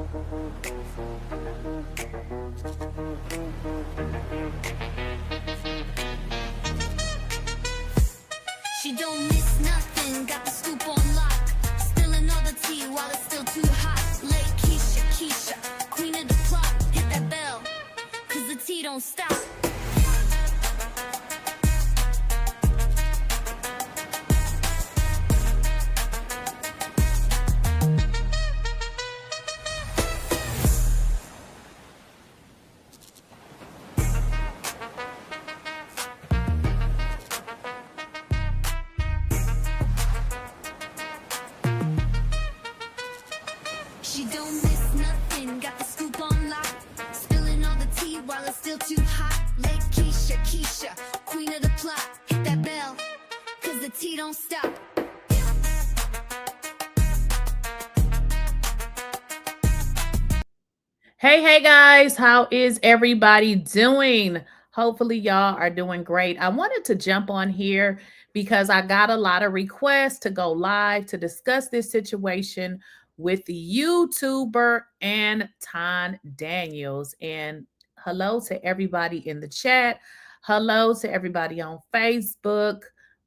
She don't miss nothing, got the scoop on lock. Spilling all the tea while it's still too hot. 𝐿aKeyshaKeysha, queen of the plot. Hit that bell, cause the tea don't stop. She don't miss nothing, got the scoop on lock. Spilling all the tea while it's still too hot. 𝐿aKeyshaKeysha, queen of the plot. Hit that bell, cause the tea don't stop. Hey guys, how is everybody doing? Hopefully y'all are doing great. I wanted to jump on here because I got a lot of requests to go live to discuss this situation with the YouTuber Anton Daniels. And hello to everybody in the chat. Hello to everybody on Facebook,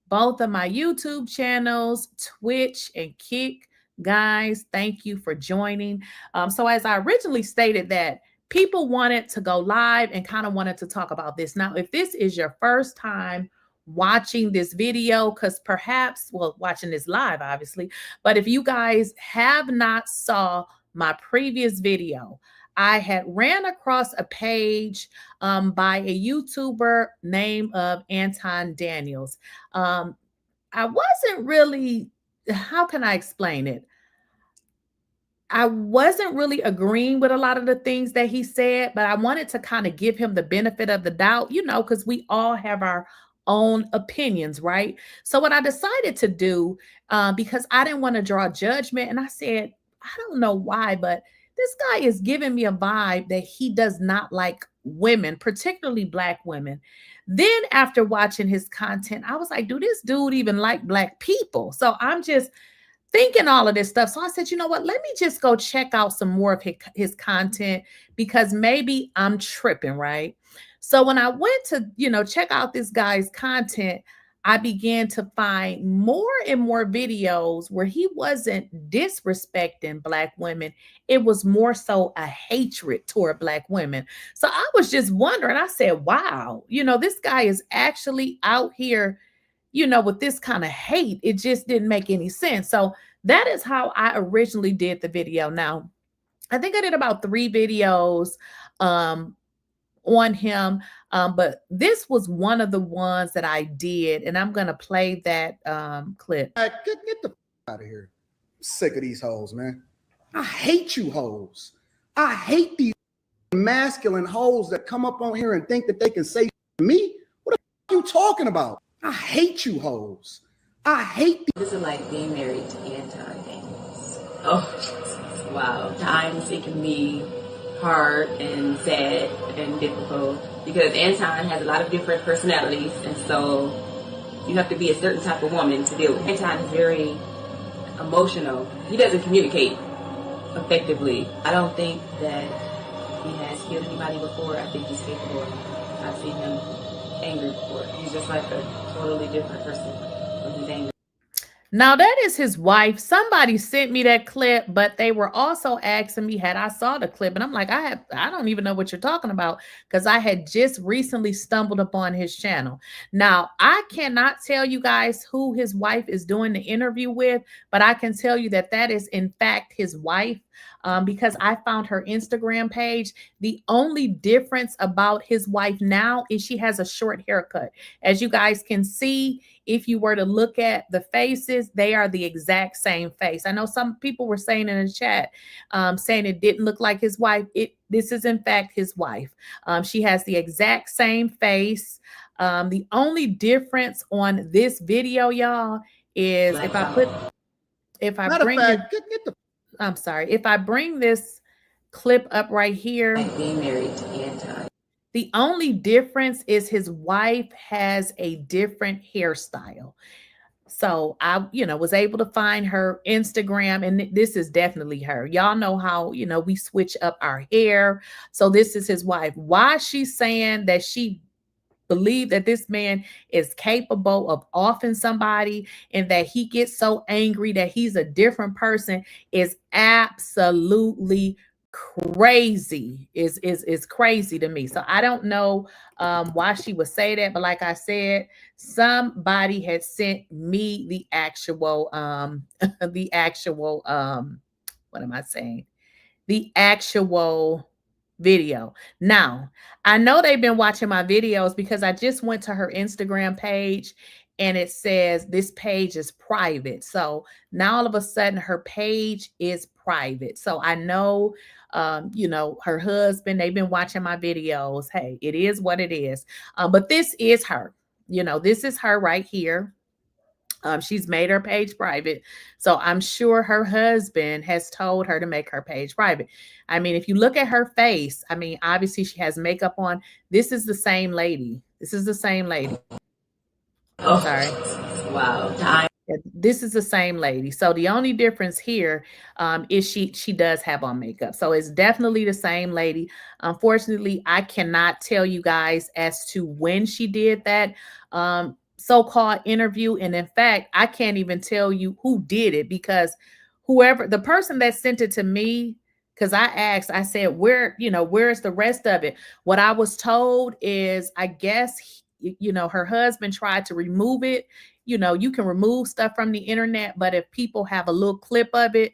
both of my YouTube channels, Twitch and Kick. Guys, thank you for joining. So as I originally stated that people wanted to go live and kind of wanted to talk about this. Now, if this is your first time watching this video, because perhaps, well, watching this live, obviously, but if you guys have not saw my previous video, I had ran across a page by a YouTuber named of Anton Daniels. I wasn't really, how can I explain it? I wasn't really agreeing with a lot of the things that he said, but I wanted to kind of give him the benefit of the doubt, you know, because we all have our own opinions, right? So what I decided to do, because I didn't want to draw judgment, and I said, I don't know why, but this guy is giving me a vibe that he does not like women, particularly Black women. Then after watching his content, I was like, do this dude even like Black people? So I'm just thinking all of this stuff. So I said, you know what, let me just go check out some more of his content, because maybe I'm tripping, right? So when I went to, you know, check out this guy's content, I began to find more and more videos where he wasn't disrespecting Black women. It was more so a hatred toward Black women. So I was just wondering, I said, wow, you know, this guy is actually out here, you know, with this kind of hate. It just didn't make any sense. So that is how I originally did the video. Now, I think I did about 3 videos on him, but this was one of the ones that I did, and I'm going to play that clip. Get the out of here. I'm sick of these hoes, man. I hate you hoes. I hate these masculine hoes that come up on here and think that they can say to me. What the f are you talking about? I hate you hoes. I hate these. This is like being married to Anton Daniels. Oh, Jesus. Wow. Times it can be hard and sad and difficult because Anton has a lot of different personalities, and so you have to be a certain type of woman to deal with. Anton is very emotional. He doesn't communicate effectively. I don't think that he has killed anybody before. I think he's capable. I've seen him angry before. He's just like a totally different person when he's angry. Now that is his wife. Somebody sent me that clip, but they were also asking me had I saw the clip, and I'm like, I don't even know what you're talking about, because I had just recently stumbled upon his channel. Now I cannot tell you guys who his wife is doing the interview with, but I can tell you that that is in fact his wife. Because I found her Instagram page. The only difference about his wife now is she has a short haircut. As you guys can see, if you were to look at the faces, they are the exact same face. I know some people were saying in the chat, saying it didn't look like his wife. This is in fact his wife. She has the exact same face. The only difference on this video, y'all, is if I bring it. I'm sorry. If I bring this clip up right here, Being married to Anton. the only difference is his wife has a different hairstyle. So I, was able to find her Instagram, and this is definitely her. Y'all know how, we switch up our hair. So this is his wife. Why she's saying that she believe that this man is capable of offing somebody and that he gets so angry that he's a different person is absolutely crazy. Is crazy to me. So I don't know why she would say that, but like I said, somebody had sent me the actual the actual what am I saying? The actual video. Now, I know they've been watching my videos because I just went to her Instagram page and it says this page is private. So now all of a sudden her page is private. So I know, her husband, they've been watching my videos. Hey, it is what it is. But this is her. This is her right here. She's made her page private. So I'm sure her husband has told her to make her page private. I mean, if you look at her face, I mean, obviously she has makeup on. This is the same lady. This is the same lady. Oh, sorry. Wow. This is the same lady. So the only difference here is she does have on makeup. So it's definitely the same lady. Unfortunately, I cannot tell you guys as to when she did that so-called interview. And in fact, I can't even tell you who did it, because the person that sent it to me, because I asked, I said, where's the rest of it? What I was told is, I guess, her husband tried to remove it. You can remove stuff from the internet, but if people have a little clip of it,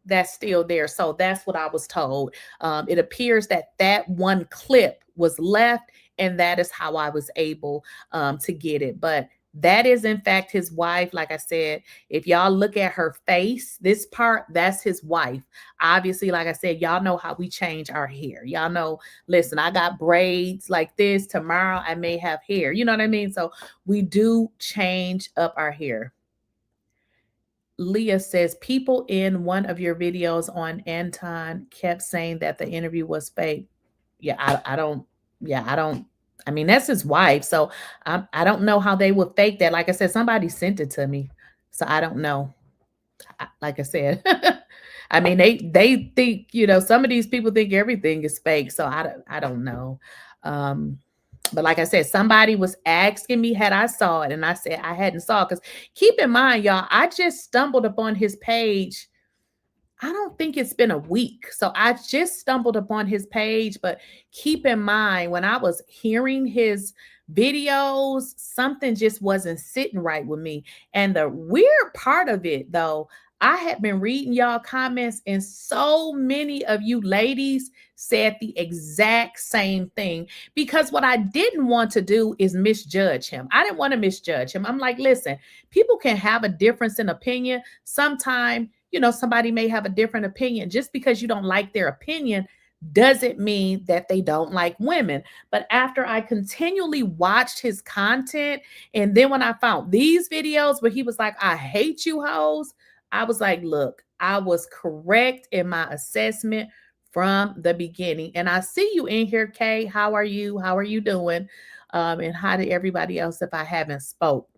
that's still there. So that's what I was told. It appears that one clip was left, and that is how I was able to get it. But that is in fact his wife. Like I said, if y'all look at her face, this part, that's his wife. Obviously, like I said, y'all know how we change our hair. Y'all know, listen, I got braids like this. Tomorrow I may have hair. You know what I mean? So we do change up our hair. Leah says, people in one of your videos on Anton kept saying that the interview was fake. Yeah, I don't. I mean, that's his wife. So I don't know how they would fake that. Like I said, somebody sent it to me. So I don't know. Like I said, I mean, they think, some of these people think everything is fake. So I don't know. But like I said, somebody was asking me had I saw it, and I said I hadn't saw it. Because keep in mind, y'all, I just stumbled upon his page. I don't think it's been a week. So I just stumbled upon his page. But keep in mind, when I was hearing his videos, something just wasn't sitting right with me. And the weird part of it, though, I had been reading y'all comments, and so many of you ladies said the exact same thing, because what I didn't want to do is misjudge him. I didn't want to misjudge him. I'm like, listen, people can have a difference in opinion. Sometime, somebody may have a different opinion. Just because you don't like their opinion doesn't mean that they don't like women. But after I continually watched his content, and then when I found these videos where he was like, I hate you hoes, I was like, look, I was correct in my assessment from the beginning. And I see you in here, Kay. How are you? How are you doing? And hi to everybody else if I haven't spoke.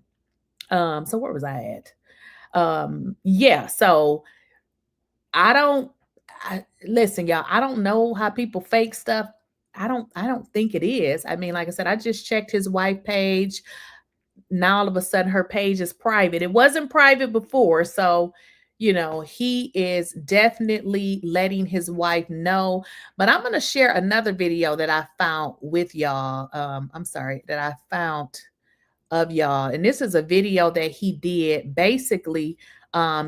So where was I at? Yeah, so listen, y'all, I don't know how people fake stuff. I don't think it is. I mean, like I said, I just checked his wife page. Now all of a sudden her page is private. It wasn't private before. So, he is definitely letting his wife know. But I'm going to share another video that I found with y'all. That I found of y'all. And this is a video that he did basically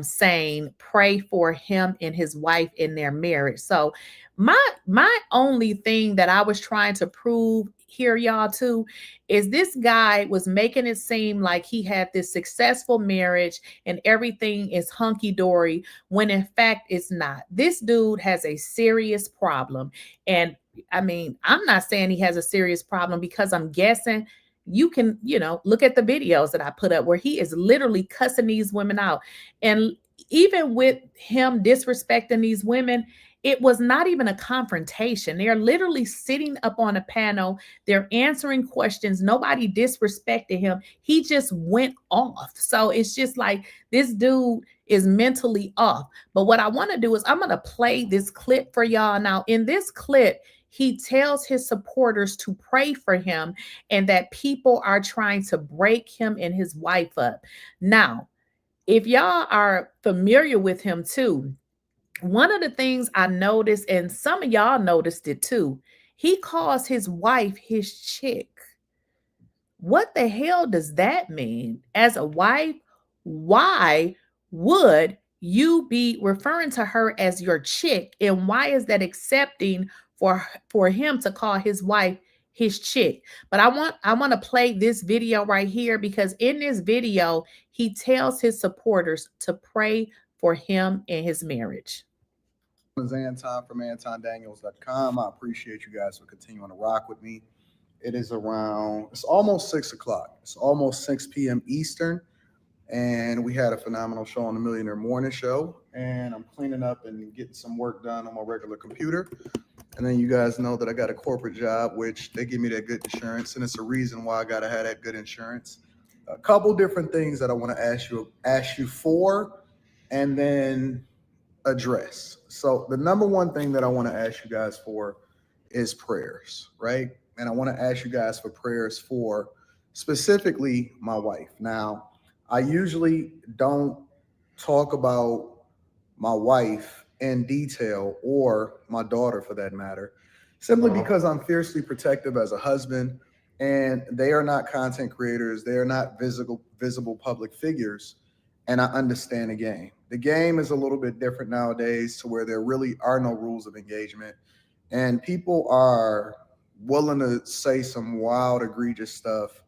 saying pray for him and his wife in their marriage. So my only thing that I was trying to prove here, y'all, too, is this guy was making it seem like he had this successful marriage and everything is hunky-dory, when in fact it's not. This dude has a serious problem. And I mean, I'm not saying he has a serious problem, because I'm guessing you can, look at the videos that I put up where he is literally cussing these women out. And even with him disrespecting these women, It was not even a confrontation. They're literally sitting up on a panel. They're answering questions. Nobody disrespected him. He just went off. So it's just like this dude is mentally off. But what I want to do is I'm going to play this clip for y'all. Now, in this clip, he tells his supporters to pray for him and that people are trying to break him and his wife up. Now, if y'all are familiar with him too, one of the things I noticed, and some of y'all noticed it too, he calls his wife his chick. What the hell does that mean? As a wife, why would you be referring to her as your chick? And why is that accepting for him to call his wife his chick? But I want to play this video right here, because in this video, he tells his supporters to pray for him and his marriage. Is Anton from antondaniels.com. I appreciate you guys for continuing to rock with me. It is it's almost 6 o'clock. It's almost 6 p.m. Eastern. And we had a phenomenal show on the Millionaire Morning Show. And I'm cleaning up and getting some work done on my regular computer. And then you guys know that I got a corporate job, which they give me that good insurance. And it's a reason why I got to have that good insurance. A couple different things that I want to ask you for, and then address. So the number one thing that I want to ask you guys for is prayers, right? And I want to ask you guys for prayers for specifically my wife. Now, I usually don't talk about my wife in detail, or my daughter for that matter, simply because I'm fiercely protective as a husband, and they are not content creators. They are not visible public figures. And I understand the game. The game is a little bit different nowadays, to where there really are no rules of engagement, and people are willing to say some wild, egregious stuff.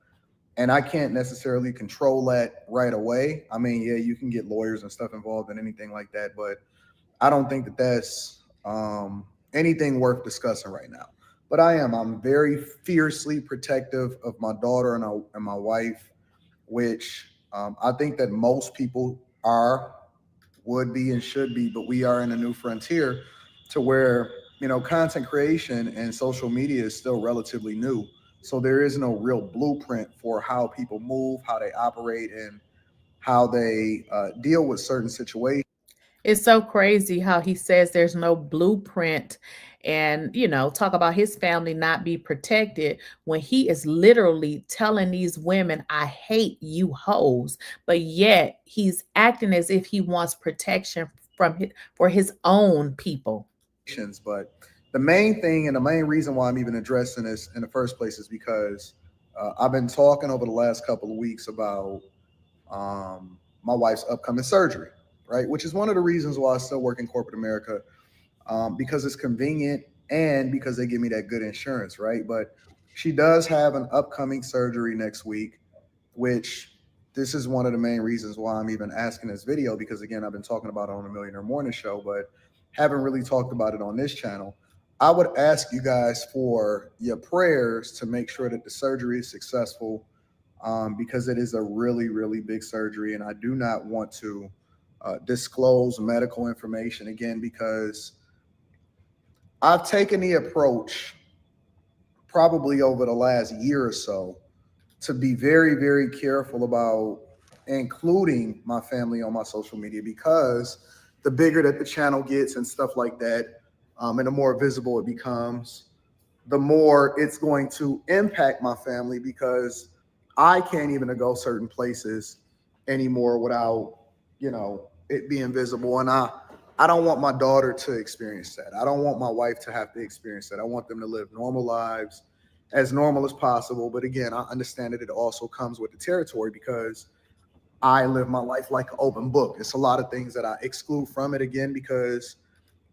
And I can't necessarily control that right away. I mean, yeah, you can get lawyers and stuff involved in anything like that, but I don't think that that's anything worth discussing right now. But I'm very fiercely protective of my daughter and my wife, which I think that most people would be and should be, but we are in a new frontier, to where, content creation and social media is still relatively new. So there is no real blueprint for how people move, how they operate, and how they deal with certain situations. It's so crazy how he says there's no blueprint, and, talk about his family not be protected, when he is literally telling these women, I hate you hoes. But yet he's acting as if he wants protection for his own people. But the main thing, and the main reason why I'm even addressing this in the first place, is because I've been talking over the last couple of weeks about my wife's upcoming surgery, right? Which is one of the reasons why I still work in corporate America, because it's convenient and because they give me that good insurance, right? But she does have an upcoming surgery next week, which this is one of the main reasons why I'm even asking this video, because again, I've been talking about it on the Millionaire Morning Show, but haven't really talked about it on this channel. I would ask you guys for your prayers to make sure that the surgery is successful, because it is a really, really big surgery. And I do not want to disclose medical information, again, because I've taken the approach probably over the last year or so to be very, very careful about including my family on my social media, because the bigger that the channel gets and stuff like that, and the more visible it becomes, the more it's going to impact my family, because I can't even go certain places anymore without, it being visible. And I don't want my daughter to experience that. I don't want my wife to have to experience that. I want them to live normal lives, as normal as possible. But again, I understand that it also comes with the territory, because I live my life like an open book. It's a lot of things that I exclude from it, again, because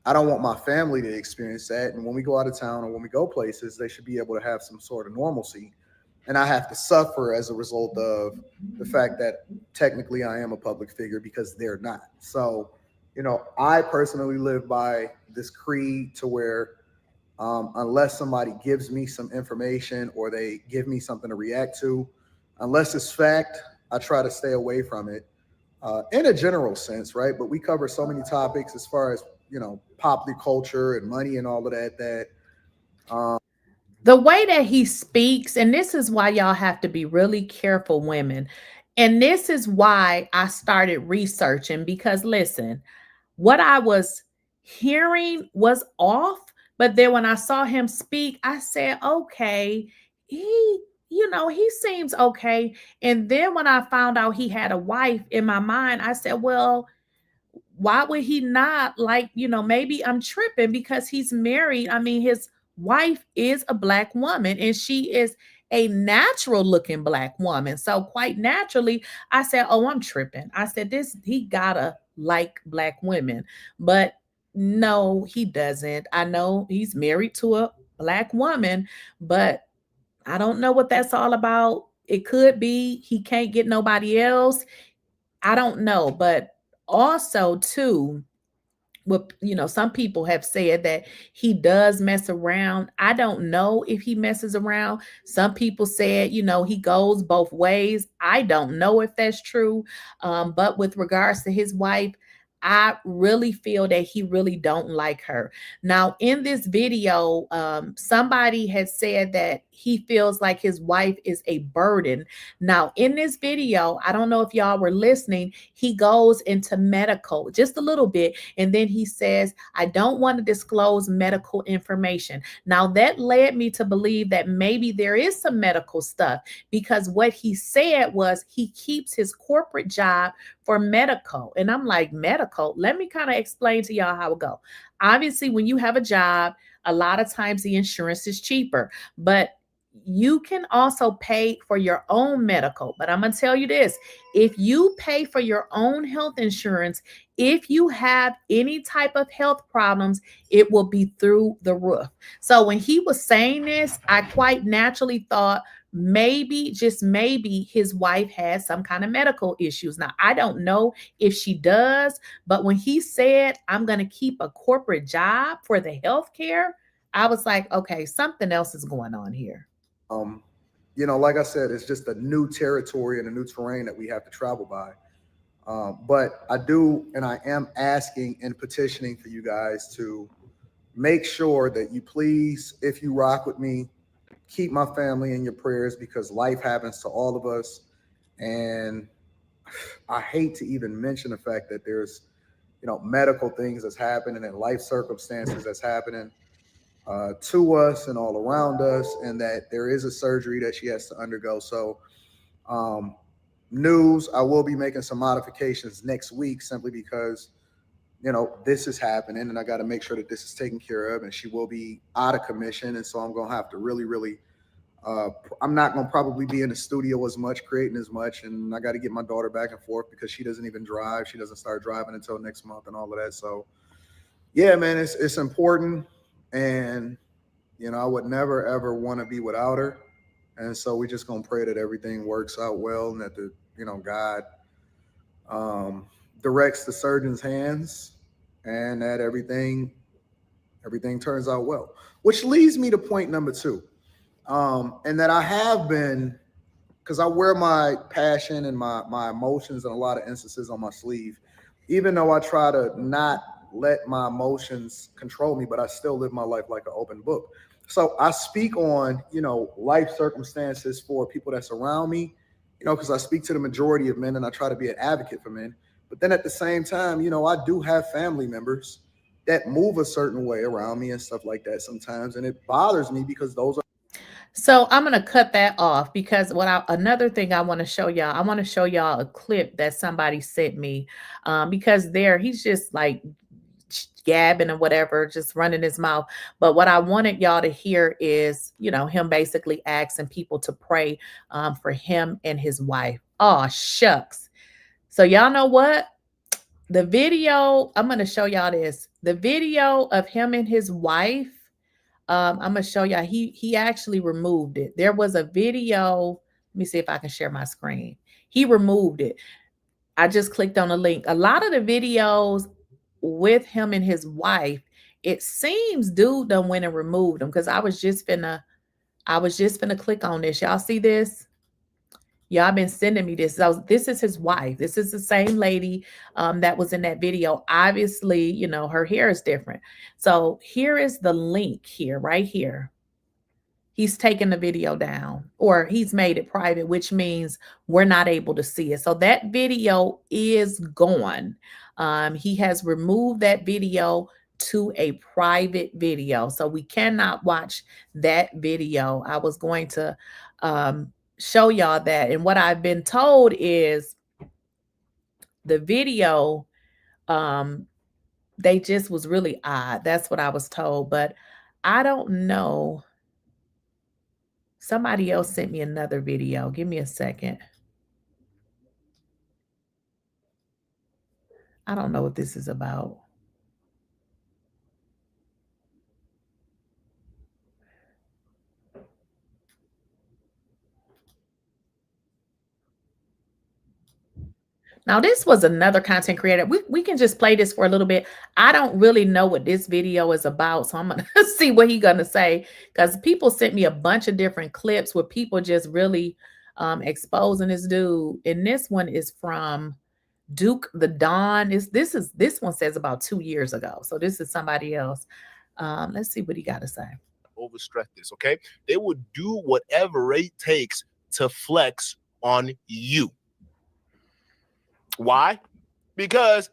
I don't want my family to experience that. And when we go out of town or when we go places, they should be able to have some sort of normalcy. And I have to suffer as a result of the fact that technically I am a public figure, because they're not. So, I personally live by this creed, to where unless somebody gives me some information or they give me something to react to, unless it's fact, I try to stay away from it in a general sense, right? But we cover so many topics as far as popular culture and money and all of that, the way that he speaks, and this is why y'all have to be really careful, women. And this is why I started researching, because listen, what I was hearing was off. But then when I saw him speak, I said, okay, he seems okay. And then when I found out he had a wife, in my mind, I said, well, why would he not, like, maybe I'm tripping because he's married. I mean, his wife is a black woman and she is a natural looking black woman. So quite naturally, I said, oh, I'm tripping. I said, he gotta like black women. But no, he doesn't. I know he's married to a black woman, but I don't know what that's all about. It could be he can't get nobody else. I don't know. But also too, what some people have said that he does mess around. I don't know if he messes around. Some people said he goes both ways. I don't know if that's true. But with regards to his wife, I really feel that he really don't like her. Now, in this video, somebody had said that he feels like his wife is a burden. Now, in this video, I don't know if y'all were listening, he goes into medical just a little bit, and then he says, I don't want to disclose medical information. Now, that led me to believe that maybe there is some medical stuff, because what he said was he keeps his corporate job for medical. And I'm like, medical? Let me kind of explain to y'all how it go. Obviously, when you have a job, a lot of times the insurance is cheaper, but you can also pay for your own medical. But I'm going to tell you this, if you pay for your own health insurance, if you have any type of health problems, it will be through the roof. So when he was saying this, I quite naturally thought, maybe, just maybe, his wife has some kind of medical issues. Now, I don't know if she does, but when he said, I'm going to keep a corporate job for the healthcare, I was like, okay, something else is going on here. Like I said, it's just a new territory and a new terrain that we have to travel by. But I do, and I am asking and petitioning for you guys to make sure that you please, if you rock with me, keep my family in your prayers, because life happens to all of us. And I hate to even mention the fact that there's, medical things that's happening and life circumstances that's happening to us and all around us, and that there is a surgery that she has to undergo. So news, I will be making some modifications next week, simply because this is happening and I got to make sure that this is taken care of, and she will be out of commission. And so I'm going to have to really I'm not going to probably be in the studio as much, creating as much, and I got to get my daughter back and forth because she doesn't even drive. She doesn't start driving until next month and all of that. So yeah, man, it's important. And I would never ever want to be without her. And so we're just gonna pray that everything works out well, and that God directs the surgeon's hands, and that everything turns out well. Which leads me to point number 2, and that I have been, because I wear my passion and my emotions in a lot of instances on my sleeve, even though I try to not let my emotions control me, but I still live my life like an open book. So I speak on, life circumstances for people that surround me, because I speak to the majority of men and I try to be an advocate for men. But then at the same time, I do have family members that move a certain way around me and stuff like that sometimes. And it bothers me because those are. So I'm going to cut that off, because another thing I want to show y'all, I want to show y'all a clip that somebody sent me, because he's just like gabbing or whatever, just running his mouth. But what I wanted y'all to hear is, him basically asking people to pray for him and his wife. Oh, shucks. So y'all know what? The video, I'm going to show y'all this. The video of him and his wife, I'm going to show y'all. He actually removed it. There was a video. Let me see if I can share my screen. He removed it. I just clicked on the link. A lot of the videos with him and his wife, it seems dude done went and removed them, because I was just finna click on this. Y'all see this? Y'all been sending me this. So this is his wife. This is the same lady that was in that video. Obviously, you know, her hair is different. So here is the link here, right here. He's taken the video down, or he's made it private, which means we're not able to see it. So that video is gone. He has removed that video to a private video. So we cannot watch that video. I was going to show y'all that. And what I've been told is the video, they just was really odd. That's what I was told, but I don't know. Somebody else sent me another video. Give me a second. I don't know what this is about. Now, this was another content creator. We can just play this for a little bit. I don't really know what this video is about, so I'm going to see what he's going to say, because people sent me a bunch of different clips where people just really exposing this dude. And this one is from Duke the Don. This one says about 2 years ago. So this is somebody else. Let's see what he got to say. Overstress this, okay? They would do whatever it takes to flex on you. Why? Because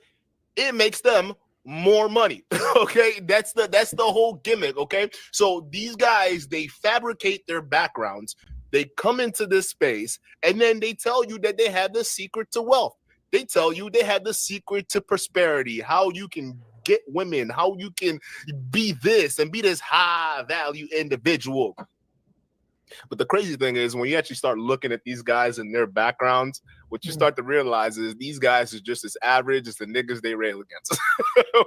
it makes them more money. Okay, that's the whole gimmick. Okay, so these guys, they fabricate their backgrounds, they come into this space, and then they tell you that they have the secret to wealth. They tell you they have the secret to prosperity, how you can get women, how you can be this and be this high value individual. But the crazy thing is, when you actually start looking at these guys and their backgrounds, what you start to realize is these guys are just as average as the niggas they rail against,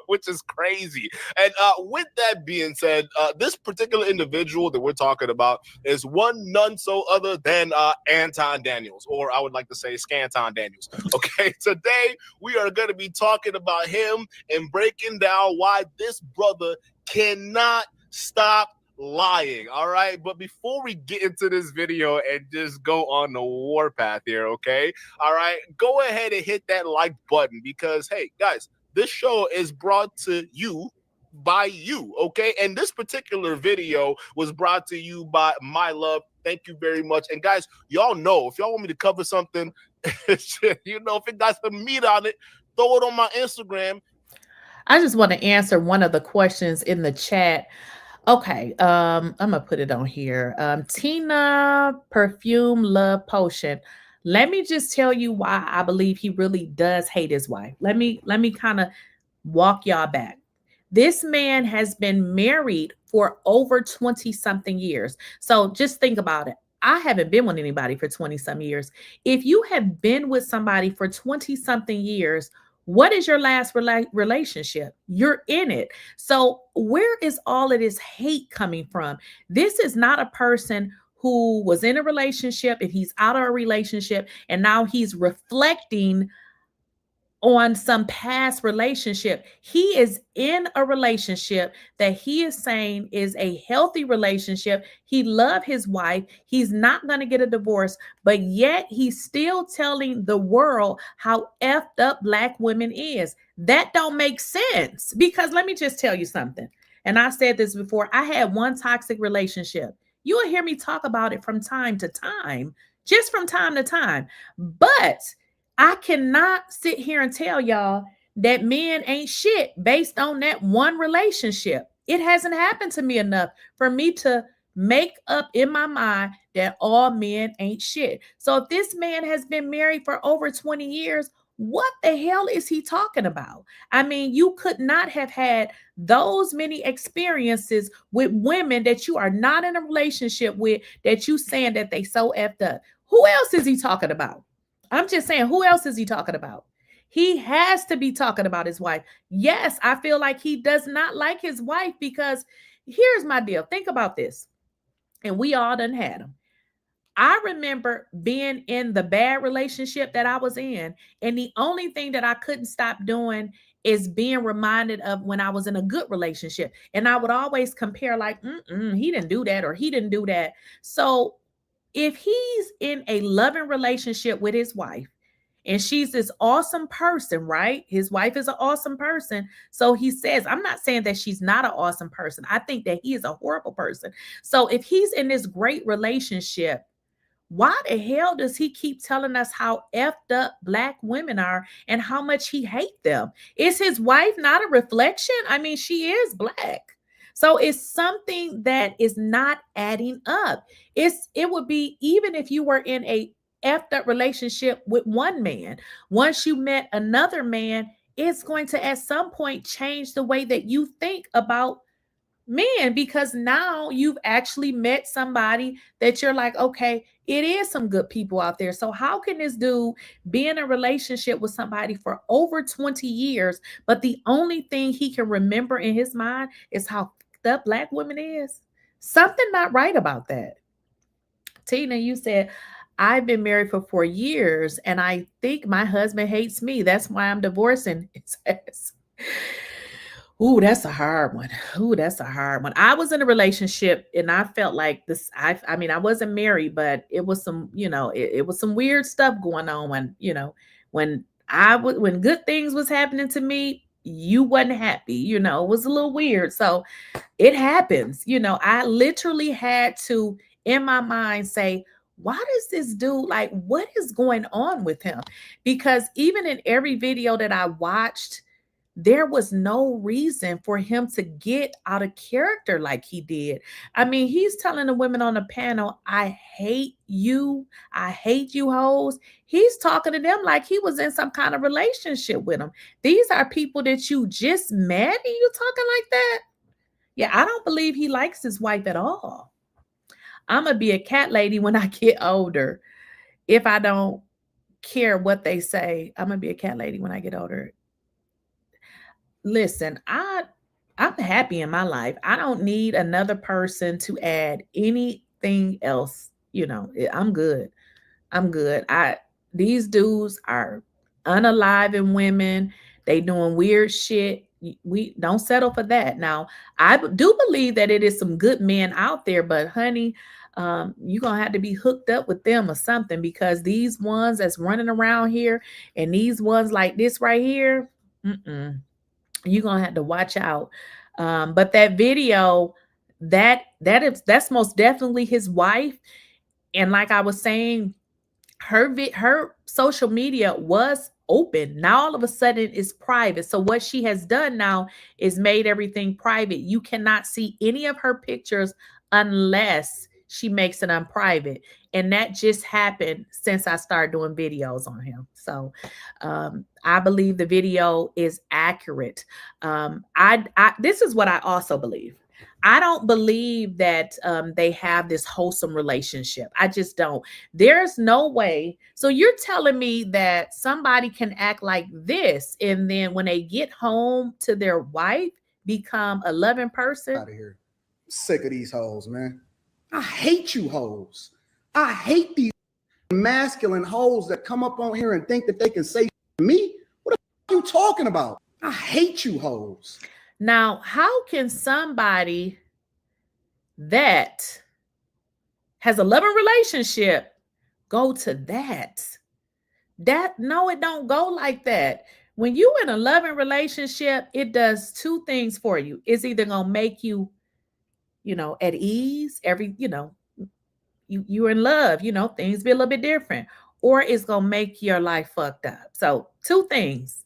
which is crazy. And with that being said, this particular individual that we're talking about is none so other than Anton Daniels, or I would like to say Scanton Daniels. Okay, today we are going to be talking about him and breaking down why this brother cannot stop lying. All right, but before we get into this video and just go on the warpath here, okay, all right, go ahead and hit that like button, because hey guys, this show is brought to you by you, okay? And this particular video was brought to you by My Love. Thank you very much. And guys, y'all know, if y'all want me to cover something, you know, if it got some meat on it, throw it on my Instagram. I just want to answer one of the questions in the chat. Okay, I'm gonna put it on here. Tina Perfume Love Potion. Let me just tell you why I believe he really does hate his wife. Let me kind of walk y'all back. This man has been married for over 20 something years. So just think about it. I haven't been with anybody for 20 some years. If you have been with somebody for 20 something years, what is your last relationship? You're in it. So where is all of this hate coming from? This is not a person who was in a relationship and he's out of a relationship and now he's reflecting on some past relationship. He is in a relationship that he is saying is a healthy relationship. He loves his wife. He's not going to get a divorce, but yet he's still telling the world how effed up Black women is. That don't make sense, because let me just tell you something. And I said this before. I had one toxic relationship. You will hear me talk about it from time to time, just from time to time. But I cannot sit here and tell y'all that men ain't shit based on that one relationship. It hasn't happened to me enough for me to make up in my mind that all men ain't shit. So if this man has been married for over 20 years, what the hell is he talking about? I mean, you could not have had those many experiences with women that you are not in a relationship with, that you saying that they so effed up. Who else is he talking about? I'm just saying, who else is he talking about? He has to be talking about his wife. Yes, I feel like he does not like his wife, because here's my deal. Think about this. And we all done had them. I remember being in the bad relationship that I was in, and the only thing that I couldn't stop doing is being reminded of when I was in a good relationship. And I would always compare like, he didn't do that or he didn't do that. So if he's in a loving relationship with his wife and she's this awesome person, right? His wife is an awesome person. So he says, I'm not saying that she's not an awesome person. I think that he is a horrible person. So if he's in this great relationship, why the hell does he keep telling us how effed up Black women are and how much he hates them? Is his wife not a reflection? I mean, she is Black. So it's something that is not adding up. It would be, even if you were in a effed up relationship with one man, once you met another man, it's going to at some point change the way that you think about men, because now you've actually met somebody that you're like, okay, it is some good people out there. So how can this dude be in a relationship with somebody for over 20 years, but the only thing he can remember in his mind is how the Black woman is? Something not right about that. Tina, you said, I've been married for 4 years and I think my husband hates me. That's why I'm divorcing. It says. Ooh, that's a hard one. Ooh, that's a hard one. I was in a relationship and I felt like this. I mean, I wasn't married, but it was some, it was some weird stuff going on when when good things was happening to me, you wasn't happy, it was a little weird. So it happens, I literally had to, in my mind, say, why does this dude, like, what is going on with him? Because even in every video that I watched, there was no reason for him to get out of character like he did. I mean, he's telling the women on the panel, I hate you. I hate you hoes. He's talking to them like he was in some kind of relationship with them. These are people that you just met and you talking like that? Yeah, I don't believe he likes his wife at all. I'm going to be a cat lady when I get older. If I don't care what they say, I'm going to be a cat lady when I get older. Listen, I'm happy in my life. I don't need another person to add anything else. I'm good. I'm good. These dudes are unaliving women. They doing weird shit. We don't settle for that. Now, I do believe that it is some good men out there, but honey, you're going to have to be hooked up with them or something, because these ones that's running around here and these ones like this right here, you're going to have to watch out. But that video, that's most definitely his wife. And like I was saying, her social media was open. Now all of a sudden it's private. So what she has done now is made everything private. You cannot see any of her pictures unless she makes it unprivate. And that just happened since I started doing videos on him. So I believe the video is accurate. This is what I also believe. I don't believe that they have this wholesome relationship. I just don't. There's no way. So you're telling me that somebody can act like this and then when they get home to their wife, become a loving person? Out of here. Sick of these hoes, man. I hate you hoes. I hate these masculine hoes that come up on here and think that they can say to me. What the fuck are you talking about? I hate you hoes. Now, how can somebody that has a loving relationship go to that? No, it don't go like that. When you in a loving relationship, it does two things for you. It's either gonna make you, at ease, you're in love, things be a little bit different, or it's gonna make your life fucked up. So two things.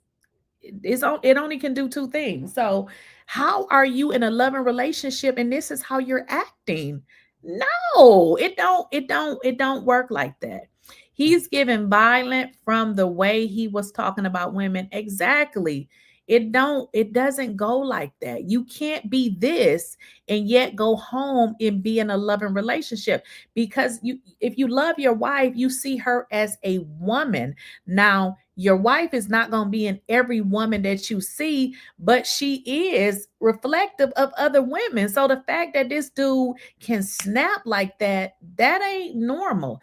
It only can do two things. So how are you in a loving relationship and this is how you're acting? No, it don't work like that. He's given violent from the way he was talking about women. Exactly. It doesn't go like that. You can't be this and yet go home and be in a loving relationship, because if you love your wife, you see her as a woman. Now, your wife is not going to be in every woman that you see, but she is reflective of other women. So the fact that this dude can snap like that ain't normal.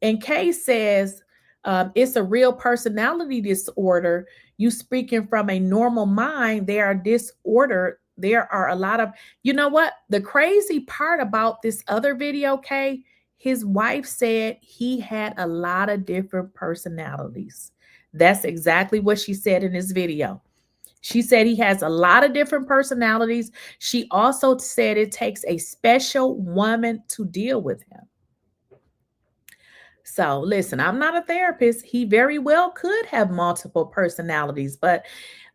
And Kay says, it's a real personality disorder. You speaking from a normal mind, they are disordered. There are a lot of, you know what? The crazy part about this other video, Kay, His wife said he had a lot of different personalities. That's exactly what she said in this video. She said he has a lot of different personalities. She also said it takes a special woman to deal with him. So listen, I'm not a therapist. He very well could have multiple personalities, but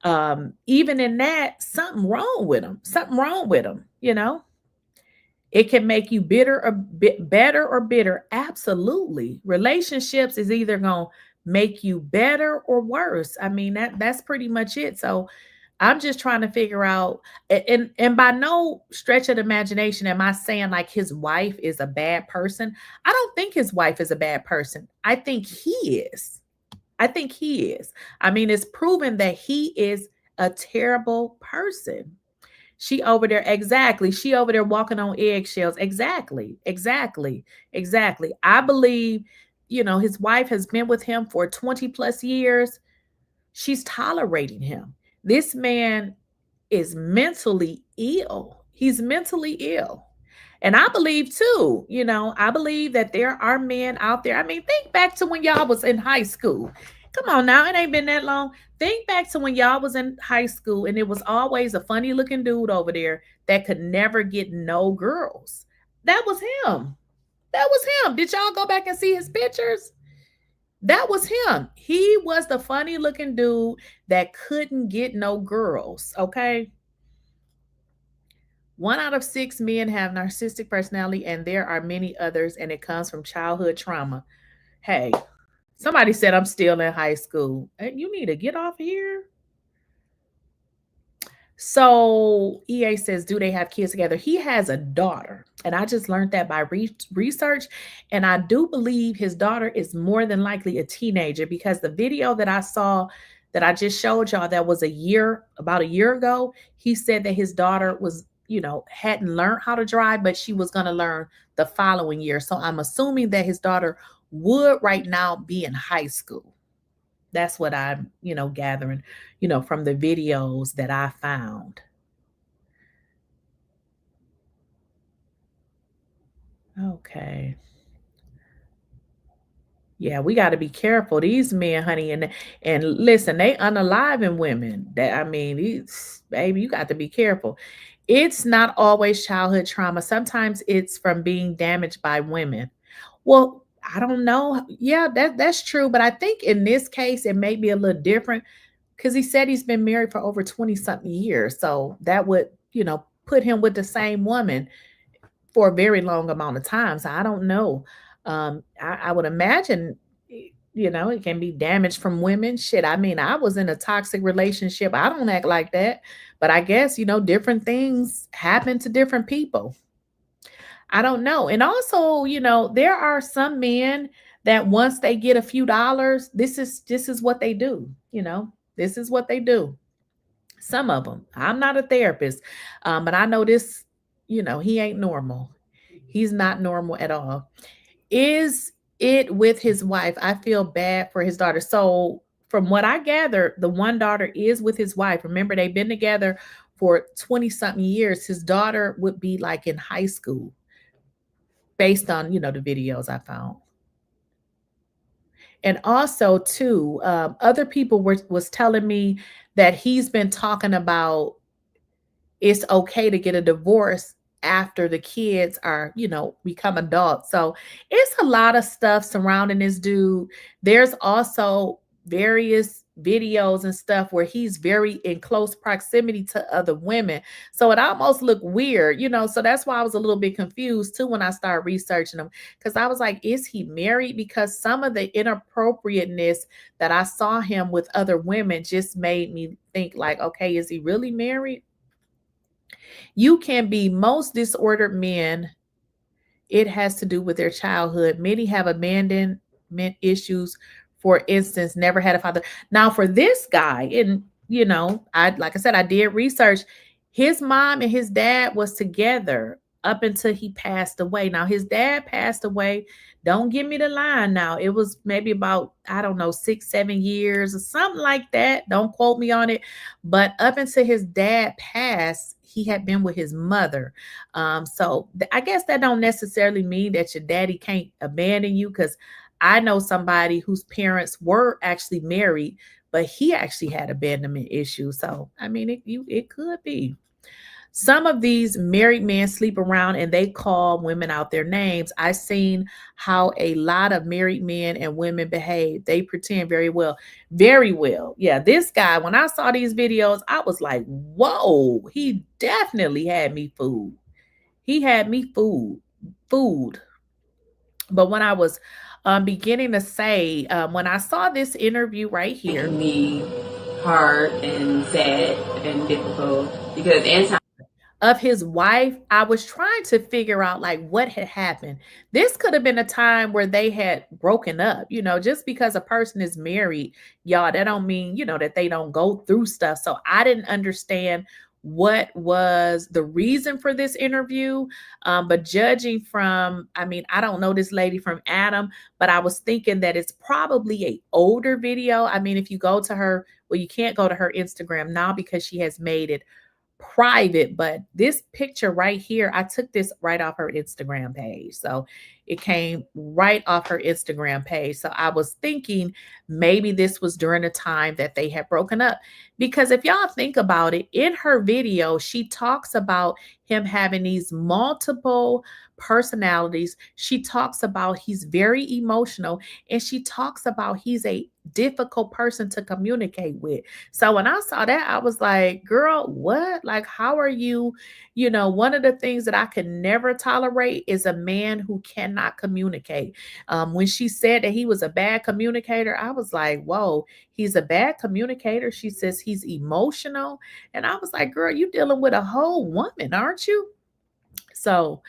even in that, something wrong with him. Something wrong with him, you know? It can make you bitter or better or bitter. Absolutely. Relationships is either going to make you better or worse. I mean, that's pretty much it. So I'm just trying to figure out, and by no stretch of the imagination am I saying like his wife is a bad person. I don't think his wife is a bad person. I think he is. I think he is. I mean, it's proven that he is a terrible person. She over there, exactly. She over there walking on eggshells. Exactly. I believe, his wife has been with him for 20 plus years. She's tolerating him. This man is mentally ill. He's mentally ill. And I believe too, I believe that there are men out there. I mean, think back to when y'all was in high school. Come on now, it ain't been that long. Think back to when y'all was in high school and it was always a funny looking dude over there that could never get no girls. That was him. Did y'all go back and see his pictures? That was him. He was the funny looking dude that couldn't get no girls, okay? 1 out of 6 men have narcissistic personality, and there are many others, and it comes from childhood trauma. Hey, somebody said I'm still in high school. You need to get off here. So EA says, do they have kids together? He has a daughter, and I just learned that by research, and I do believe his daughter is more than likely a teenager, because the video that I saw that I just showed y'all that was about a year ago, he said that his daughter was, hadn't learned how to drive, but she was going to learn the following year. So I'm assuming that his daughter would right now be in high school. That's what I'm, gathering, from the videos that I found. Okay. Yeah, we got to be careful. These men, honey, and listen, they unaliving women. Baby, you got to be careful. It's not always childhood trauma. Sometimes it's from being damaged by women. Well, I don't know. Yeah, that's true. But I think in this case, it may be a little different, because he said he's been married for over 20 something years. So that would, put him with the same woman for a very long amount of time. So I don't know. I would imagine, it can be damaged from women. Shit. I mean, I was in a toxic relationship. I don't act like that. But I guess, different things happen to different people. I don't know. And also, there are some men that once they get a few dollars, this is what they do. This is what they do. Some of them. I'm not a therapist, but I know this, he ain't normal. He's not normal at all. Is it with his wife? I feel bad for his daughter. So from what I gather, the one daughter is with his wife. Remember, they've been together for 20 something years. His daughter would be like in high school, based on, the videos I found. And also too, other people was telling me that he's been talking about it's okay to get a divorce after the kids are, become adults. So it's a lot of stuff surrounding this dude. There's also various videos and stuff where he's very in close proximity to other women. So it almost looked weird, so that's why I was a little bit confused too when I started researching him, because I was like, is he married? Because some of the inappropriateness that I saw him with other women just made me think like, okay, is he really married? You can be most disordered men. It has to do with their childhood. Many have abandonment issues. For instance, never had a father. Now for this guy, and like I said, I did research. His mom and his dad was together up until he passed away. Now his dad passed away. Don't give me the line now. It was maybe about, 6-7 years or something like that. Don't quote me on it. But up until his dad passed, he had been with his mother. So I guess that don't necessarily mean that your daddy can't abandon you, because I know somebody whose parents were actually married, but he actually had abandonment issues. So I mean, it could be. Some of these married men sleep around and they call women out their names. I've seen how a lot of married men and women behave. They pretend very well. Very well. Yeah, this guy, when I saw these videos, I was like, whoa, he definitely had me fooled. He had me fooled. But when I was beginning to say, when I saw this interview right here, making me hard and sad and difficult because Anton of his wife, I was trying to figure out like what had happened. This could have been a time where they had broken up. You know, just because a person is married, y'all, that don't mean, you know, that they don't go through stuff. So I didn't understand what was the reason for this interview. But judging from, I mean, I don't know this lady from Adam, but I was thinking that it's probably a older video. I mean, if you go to her, well, you can't go to her Instagram now because she has made it private, but this picture right here, I took this right off her Instagram page. So it came right off her Instagram page. So I was thinking maybe this was during the time that they had broken up. Because if y'all think about it, in her video, she talks about him having these multiple personalities. She talks about he's very emotional, and she talks about he's a difficult person to communicate with. So when I saw that, I was like, girl, what? Like, how are you? You know, one of the things that I could never tolerate is a man who cannot communicate. When she said that he was a bad communicator, I was like, whoa, he's a bad communicator. She says he's emotional. And I was like, girl, you dealing with a whole woman, aren't you? So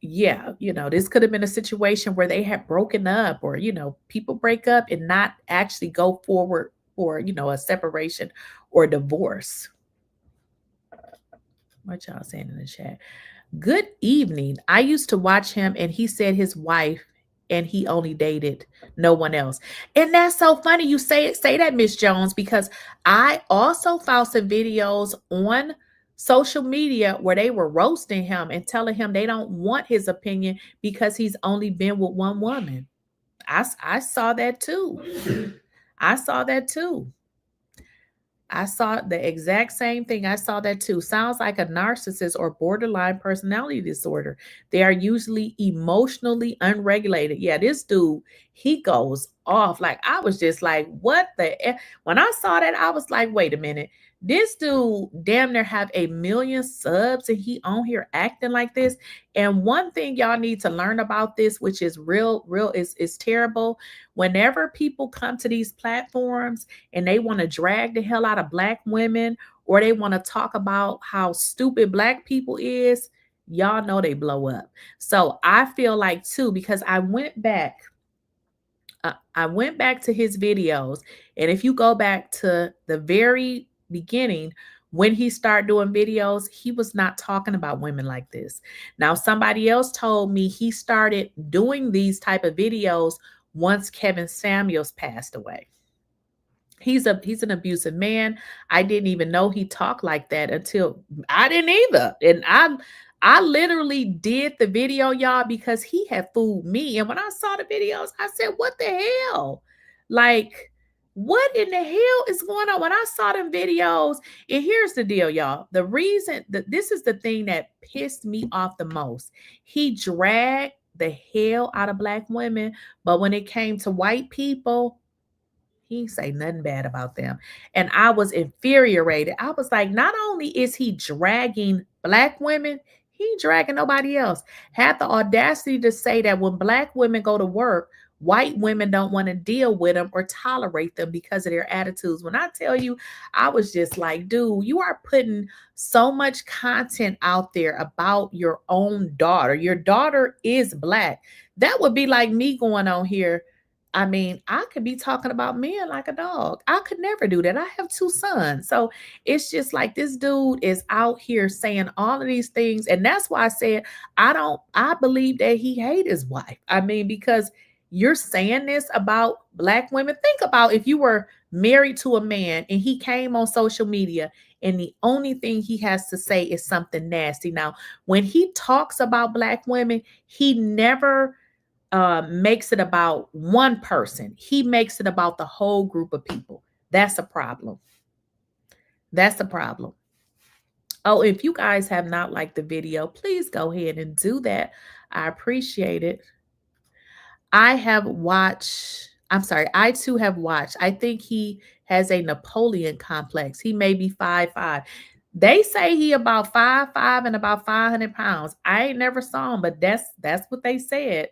yeah, you know, this could have been a situation where they had broken up, or, you know, people break up and not actually go forward for, you know, a separation or divorce. What y'all saying in the chat? Good evening. I used to watch him and he said his wife and he only dated no one else. And that's so funny you say that, Miss Jones, because I also found some videos on social media where they were roasting him and telling him they don't want his opinion because he's only been with one woman. I saw that too. I saw that too. I saw the exact same thing. I saw that too. Sounds like a narcissist or borderline personality disorder. They are usually emotionally unregulated. Yeah, this dude, he goes off. Like, I was just like, what the? When I saw that, I was like, wait a minute. This dude damn near have 1 million subs and he on here acting like this. And one thing y'all need to learn about this, which is real is terrible. Whenever people come to these platforms and they want to drag the hell out of Black women, or they want to talk about how stupid Black people is, y'all know they blow up. So I feel like too, because I went back to his videos. And if you go back to the very beginning, when he started doing videos, he was not talking about women like this. Now, somebody else told me he started doing these type of videos once Kevin Samuels passed away. He's an abusive man. I didn't even know he talked like that until I didn't either. And I literally did the video, y'all, because he had fooled me. And when I saw the videos, I said, what the hell? Like, what in the hell is going on? When I saw them videos, and here's the deal, y'all. The reason that this is the thing that pissed me off the most. He dragged the hell out of Black women, but when it came to white people, he ain't say nothing bad about them. And I was infuriated. I was like, not only is he dragging Black women, he ain't dragging nobody else. Had the audacity to say that when Black women go to work, white women don't want to deal with them or tolerate them because of their attitudes. When I tell you, I was just like, dude, you are putting so much content out there about your own daughter. Your daughter is Black. That would be like me going on here. I mean, I could be talking about men like a dog. I could never do that. I have 2 sons. So it's just like this dude is out here saying all of these things. And that's why I said, I believe that he hates his wife. I mean, because you're saying this about Black women. Think about if you were married to a man and he came on social media and the only thing he has to say is something nasty. Now, when he talks about Black women, he never makes it about one person. He makes it about the whole group of people. That's a problem. That's a problem. Oh, if you guys have not liked the video, please go ahead and do that. I appreciate it. I too have watched. I think he has a Napoleon complex. He may be 5'5". They say he about 5'5" and about 500 pounds. I ain't never saw him, but that's what they said.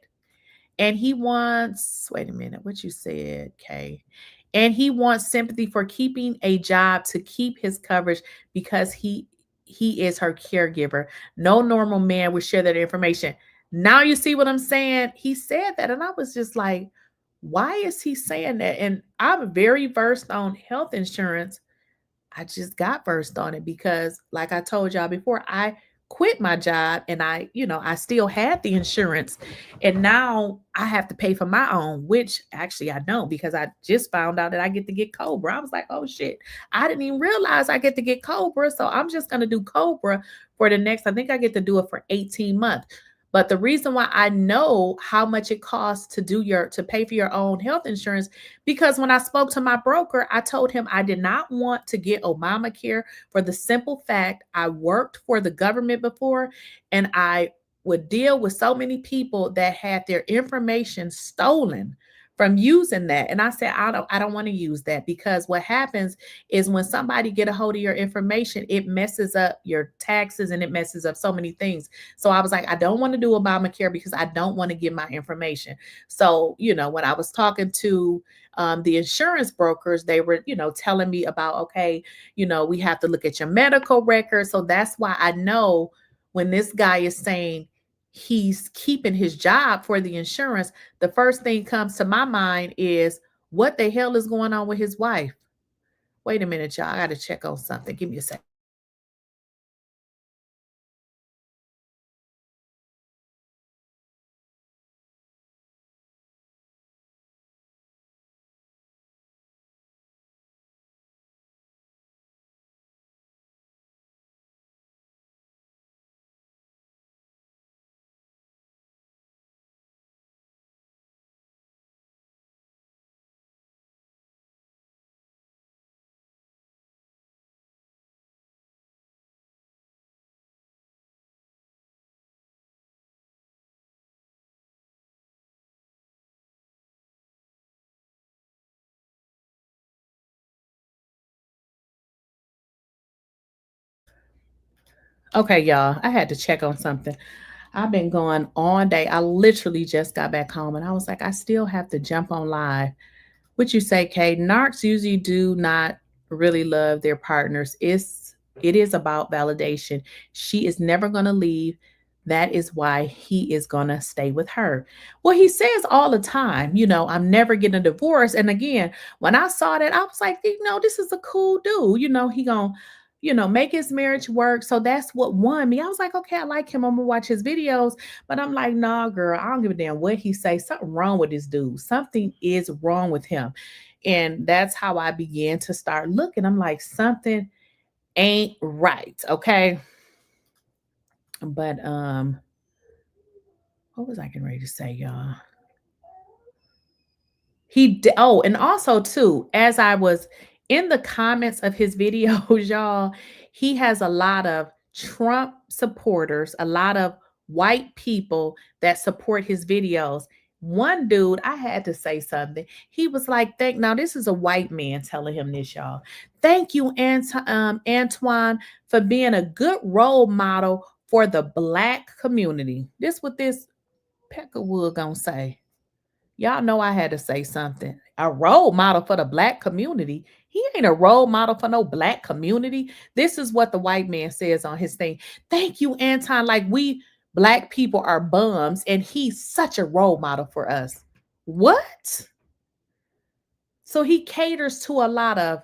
And he wants, wait a minute, what you said, Kay? And he wants sympathy for keeping a job to keep his coverage because he is her caregiver. No normal man would share that information. Now you see what I'm saying? He said that, and I was just like, why is he saying that? And I'm very versed on health insurance. I just got versed on it because, like I told y'all before, I quit my job and I still had the insurance. And now I have to pay for my own, which actually I don't because I just found out that I get to get Cobra. I was like, oh shit, I didn't even realize I get to get Cobra. So I'm just going to do Cobra for the next, I think I get to do it for 18 months. But the reason why I know how much it costs to pay for your own health insurance, because when I spoke to my broker, I told him I did not want to get Obamacare for the simple fact I worked for the government before and I would deal with so many people that had their information stolen from using that. And I said, I don't want to use that because what happens is when somebody get a hold of your information, it messes up your taxes and it messes up so many things. So I was like, I don't want to do Obamacare because I don't want to give my information. So, when I was talking to the insurance brokers, they were, telling me about, okay, we have to look at your medical records. So that's why I know when this guy is saying he's keeping his job for the insurance, the first thing comes to my mind is what the hell is going on with his wife? Wait a minute, y'all. I got to check on something. Give me a second. Okay, y'all. I had to check on something. I've been going all day. I literally just got back home and I was like, I still have to jump on live. What you say, Kay? Narcs usually do not really love their partners. It is about validation. She is never going to leave. That is why he is going to stay with her. Well, he says all the time, I'm never getting a divorce. And again, when I saw that, I was like, this is a cool dude. He going to make his marriage work. So that's what won me. I was like, okay, I like him. I'm gonna watch his videos. But I'm like, nah, girl, I don't give a damn what he say. Something wrong with this dude. Something is wrong with him. And that's how I began to start looking. I'm like, something ain't right. Okay. But what was I getting ready to say, y'all? And also too, as I was in the comments of his videos, y'all, he has a lot of Trump supporters, a lot of white people that support his videos. One dude, I had to say something. He was like, now this is a white man telling him this, y'all. Thank you, Antoine, for being a good role model for the Black community. This what this Peckerwood gonna say. Y'all know I had to say something. A role model for the Black community. He ain't a role model for no Black community. This is what the white man says on his thing. Thank you, Anton. Like we Black people are bums, and he's such a role model for us. What? So he caters to a lot of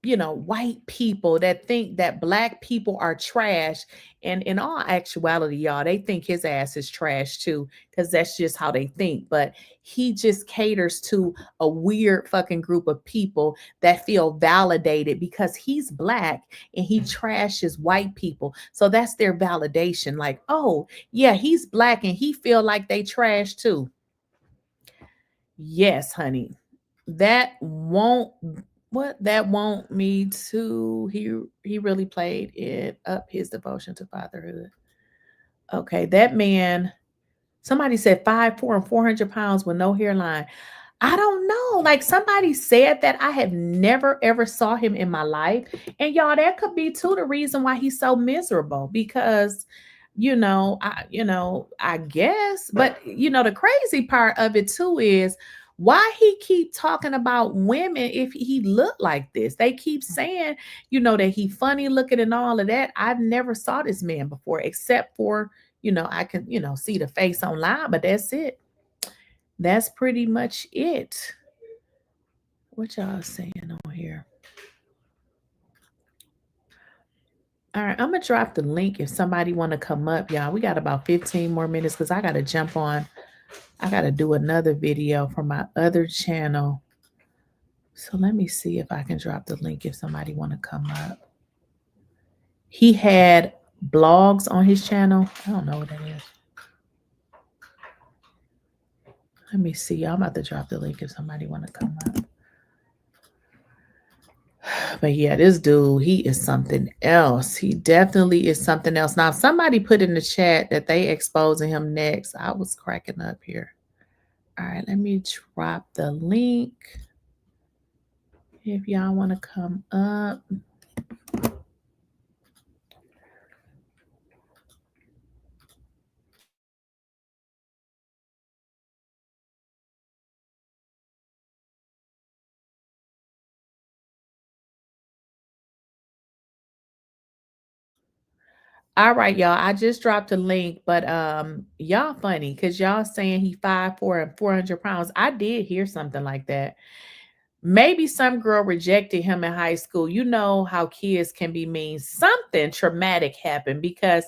white people that think that black people are trash. And in all actuality, y'all, they think his ass is trash too, because that's just how they think. But he just caters to a weird fucking group of people that feel validated because he's black and he trashes white people. So that's their validation. Like, oh, yeah, he's black and he feel like they trash too. Yes, honey. That won't me to he really played it up his devotion to fatherhood. Okay, that man, somebody said 5'4" and 400 pounds with no hairline. I don't know. Like somebody said that. I have never ever saw him in my life. And y'all, that could be too the reason why he's so miserable because I guess, but the crazy part of it too is why he keep talking about women if he look like this. They keep saying, that he funny looking and all of that. I've never saw this man before, except for, I can, see the face online, but that's it. That's pretty much it. What y'all saying on here? All right, I'm gonna drop the link if somebody want to come up, y'all. We got about 15 more minutes because I gotta jump on. I gotta do another video from my other channel. So let me see if I can drop the link if somebody want to come up. He had blogs on his channel. I don't know what that is. Let me see. I'm about to drop the link if somebody want to come up. But yeah, this dude, he is something else. He definitely is something else. Now, somebody put in the chat that they exposing him next. I was cracking up here. All right, let me drop the link. If y'all want to come up. All right, y'all. I just dropped a link, but y'all funny because y'all saying he 5'4" and 400 pounds. I did hear something like that. Maybe some girl rejected him in high school. You know how kids can be mean. Something traumatic happened because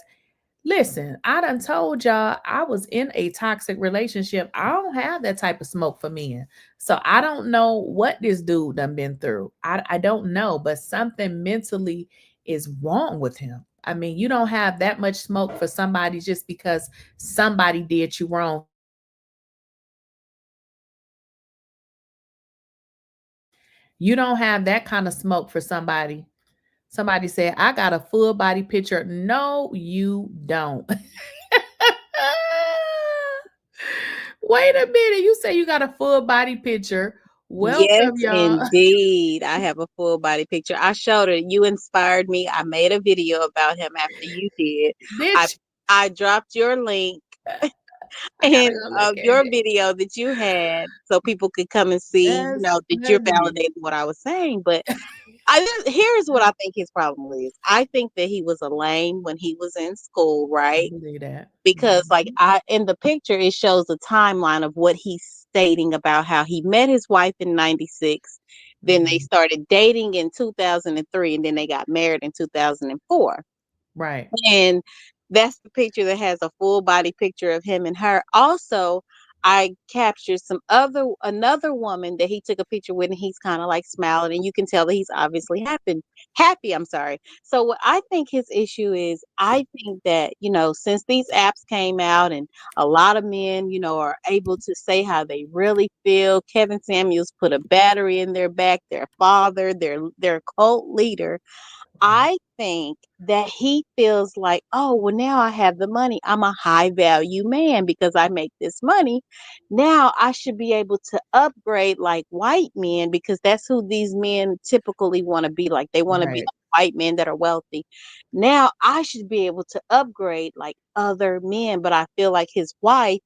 listen, I done told y'all I was in a toxic relationship. I don't have that type of smoke for men. So I don't know what this dude done been through. I don't know, but something mentally is wrong with him. I mean, you don't have that much smoke for somebody just because somebody did you wrong. You don't have that kind of smoke for somebody. Somebody said, I got a full body picture. No, you don't. Wait a minute. You say you got a full body picture. Yes, Welcome, y'all. indeed. I have a full body picture. I showed it. You inspired me. I made a video about him after you did. Did I you? I dropped your link I gotta and go look at your it. video that you had so people could come and see, That's that you're funny. validating what I was saying. But here's what I think his problem is. I think that he was a lame when he was in school, I right? believe that. Because like Mhm. in the picture it shows a timeline of what he's stating about how he met his wife in 96, then they Mhm. started dating in 2003, and then they got married in 2004. Right. And that's the picture that has a full body picture of him and her. Also, I captured another woman that he took a picture with, and he's kind of like smiling, and you can tell that he's obviously happy. I'm sorry. So what I think his issue is, I think that, since these apps came out and a lot of men, are able to say how they really feel. Kevin Samuels put a battery in their back, their father, their cult leader. I think that he feels like, oh, well, now I have the money. I'm a high value man because I make this money. Now I should be able to upgrade like white men because that's who these men typically want to be like. They want to be Right. like white men that are wealthy. Now I should be able to upgrade like other men, but I feel like his wife,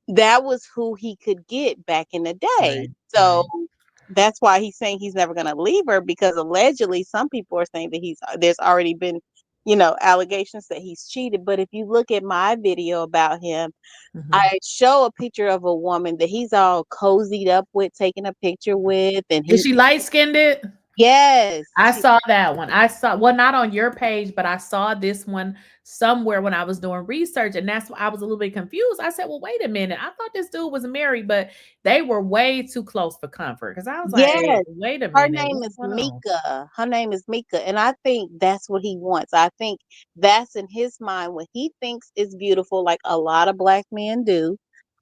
that was who he could get back in the day. Right. So Right. that's why he's saying he's never going to leave her, because allegedly some people are saying that there's already been, allegations that he's cheated. But if you look at my video about him, Mhm. I show a picture of a woman that he's all cozied up with, taking a picture with, and Is he she light skinned? Yes. I saw that one. I saw, well, not on your page, but I saw this one somewhere when I was doing research, and that's why I was a little bit confused. I said, "Well, wait a minute. I thought this dude was married, but they were way too close for comfort." Because I was like, Yes. "Wait a Her minute, name what's is going on?" Mika. Her name is Mika. And I think that's what he wants. I think that's in his mind what he thinks is beautiful, like a lot of black men do.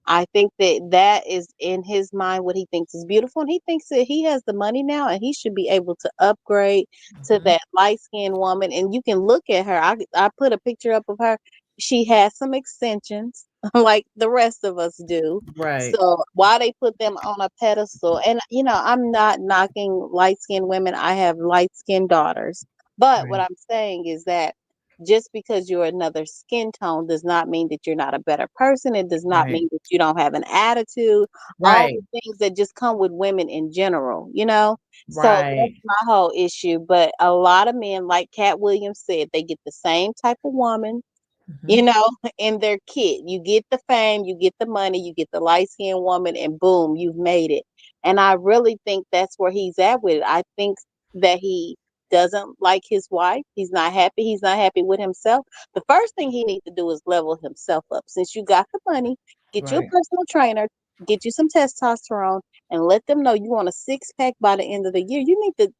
I think that that is in his mind what he thinks is beautiful. And he thinks that he has the money now and he should be able to upgrade to Mhm. that light skinned woman. And you can look at her. I put a picture up of her. She has some extensions like the rest of us do. Right, So why they put them on a pedestal? And I'm not knocking light skinned women. I have light skinned daughters. But what right, I'm saying is that just because you're another skin tone does not mean that you're not a better person. It does not right, mean that you don't have an attitude. All right, the things that just come with women in general. So that's right. my whole issue. But a lot of men, like Cat Williams said, they get the same type of woman you Mhm. know, in their kit. You get the fame, you get the money, you get the light skinned woman, and boom, you've made it. And I really think that's where he's at with it. I think that he doesn't like his wife. He's not happy. He's not happy with himself. The first thing he needs to do is level himself up. Since you got the money, get you a Right, personal trainer, get you some testosterone, and let them know you want a six-pack by the end of the year. You need to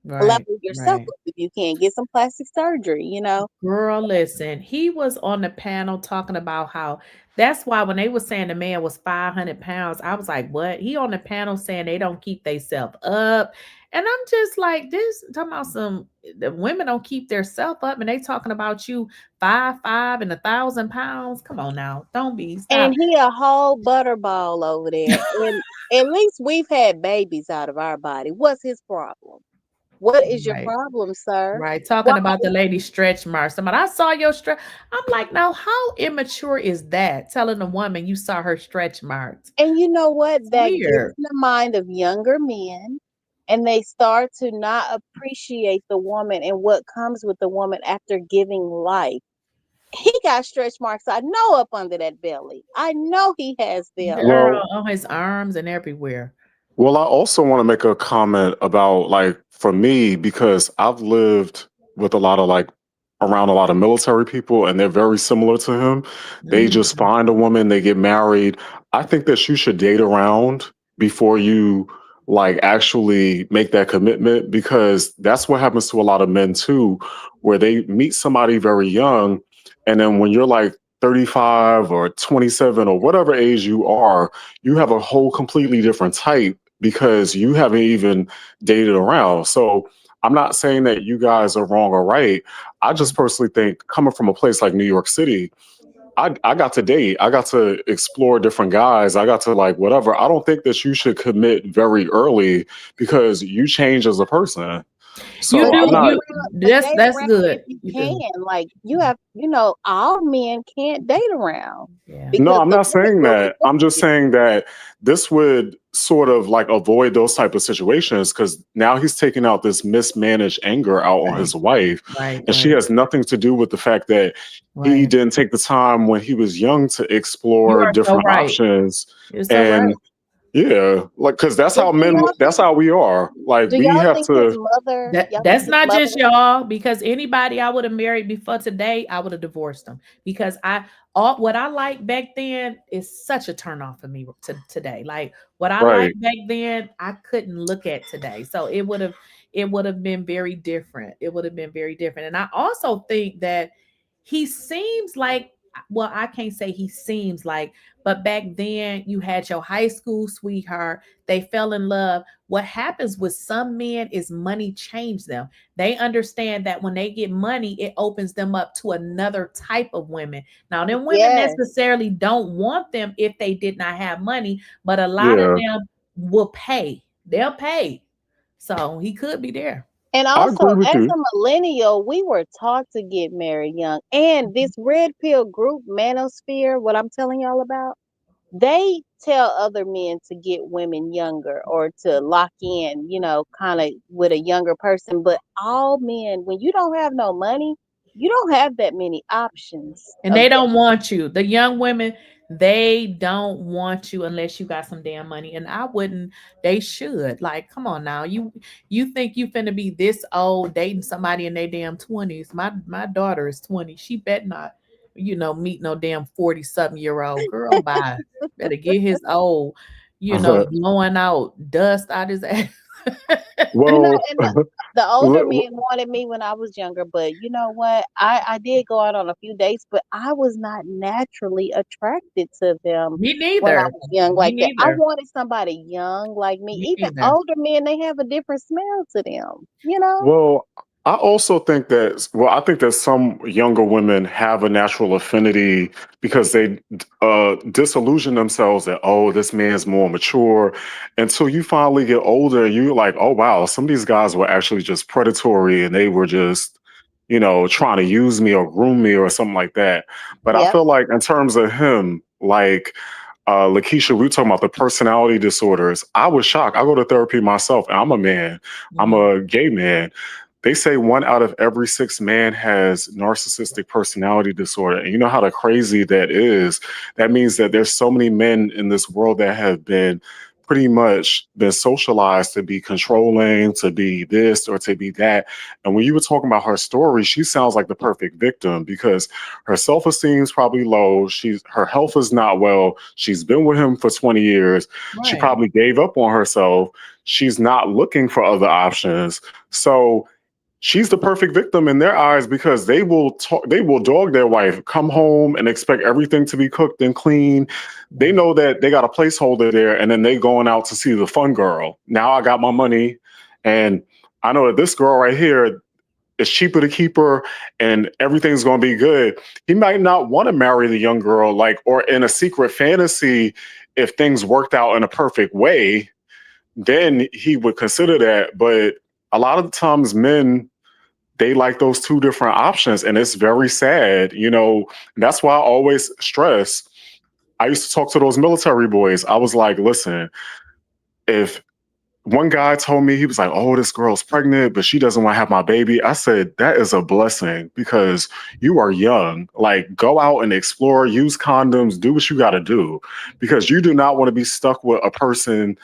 right, level yourself right. up if you can. Get some plastic surgery. Girl, listen, he was on the panel talking about how that's why when they were saying the man was 500 pounds, I was like, what? He on the panel saying they don't keep themselves up. And I'm just like, this talking about the women don't keep their self up and they talking about you 5'5" and 1,000 pounds. Come on now. Don't be And stop. he a whole butterball over there. And at least we've had babies out of our body. What's his problem? What is your Right. problem, sir? Right. Talking Why? about the lady stretch marks. Somebody, I saw your stretch. I'm like, now how immature is that? Telling a woman you saw her stretch marks. And you know what? It's That gets weird. in the mind of younger men, and they start to not appreciate the woman and what comes with the woman after giving life. He got stretch marks. I know up under that belly. I know he has them. Girl, Well, on his arms and everywhere. well, I also want to make a comment about like for me because I've lived with a lot of like around a lot of military people and they're very similar to him. They just Mhm. find a woman, they get married. I think that you should date around before you like actually make that commitment because that's what happens to a lot of men too, where they meet somebody very young and then when you're like 35 or 27 or whatever age you are, you have a whole completely different type because you haven't even dated around. So I'm not saying that you guys are wrong or right. I just personally think coming from a place like New York City, I got to date. I got to explore different guys. I got to like whatever. I don't think that you should commit very early because you change as a person. You So But I'm do, date not you around, but that's date that's around if good. you You can. do. Like you have, all men can't date around Yeah. No, because I'm the not women saying will that. reject I'm just you. saying that this would sort of like avoid those type of situations because now he's taking out this mismanaged anger out on Right. his wife, Right. and she Right. has nothing to do with the fact that he Right. didn't take the time when he was young to You explore are so different right. options. You're so right. And yeah, like because that's But how men. That's how we are. Like do we y'all have think his to. mother? That Y'all think that's his not mother? just y'all, because anybody I would have married before today, I would have divorced them because all what I liked back then is such a turn off for me today. Like what I Right. liked back then, I couldn't look at today. So it would have been very different. It would have been very different. And I also think that he seems like, well, I can't say he seems like, but back then you had your high school sweetheart, they fell in love. What happens with some men is money change them. They understand that when they get money, it opens them up to another type of women. Now, them women Yes. necessarily don't want them if they did not have money, but a lot of Yeah, them will pay. They'll pay. So he could be there. And I also, agree with as you. a millennial, we were taught to get married young. And this red pill group, Manosphere, what I'm telling y'all about, they tell other men to get women younger or to lock in, kind of with a younger person. But all men, when you don't have no money, you don't have that many options And of they dating. don't want you. The young women, They don't want you unless you got some damn money. And I wouldn't, they should. Like, come on now. You think you finna be this old dating somebody in their damn 20s. My daughter is 20. She bet not, meet no damn 40-something-year-old girl. Bye. Better get his old, blowing out dust out his ass. You know, Well, and the older men wanted me when I was younger, but you know what? I did go out on a few dates, but I was not naturally attracted to them Me when I neither. was young Me like that. I neither. wanted somebody young like me. Me Even neither. older men, they have a different smell to them, you know? well, I also think that, I think that some younger women have a natural affinity because they disillusion themselves that, oh, this man's more mature. Until you finally get older, you're like, oh, wow, some of these guys were actually just predatory and they were just, trying to use me or groom me or something like that. But I Yep. feel like in terms of him, like, LaKeysha, we were talking about the personality disorders. I was shocked. I go to therapy myself, and I'm a man. I'm Mhm. a gay man. They say 1 out of every 6 men has narcissistic personality disorder. And you know how crazy that is? That means that there's so many men in this world that have been pretty much been socialized to be controlling, to be this or to be that. And when you were talking about her story, she sounds like the perfect victim because her self-esteem is probably low. Her health is not well. She's been with him for 20 years. She Right. probably gave up on herself. She's not looking for other options. So she's the perfect victim in their eyes because they will dog their wife, come home and expect everything to be cooked and clean. They know that they got a placeholder there, and then they going out to see the fun girl. Now I got my money, and I know that this girl right here is cheaper to keep her, and everything's going to be good. He might not want to marry the young girl, or in a secret fantasy, if things worked out in a perfect way, then he would consider that. But a lot of the times men, they like those two different options, and it's very sad. That's why I always stress. I used to talk to those military boys. I was like, listen, if one guy told me, he was like, oh, this girl's pregnant, but she doesn't want to have my baby. I said, that is a blessing because you are young. Like, go out and explore, use condoms, do what you got to do, because you do not want to be stuck with a person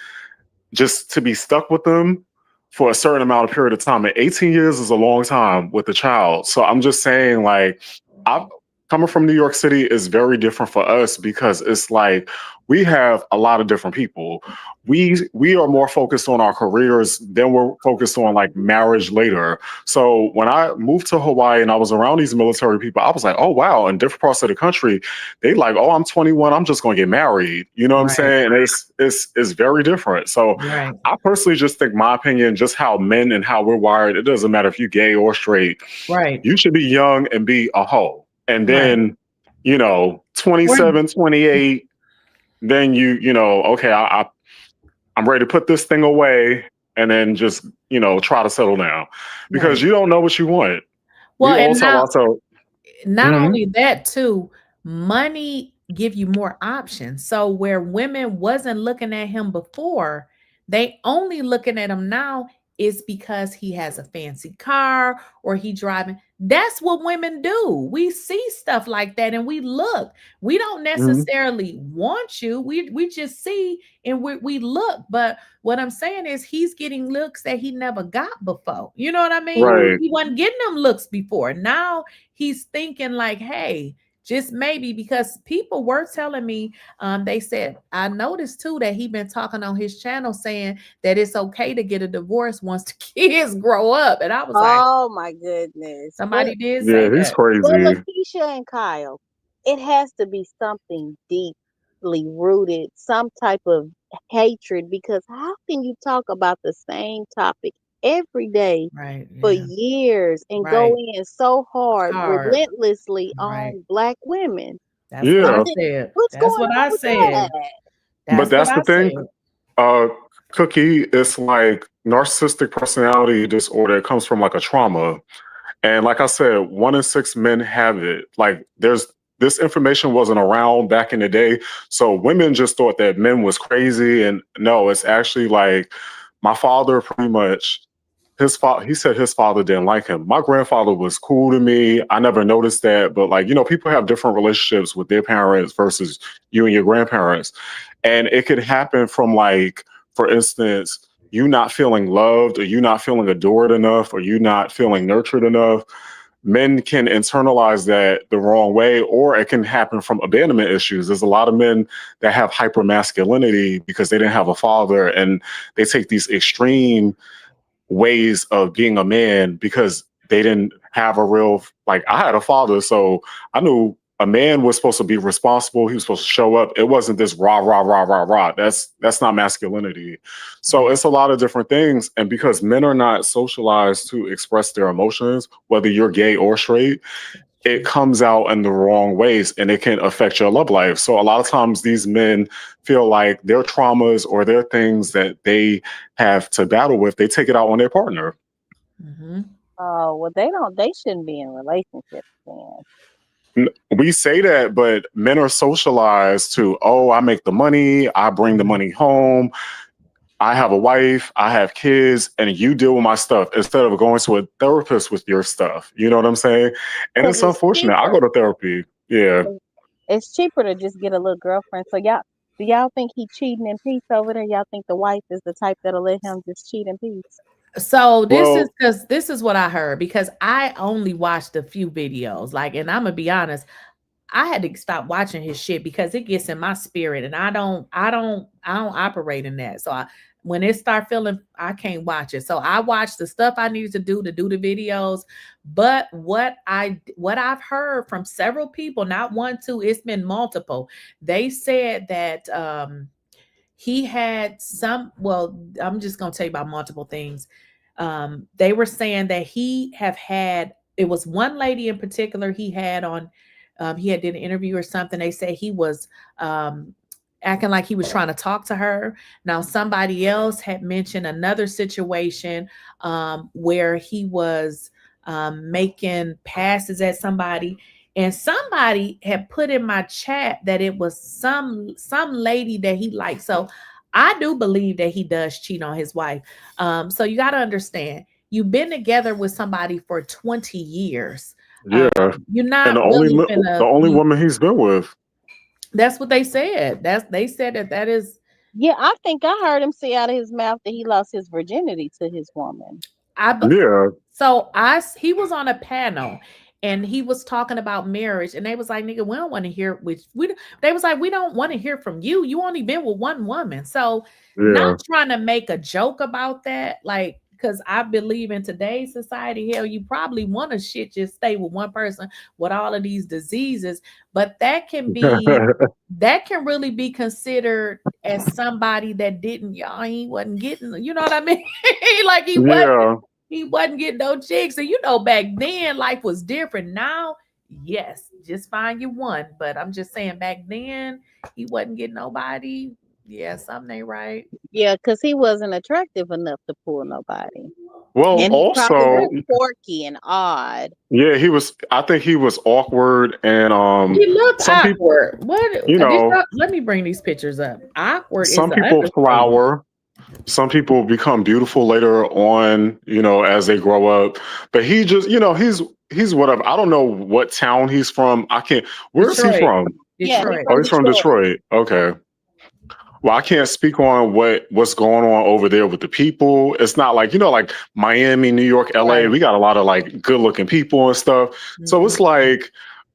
just to be stuck with them for a certain amount of period of time. And 18 years is a long time with a child. So I'm just saying, like, I'm coming from New York City is very different for us because it's like we have a lot of different people. We are more focused on our careers than we're focused on like marriage later. So when I moved to Hawaii and I was around these military people, I was like, oh wow, in different parts of the country, they like, oh, I'm 21, I'm just gonna get married. You know what I'm Right. saying? And it's very different. So Right. I personally just think, my opinion, just how men and how we're wired, it doesn't matter if you're gay or straight. Right. You should be young and be a hoe. And Right. then, 27, 28, then okay, I'm ready to put this thing away and then just, try to settle down because Right. you don't know what you want. We Well, all and tell now ourselves, not mhm, only that too, money give you more options. So where women wasn't looking at him before, they only looking at him now is because he has a fancy car or he driving. That's what women do. We see stuff like that and we look. We don't mhm, necessarily want you. We just see and we look. But what I'm saying is he's getting looks that he never got before. You know what I mean? right. He wasn't getting them looks before. Now he's thinking like, hey, just maybe, because people were telling me, they said, I noticed too that he been talking on his channel saying that it's okay to get a divorce once the kids grow up. And I was like, Oh my goodness. somebody did say Yeah, he's that. Well, crazy. LaKeysha and Kyle, it has to be something deeply rooted, some type of hatred, because how can you talk about the same topic every day Right. for Yeah. years and go Right. in so hard, Hard. relentlessly Right. on Black women? That's what I Yeah. Something, said. what's That's going what on I with said. that? But That's what that's I the thing. said. Uh, Cookie is like narcissistic personality disorder. It comes from like a trauma. And like I said, 1 in 6 men have it. Like this information wasn't around back in the day. So women just thought that men was crazy. And no, it's actually like my father pretty much he said his father didn't like him. My grandfather was cool to me. I never noticed that, but like, you know, people have different relationships with their parents versus you and your grandparents. And it could happen from like, for instance, you not feeling loved or you not feeling adored enough or you not feeling nurtured enough. Men can internalize that the wrong way, or it can happen from abandonment issues. There's a lot of men that have hypermasculinity because they didn't have a father, and they take these extreme ways of being a man because they didn't have a real, like, I had a father, so I knew a man was supposed to be responsible. He was supposed to show up. It wasn't this rah, rah, rah, rah, rah. That's not masculinity. So it's a lot of different things. And because men are not socialized to express their emotions, whether you're gay or straight, it comes out in the wrong ways and it can affect your love life. So a lot of times these men feel like their traumas or their things that they have to battle with, they take it out on their partner. Mm-hmm. Oh, well, they shouldn't be in relationships then. We say that, but men are socialized to, oh, I make the money, I bring the money home, I have a wife, I have kids, and you deal with my stuff instead of going to a therapist with your stuff. You know what I'm saying? And it's unfortunate. I go to therapy. Yeah. It's cheaper to just get a little girlfriend. So do y'all think he cheating in peace over there? Y'all think the wife is the type that'll let him just cheat in peace? So this is what I heard, because I only watched a few videos, like, and I'm gonna be honest, I had to stop watching his shit because it gets in my spirit, and I don't operate in that. So when it start feeling, I can't watch it. So I watched the stuff I needed to do the videos. But what I've heard from several people, not one, two, it's been multiple. They said that he had some, well, I'm just going to tell you about multiple things. They were saying that it was one lady in particular he had on, he had did an interview or something. They said he was acting like he was trying to talk to her. Now, somebody else had mentioned another situation where he was making passes at somebody. And somebody had put in my chat that it was some lady that he liked. So I do believe that he does cheat on his wife. So you got to understand, you've been together with somebody for 20 years. Yeah. You're not and the only woman he's been with. That's what they said. They said that is. Yeah, I think I heard him say out of his mouth that he lost his virginity to his woman. Yeah. So he was on a panel and he was talking about marriage, and they was like, nigga, we don't want to hear they was like, we don't want to hear from you. You only been with one woman. So not trying to make a joke about that, like, because I believe in today's society, hell, you probably want to just stay with one person with all of these diseases, but that can really be considered as somebody that he wasn't getting, you know what I mean? Like he wasn't getting no chicks. And you know, back then life was different. Now, yes, just find you one. But I'm just saying, back then he wasn't getting nobody. Yeah, something ain't right. Yeah, because he wasn't attractive enough to pull nobody. Well, and he probably was quirky and odd. Yeah, I think he was awkward, and he looked awkward. What? You know, let me bring these pictures up. Awkward. Some people flower. Some people become beautiful later on, you know, as they grow up. But he just, you know, he's whatever. I don't know what town he's from. Where is he from? Detroit. Oh, he's from Detroit. Okay. Well, I can't speak on what's going on over there with the people. It's not like, you know, like Miami, New York, LA. Right. We got a lot of like good looking people and stuff. Mm-hmm. So it's like,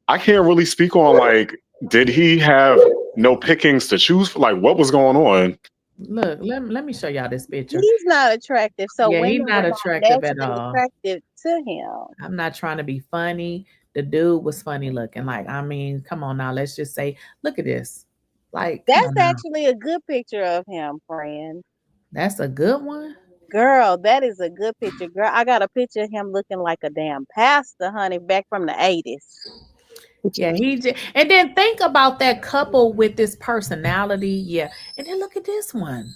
I can't really speak on like, did he have no pickings to choose for? Like, what was going on? Look, let me show y'all this picture. He's not attractive. So yeah, he's not attractive at all. Attractive to him. I'm not trying to be funny. The dude was funny looking. Like, I mean, come on now. Let's just say, look at this. Like, that's actually a good picture of him, friend. That's a good one. Girl, that is a good picture. Girl, I got a picture of him looking like a damn pastor, honey, back from the 80s. Yeah, and then think about that couple with this personality. Yeah. And then look at this one.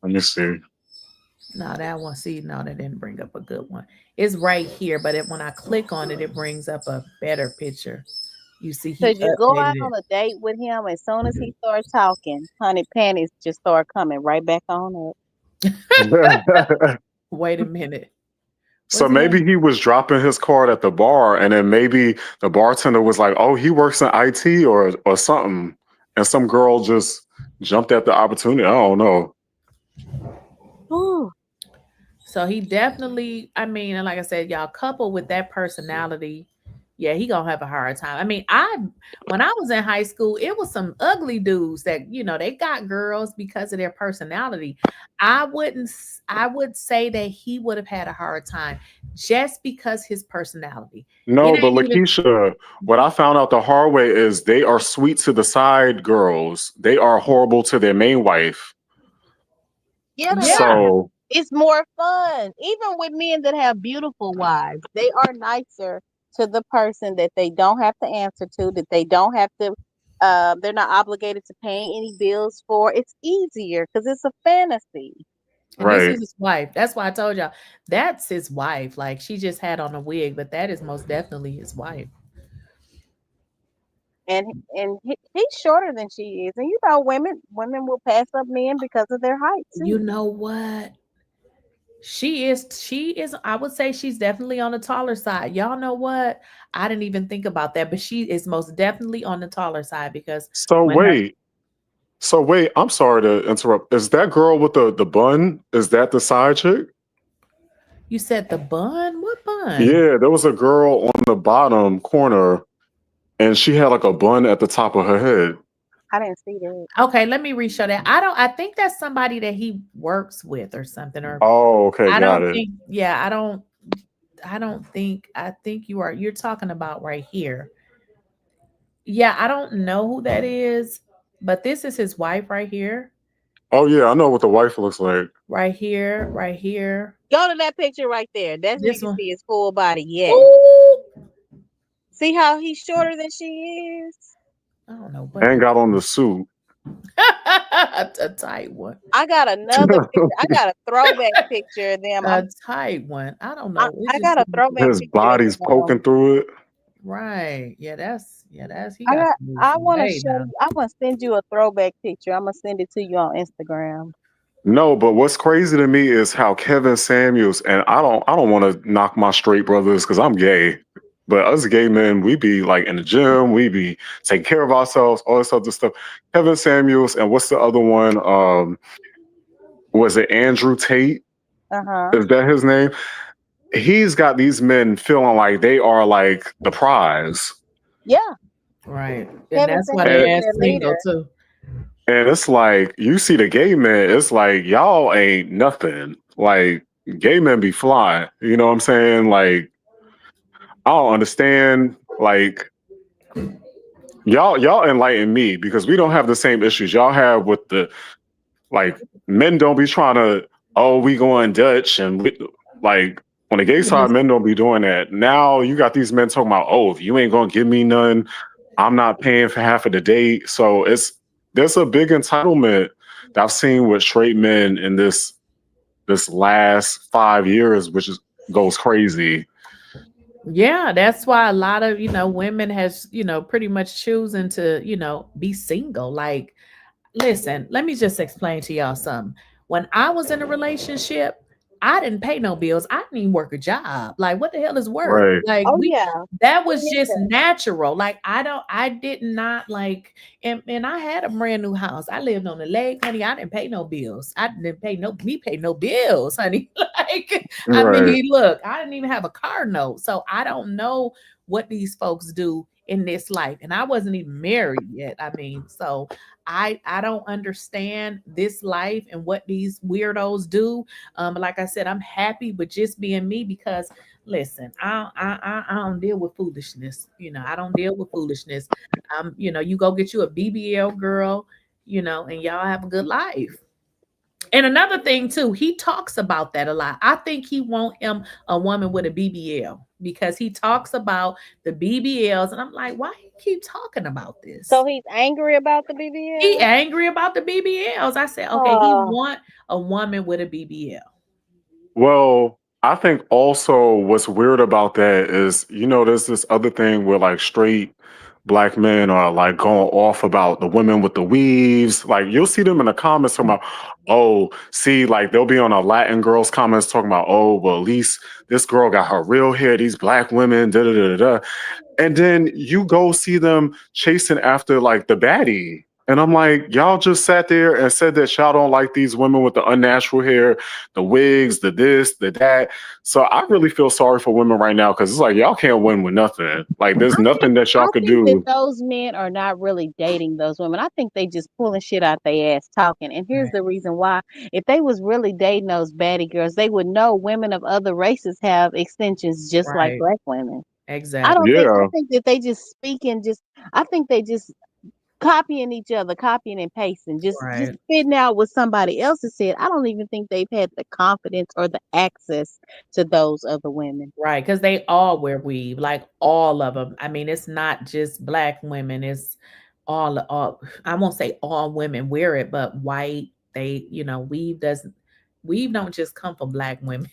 Let me see. No, that one. See, no, that didn't bring up a good one. It's right here, but when I click on it, it brings up a better picture. You see, because you go out on a date with him, as soon as he starts talking, honey, panties just start coming right back on up. Wait a minute. So What's he maybe on? he was dropping his card at the bar, and then maybe the bartender was like, "Oh, he works in IT or something," and some girl just jumped at the opportunity. I don't know. Ooh. So he definitely, I mean, and like I said, y'all coupled with that personality, yeah, he gonna have a hard time. I mean, when I was in high school, it was some ugly dudes that, they got girls because of their personality. I would say that he would have had a hard time just because his personality. It No, but ain't even Lakeisha, what I found out the hard way is they are sweet to the side girls. They are horrible to their main wife. Yeah, they yeah. are. So It's more fun. Even with men that have beautiful wives, they are nicer to the person that they don't have to answer to, that they don't have to, they're not obligated to paying any bills for. It's easier because it's a fantasy. And this right. is his wife. That's why I told y'all that's his wife. Like she just had on a wig, but that is most definitely his wife. And he's shorter than she is. And women will pass up men because of their height You too. know what? She is, I would say she's definitely on the taller side. Y'all know what? I didn't even think about that, but she is most definitely on the taller side because So when her wait. So wait, I'm sorry to interrupt. Is that girl with the bun? Is that the side chick? you said the bun? What bun? Yeah, there was a girl on the bottom corner, and she had like a bun at the top of her head. I didn't see that. Okay, let me reshow that. I think that's somebody that he works with or something, or Oh, okay, I got don't it. think, yeah, I think you're talking about right here. Yeah, I don't know who that is, but this is his wife right here. Oh yeah, I know what the wife looks like. Right here, right here. Go to that picture right there. That's where you This can one. see his full body. Yes. Ooh. See how he's shorter than she is? I don't know what And got on the suit. a tight one. I got another picture. I got a throwback picture of them. A tight one. I don't know. It I just got a throwback His picture of body's them. poking through it. right. Yeah, that's he got to lose I some want to weight show now. you. I'm gonna send you a throwback picture. I'm gonna send it to you on Instagram. No, but what's crazy to me is how Kevin Samuels, and I don't want to knock my straight brothers because I'm gay, but us gay men, we be like in the gym, we be taking care of ourselves, all this other stuff. Kevin Samuels, and what's the other one? Was it Andrew Tate? Uh-huh. Is that his name? He's got these men feeling like they are like the prize. Yeah. Right. And Kevin that's why Samuels they is asked their single leader. too. And it's like you see the gay men, it's like y'all ain't nothing. Like gay men be fly. You know what I'm saying? Like I don't understand. Like y'all enlighten me because we don't have the same issues y'all have with the like men don't be trying to, oh, we going Dutch and we, like on the gay side, men don't be doing that. Now you got these men talking about, oh, if you ain't gonna give me none, I'm not paying for half of the date. So there's a big entitlement that I've seen with straight men in this last 5 years, which goes crazy. Yeah, that's why a lot of, women has, pretty much choosing to, be single. Like, listen, let me just explain to y'all something. When I was in a relationship, I didn't pay no bills. I didn't even work a job. Like, what the hell is work? Right. Like, Oh yeah. that Me was just neither. natural. Like, I did not like, and I had a brand new house. I lived on the lake, honey. I didn't pay no bills. I didn't pay no bills, honey. Like, I Right. mean, look, I didn't even have a car note. So I don't know what these folks do in this life. And I wasn't even married yet. I mean, so I don't understand this life and what these weirdos do. Like I said, I'm happy with just being me because listen, I don't deal with foolishness. I don't deal with foolishness. You go get you a BBL girl, and y'all have a good life. And another thing too, he talks about that a lot. I think he want him a woman with a BBL because he talks about the BBLs, and I'm like, why he keep talking about this? So he's angry about the He BBL? angry about the BBLs. I said, okay, he Oh, want a woman with a BBL. Well, I think also what's weird about that is, there's this other thing where like straight black men are like going off about the women with the weaves. Like you'll see them in the comments talking about, oh, see, like they'll be on a Latin girl's comments talking about, oh, well, at least this girl got her real hair, these black women, da da da da. And then you go see them chasing after like the baddie. And I'm like, y'all just sat there and said that y'all don't like these women with the unnatural hair, the wigs, the this, the that. So I really feel sorry for women right now because it's like y'all can't win with nothing. Like there's nothing that y'all could do. That those men are not really dating those women. I think they just pulling shit out their ass talking. And here's the reason why. If they was really dating those baddie girls, they would know women of other races have extensions just like black women. Exactly. I think that they just speaking I think they just copying each other, copying and pasting, just spitting out what somebody else has said. I don't even think they've had the confidence or the access to those other women. Right, because they all wear weave, like all of them. I mean, it's not just black women, it's all I won't say all women wear it, but white, weave don't just come from black women.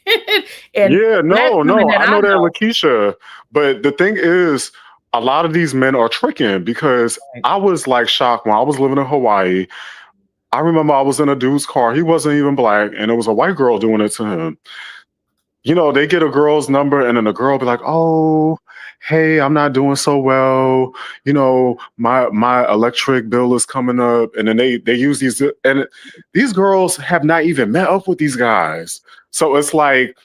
And I know that, LaKeysha. But the thing is, a lot of these men are tricking because I was like shocked when I was living in Hawaii. I remember I was in a dude's car. He wasn't even black, and it was a white girl doing it to him. They get a girl's number, and then the girl be like, "Oh, hey, I'm not doing so well. My electric bill is coming up." And then they use these, and these girls have not even met up with these guys. So it's like,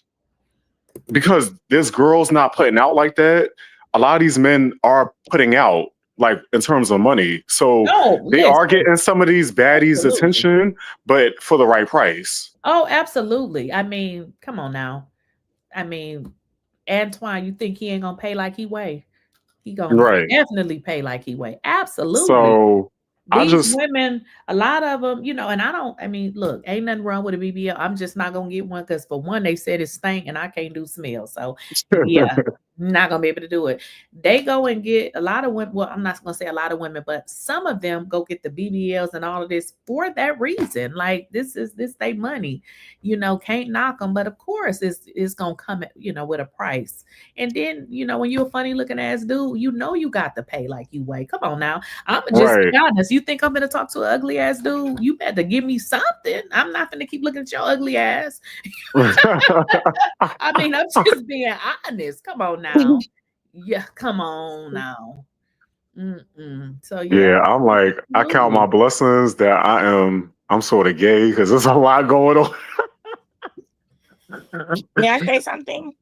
because this girl's not putting out like that, a lot of these men are putting out, like in terms of money. So they are getting some of these baddies' attention, but for the right price. Oh, absolutely. I mean, come on now. I mean, Antoine, you think he ain't gonna pay like he weigh? He gonna definitely pay like he weigh. Absolutely. So these women, a lot of them, and look, ain't nothing wrong with a BBL. I'm just not gonna get one because for one, they said it stank and I can't do smell. So yeah, not gonna be able to do it. They go and get a lot of women. Well, I'm not gonna say a lot of women, but some of them go get the BBLs and all of this for that reason. Like this they money, can't knock them. But of course, it's gonna come at, with a price. And then when you're a funny looking ass dude, you got to pay like you weigh. Come on now, I'm just be honest. You think I'm gonna talk to an ugly ass dude? You better give me something. I'm not gonna keep looking at your ugly ass. I mean, I'm just being honest. Come on now. Yeah, come on now. So yeah, I'm like, I count my blessings that I'm sort of gay because there's a lot going on. May I say something?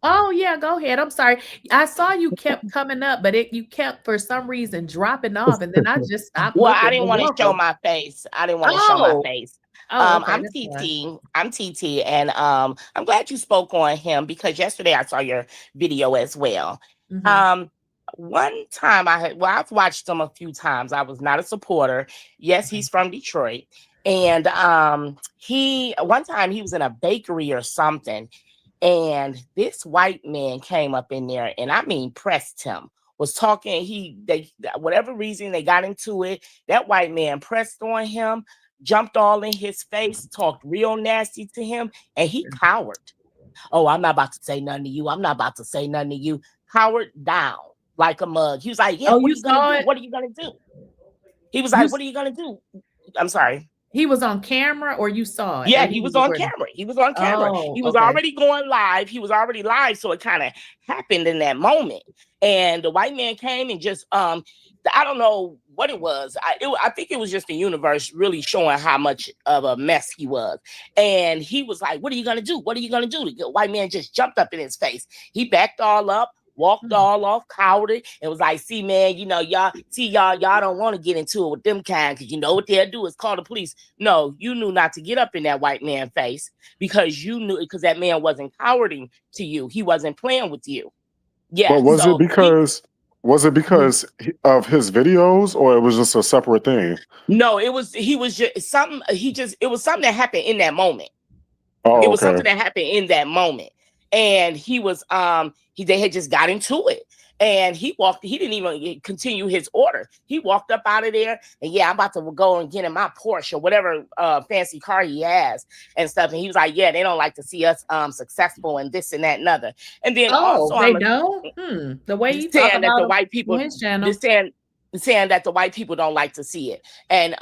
Oh yeah, go ahead. I'm sorry. I saw you kept coming up, but you kept for some reason dropping off, and then I just stopped. Well, I didn't want to show my face. I didn't want to show my face. Okay, I'm TT. I'm TT, and I'm glad you spoke on him because yesterday I saw your video as well. One time I've watched him a few times. I was not a supporter. Yes, he's from Detroit, and one time he was in a bakery or something. And this white man came up in there and pressed him, was talking. Whatever reason they got into it, that white man pressed on him, jumped all in his face, talked real nasty to him, and he cowered. Oh, I'm not about to say nothing to you. I'm not about to say nothing to you. Cowered down like a mug. He was like, yeah, what are you gonna do? What are you gonna do? He was like, what are you gonna do? I'm sorry. He was on camera or you saw it? Yeah, he was on camera. He was on camera. He was already going live. He was already live. So it kind of happened in that moment. And the white man came and just, I don't know what it was. I think it was just the universe really showing how much of a mess he was. And he was like, what are you going to do? What are you going to do? The white man just jumped up in his face. He backed all up, walked all off, cowered, and was like, see, man, y'all don't want to get into it with them kind, because you know what they'll do is call the police. No, you knew not to get up in that white man's face because you knew, because that man wasn't cowarding to you. He wasn't playing with you. Yeah. But was it because of his videos, or it was just a separate thing? No, it was something that happened in that moment. Oh, it was something that happened in that moment. And he was they had just got into it. And he didn't even continue his order. He walked up out of there and I'm about to go and get in my Porsche or whatever fancy car he has and stuff. And he was like, yeah, they don't like to see us successful and this and that and other. And then also they don't. The way you talk saying about that the white people, saying that the white people don't like to see it. And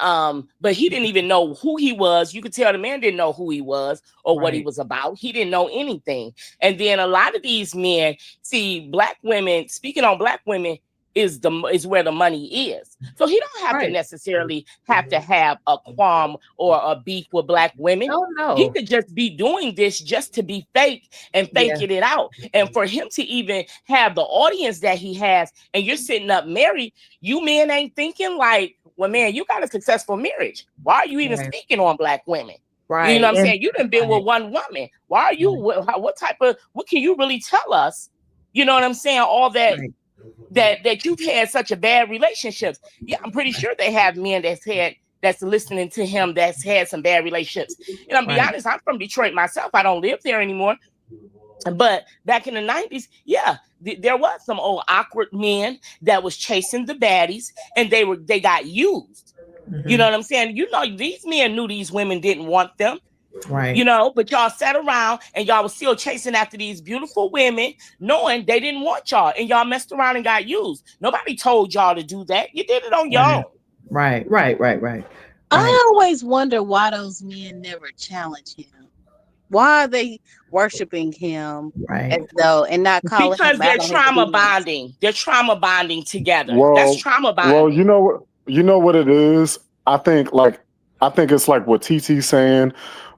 but he didn't even know who he was. You could tell the man didn't know who he was or what he was about. He didn't know anything. And then a lot of these men see black women, speaking on black women, is where the money is. So he don't have to necessarily have to have a qualm or a beef with black women. Oh, no. He could just be doing this just to be fake and faking it out. And for him to even have the audience that he has, and you're sitting up married, you men ain't thinking like, well, man, you got a successful marriage. Why are you even speaking on black women? Right. You know what I'm saying? You done been with one woman. Why are you, what can you really tell us? You know what I'm saying? All that. That you've had such a bad relationships. Yeah, I'm pretty sure they have men that's listening to him that's had some bad relationships. And I'll be honest, I'm from Detroit myself. I don't live there anymore. But back in the 90s, there was some old awkward men that was chasing the baddies and they got used. You know what I'm saying? You know, these men knew these women didn't want them. Right. You know, but y'all sat around and y'all was still chasing after these beautiful women, knowing they didn't want y'all, and y'all messed around and got used. Nobody told y'all to do that. You did it on your own. Right. I always wonder why those men never challenge him. Why are they worshiping him as though and not calling because him they're trauma bonding. They're trauma bonding together. Well, that's trauma bonding. Well, you know what it is? I think it's like what TT's saying.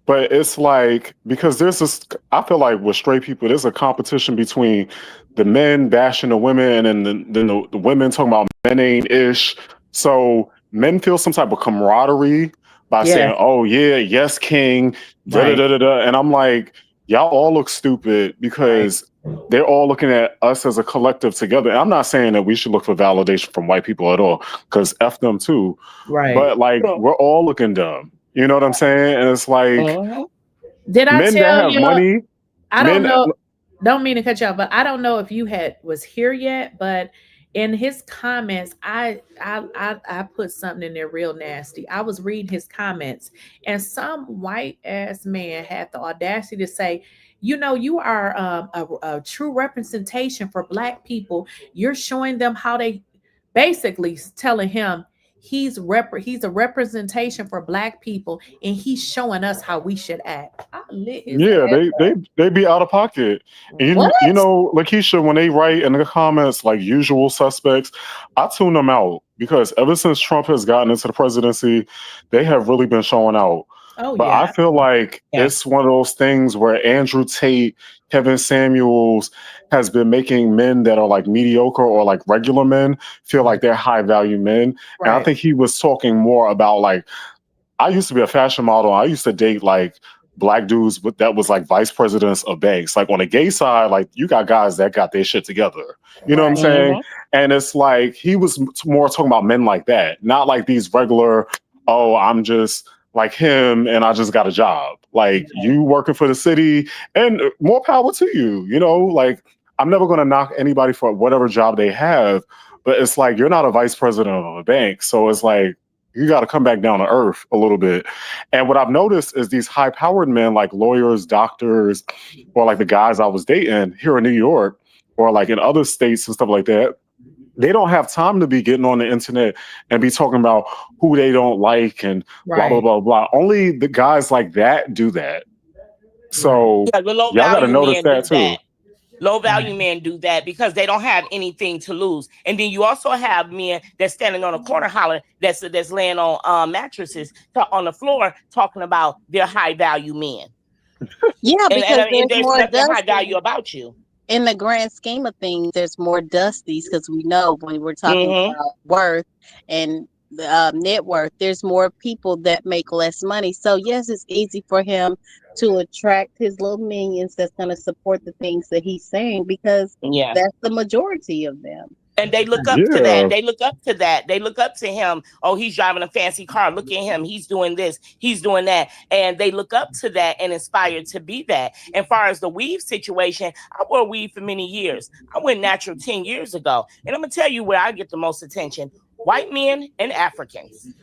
But it's like, because there's this, I feel like with straight people, there's a competition between the men bashing the women and then the women talking about men ain't ish. So men feel some type of camaraderie by saying, oh yeah, yes, king, da-da-da-da-da. And I'm like, y'all all look stupid because they're all looking at us as a collective together. And I'm not saying that we should look for validation from white people at all, because F them too. Right. But like, we're all looking dumb. You know what I'm saying? And it's like, did I men tell that have money? I don't know. Don't mean to cut you off, but I don't know if you was here yet. But in his comments, I put something in there real nasty. I was reading his comments, and some white ass man had the audacity to say, you know, you are a true representation for black people. You're showing them how they, basically telling him he's a representation for black people, and he's showing us how we should act. I lit his ass they be out of pocket. And you know, LaKeysha, when they write in the comments like usual suspects, I tune them out, because ever since Trump has gotten into the presidency, they have really been showing out. But I feel like it's one of those things where Andrew Tate, Kevin Samuels has been making men that are like mediocre or like regular men feel like they're high value men. And I think he was talking more about like, I used to be a fashion model. I used to date like black dudes that was like vice presidents of banks. Like on the gay side, like you got guys that got their shit together. You know what I'm saying? And it's like, he was more talking about men like that, not like these regular, oh, I'm just like him and I just got a job. Like you working for the city, and more power to you. You know, like I'm never going to knock anybody for whatever job they have, but it's like, you're not a vice president of a bank. So it's like, you got to come back down to earth a little bit. And what I've noticed is these high powered men, like lawyers, doctors, or like the guys I was dating here in New York or like in other states and stuff like that, they don't have time to be getting on the internet and be talking about who they don't like and blah, blah, blah, blah. Only the guys like that do that. So y'all got to notice that too. Low value men do that because they don't have anything to lose. And then you also have men that's standing on a corner hollering, that's laying on mattresses on the floor talking about their high value men. Yeah, because there's more nothing high value about you. In the grand scheme of things, there's more dusties, because we know when we're talking about worth and net worth, there's more people that make less money. So yes, it's easy for him to attract his little minions that's going to support the things that he's saying, because that's the majority of them. And they look up to that. They look up to that. They look up to him. Oh, he's driving a fancy car. Look at him. He's doing this. He's doing that. And they look up to that and inspired to be that. And as far as the weave situation, I wore weave for many years. I went natural 10 years ago. And I'm going to tell you where I get the most attention. White men and Africans.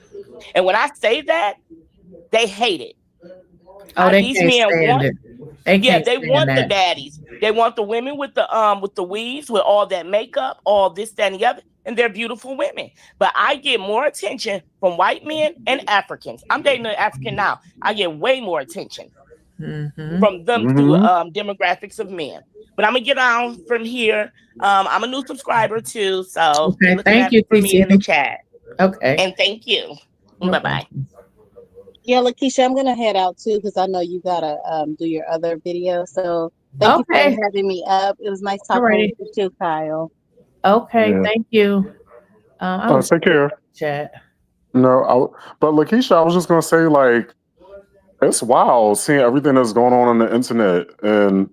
And when I say that, they hate it. Oh, they can't stand it. They want the baddies. They want the women with the weaves, with all that makeup, all this, that, and the other, and they're beautiful women. But I get more attention from white men and Africans. I'm dating an African now. I get way more attention from them through demographics of men. But I'm gonna get on from here. I'm a new subscriber too, so thank you for me in the chat. Okay, and thank you. Bye bye. Yeah, LaKeysha, I'm gonna head out too because I know you gotta do your other video. So thank you for having me up. It was nice talking with you too, Kyle. Okay, thank you. Take care. Chat. No, but LaKeysha, I was just gonna say, like, it's wild seeing everything that's going on the internet and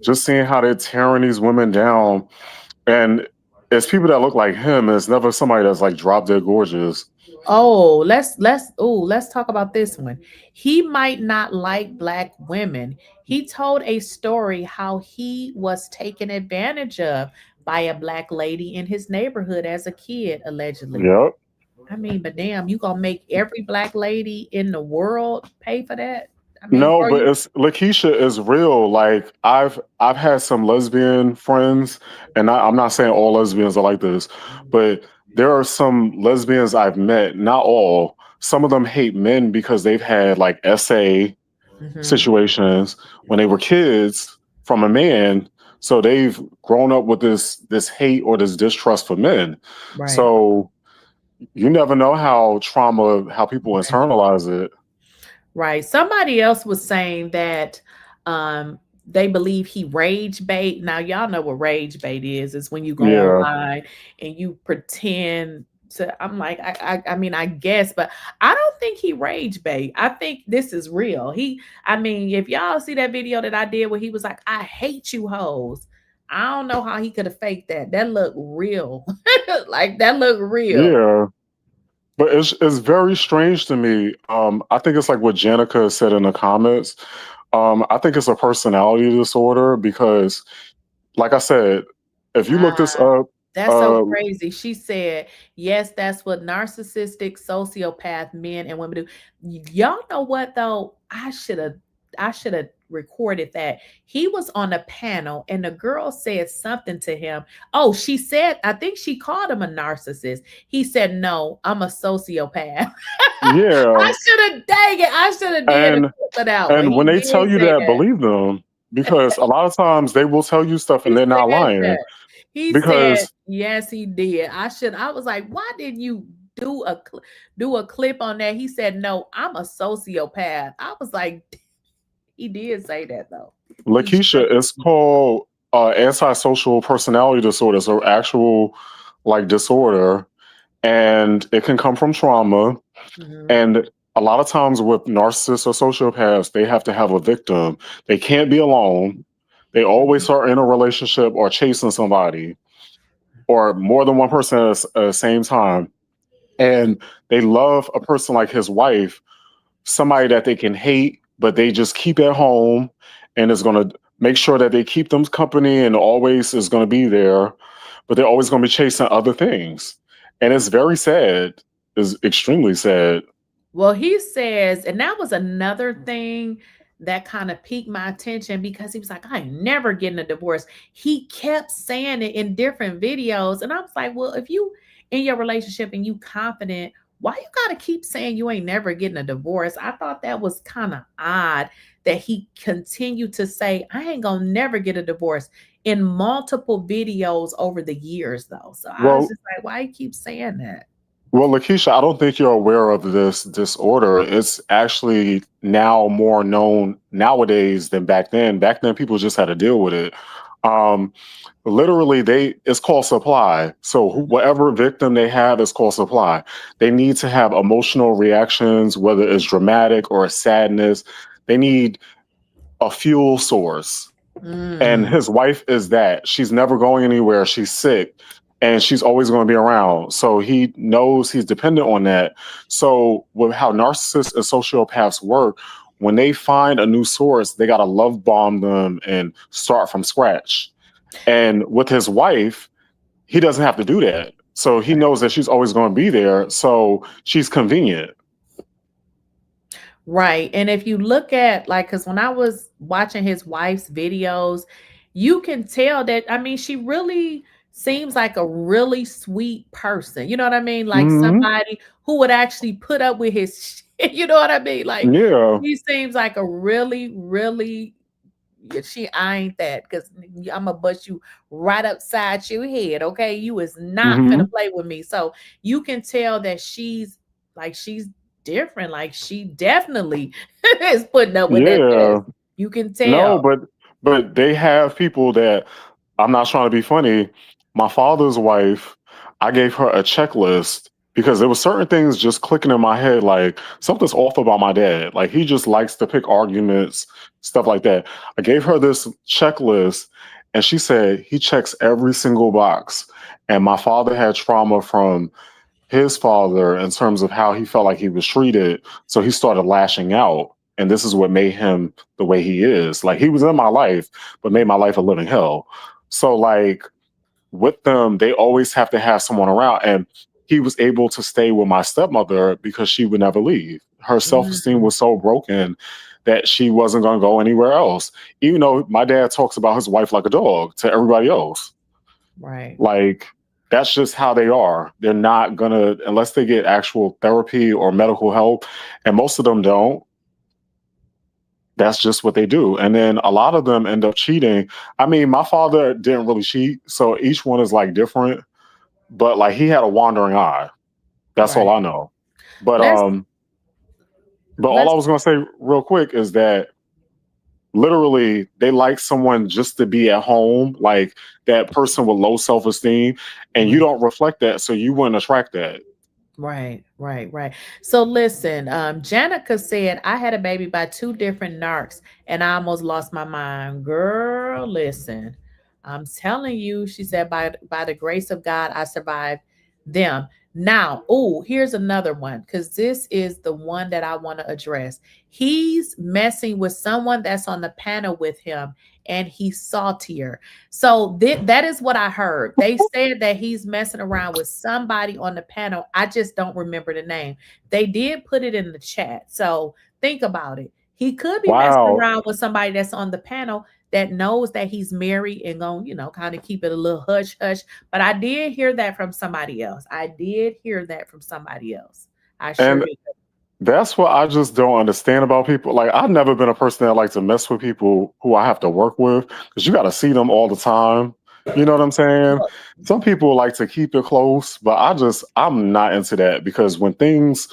just seeing how they're tearing these women down. And it's people that look like him. And it's never somebody that's like drop dead gorgeous. Oh, let's talk about this one. He might not like black women. He told a story how he was taken advantage of by a black lady in his neighborhood as a kid, allegedly. Yep. I mean, but damn, you gonna make every black lady in the world pay for that? I mean, no, but it's LaKeysha is real. Like I've had some lesbian friends, and I'm not saying all lesbians are like this, but there are some lesbians I've met, not all. Some of them hate men because they've had like SA situations when they were kids from a man. So they've grown up with this hate or this distrust for men. Right. So you never know how people internalize it. Right. Somebody else was saying that they believe he rage bait. Now, y'all know what rage bait is. It's when you go online and you pretend to, I'm like, I mean, I guess, but I don't think he rage bait. I think this is real. I mean, if y'all see that video that I did where he was like, I hate you hoes. I don't know how he could have faked that. That looked real. Like that looked real. Yeah. But it's very strange to me. I think it's like what Janica said in the comments. I think it's a personality disorder because, like I said, if you look this up, that's so crazy. She said, yes, that's what narcissistic sociopath men and women do. Y'all know what though? I should have recorded that. He was on a panel and the girl said something to him. Oh, she said, I think she called him a narcissist. He said, no, I'm a sociopath. Yeah. I should have did it out. And when they tell you that, believe them. Because a lot of times they will tell you stuff and they're not lying. He said, yes, he did. I was like, why didn't you do a clip on that? He said, no, I'm a sociopath. I was like, he did say that though. LaKeysha, it's called antisocial personality disorder. So actual like disorder, and it can come from trauma. And a lot of times with narcissists or sociopaths, they have to have a victim. They can't be alone. They always are in a relationship or chasing somebody or more than one person at the same time. And they love a person like his wife, somebody that they can hate, but they just keep at home and is going to make sure that they keep them company and always is going to be there, but they're always going to be chasing other things. And it's very sad. It's extremely sad. Well, he says, and that was another thing that kind of piqued my attention because he was like, I ain't never getting a divorce. He kept saying it in different videos. And I was like, well, if you in your relationship and you confident, why you got to keep saying you ain't never getting a divorce? I thought that was kind of odd that he continued to say, I ain't gonna never get a divorce in multiple videos over the years though. So I was just like, why you keep saying that? Well, LaKeysha, I don't think you're aware of this disorder. It's actually now more known nowadays than back then. Back then, people just had to deal with it. Literally, it's called supply. So whatever victim they have is called supply. They need to have emotional reactions, whether it's dramatic or sadness. They need a fuel source. And his wife is that. She's never going anywhere. She's sick. and she's always going to be around. So he knows he's dependent on that. So with how narcissists and sociopaths work, when they find a new source, they got to love bomb them and start from scratch. And with his wife, he doesn't have to do that. So he knows that she's always going to be there. So she's convenient. Right. And if you look at, like, because when I was watching his wife's videos, you can tell that, I mean, she really seems like a really sweet person. You know what I mean? Like somebody who would actually put up with his shit. You know what I mean? Like, he seems like a really, really, I ain't that, because I'm gonna bust you right upside your head. Okay, you is not gonna play with me. So you can tell that she's different. Like, she definitely is putting up with that mess. You can tell. No, but they have people that, I'm not trying to be funny. My father's wife, I gave her a checklist because there were certain things just clicking in my head, like something's off about my dad. Like, he just likes to pick arguments, stuff like that. I gave her this checklist and she said he checks every single box. And my father had trauma from his father in terms of how he felt like he was treated. So he started lashing out. And this is what made him the way he is. Like, he was in my life, but made my life a living hell. So, like, with them, they always have to have someone around. And he was able to stay with my stepmother because she would never leave. Her self-esteem was so broken that she wasn't going to go anywhere else. Even though my dad talks about his wife like a dog to everybody else. Right. Like, that's just how they are. They're not going to, unless they get actual therapy or medical help, and most of them don't. That's just what they do. And then a lot of them end up cheating. I mean, my father didn't really cheat, so each one is like different. But like, he had a wandering eye. That's all I know. But all I was gonna say real quick is that literally they like someone just to be at home, like that person with low self-esteem, and you don't reflect that, so you wouldn't attract that. Right. So listen, Janica said, I had a baby by 2 different narcs and I almost lost my mind. Girl, listen, I'm telling you, she said, by the grace of God, I survived them. Now, here's another one, because this is the one that I want to address. He's messing with someone that's on the panel with him, and he's saltier. So that is what I heard. They said that he's messing around with somebody on the panel. I just don't remember the name. They did put it in the chat. So think about it. He could be messing around with somebody that's on the panel that knows that he's married and going, kind of keep it a little hush hush. But I did hear that from somebody else. I sure did. That's what I just don't understand about people. Like, I've never been a person that likes to mess with people who I have to work with, because you got to see them all the time. You know what I'm saying? Some people like to keep it close, but I'm not into that, because when things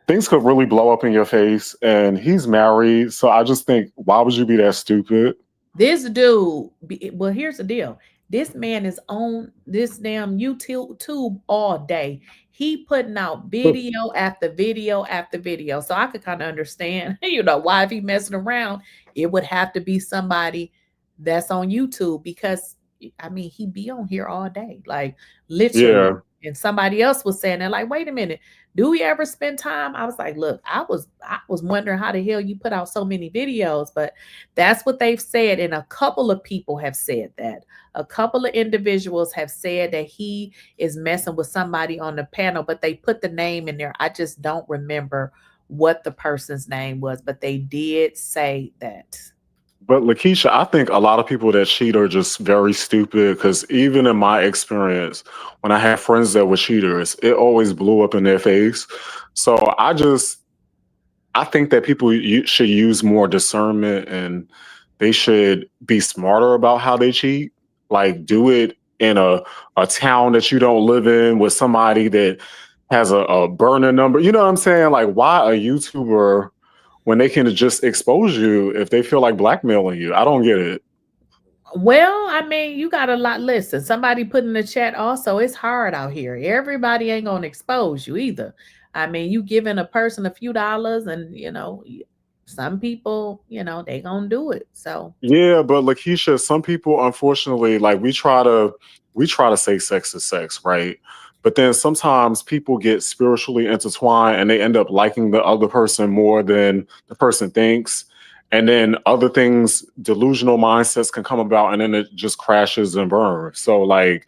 could really blow up in your face, and he's married. So I just think, why would you be that stupid? This dude, well, here's the deal. This man is on this damn YouTube all day. He putting out video after video after video. So I could kind of understand, why if he messing around, it would have to be somebody that's on YouTube, because I mean, he be on here all day, like literally. Yeah. And somebody else was saying, they're like, wait a minute, do we ever spend time? I was like, look, I was wondering how the hell you put out so many videos, but that's what they've said. And a couple of people have said that. A couple of individuals have said that he is messing with somebody on the panel, but they put the name in there. I just don't remember what the person's name was, but they did say that. But LaKeysha, I think a lot of people that cheat are just very stupid, because even in my experience, when I had friends that were cheaters, it always blew up in their face. So I think that people should use more discernment, and they should be smarter about how they cheat. Like, do it in a town that you don't live in with somebody that has a burner number. You know what I'm saying? Like, why a YouTuber when they can just expose you if they feel like blackmailing you? I don't get it. Well, I mean, you got a lot. Listen, somebody put in the chat also, it's hard out here. Everybody ain't going to expose you either. I mean, you giving a person a few dollars and, some people, they gonna do it. So Yeah, but LaKeysha, some people, unfortunately, like we try to say sex is sex, right? But then sometimes people get spiritually intertwined and they end up liking the other person more than the person thinks. And then other things, delusional mindsets can come about, and then it just crashes and burns. So like